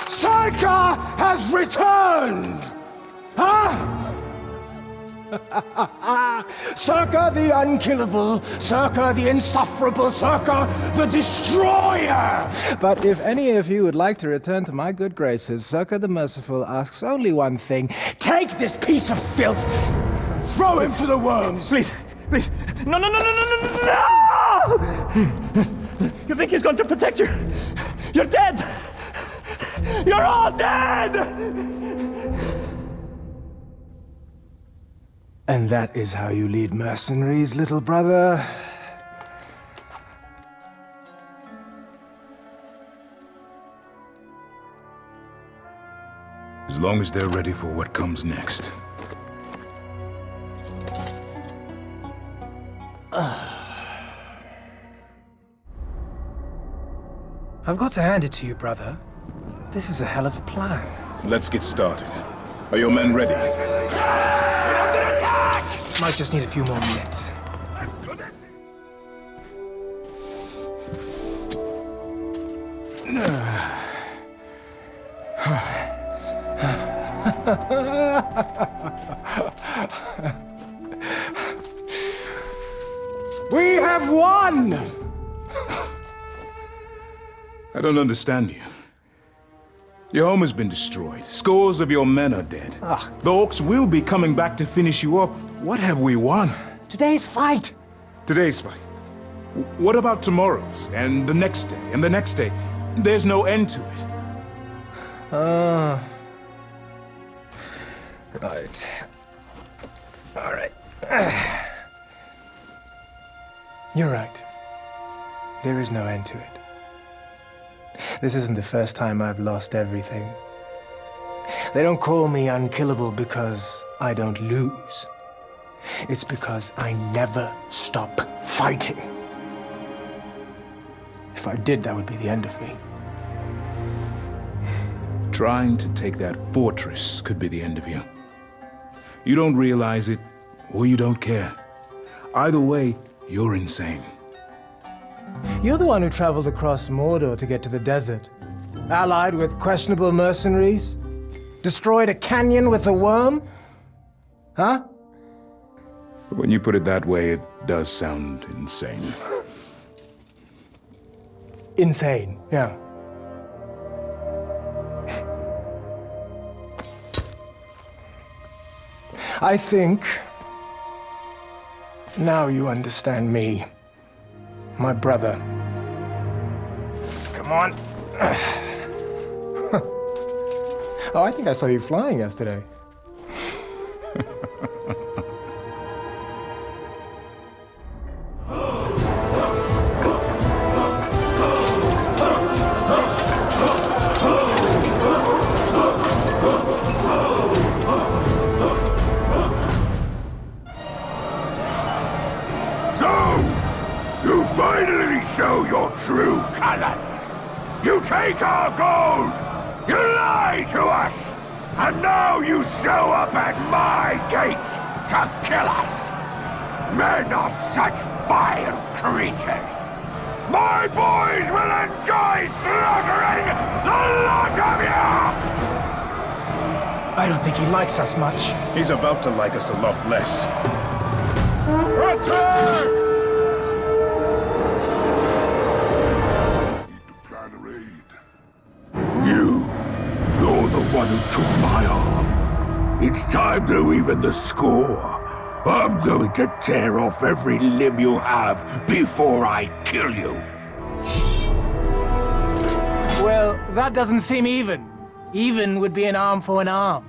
Sarka has returned! Huh? Circa the unkillable, Circa the insufferable, Circa the destroyer! But if any of you would like to return to my good graces, Circa the Merciful asks only one thing. Take this piece of filth and throw him to the worms! Please, please. No! You think he's going to protect you? You're dead! You're all dead! And that is how you lead mercenaries, little brother? As long as they're ready for what comes next. I've got to hand it to you, brother. This is a hell of a plan. Let's get started. Are your men ready? Might just need a few more minutes. We have won! I don't understand you. Your home has been destroyed. Scores of your men are dead. The orcs will be coming back to finish you up. What have we won? Today's fight! Today's fight. What about tomorrow's? And the next day? And the next day? There's no end to it. Right. All right. You're right. There is no end to it. This isn't the first time I've lost everything. They don't call me unkillable because I don't lose. It's because I never stop fighting. If I did, that would be the end of me. Trying to take that fortress could be the end of you. You don't realize it, or you don't care. Either way, you're insane. You're the one who traveled across Mordor to get to the desert. Allied with questionable mercenaries? Destroyed a canyon with a worm? Huh? When you put it that way, it does sound insane. Insane, yeah. I think now you understand me, my brother. Come on. Oh, I think I saw you flying yesterday. Show your true colors. You take our gold. You lie to us. And now you show up at my gates to kill us. Men are such vile creatures. My boys will enjoy slaughtering the lot of you! I don't think he likes us much. He's about to like us a lot less. Attack! You're the one who took my arm. It's time to even the score. I'm going to tear off every limb you have before I kill you. Well, that doesn't seem even. Even would be an arm for an arm.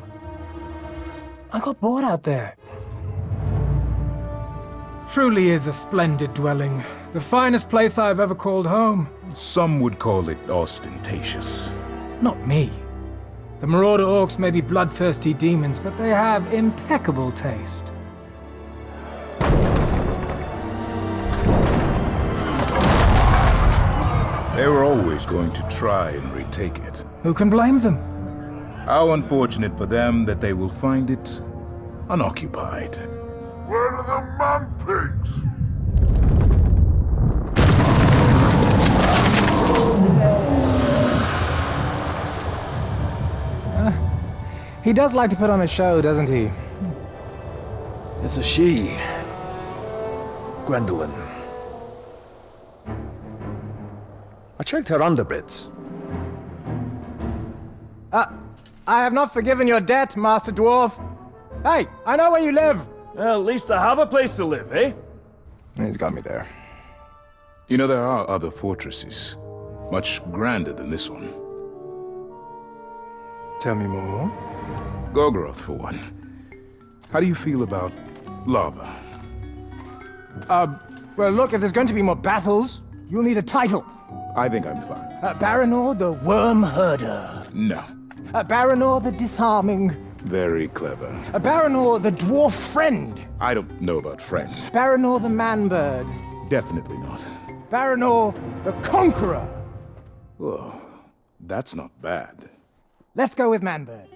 I got bored out there. Truly is a splendid dwelling. The finest place I've ever called home. Some would call it ostentatious. Not me. The Marauder Orcs may be bloodthirsty demons, but they have impeccable taste. They were always going to try and retake it. Who can blame them? How unfortunate for them that they will find it unoccupied. Where are the man-pigs? He does like to put on a show, doesn't he? It's a she. Gwendolyn. I checked her underbits. I have not forgiven your debt, Master Dwarf. Hey, I know where you live. Well, at least I have a place to live, eh? He's got me there. You know, there are other fortresses, much grander than this one. Tell me more. Gorgoroth, for one. How do you feel about lava? Well, look, if there's going to be more battles, you'll need a title. I think I'm fine. Baranor the Worm Herder. No. Baranor the Disarming. Very clever. Baranor the Dwarf Friend. I don't know about friend. Baranor the Man-Bird. Definitely not. Baranor the Conqueror. Oh, that's not bad. Let's go with Man-Bird.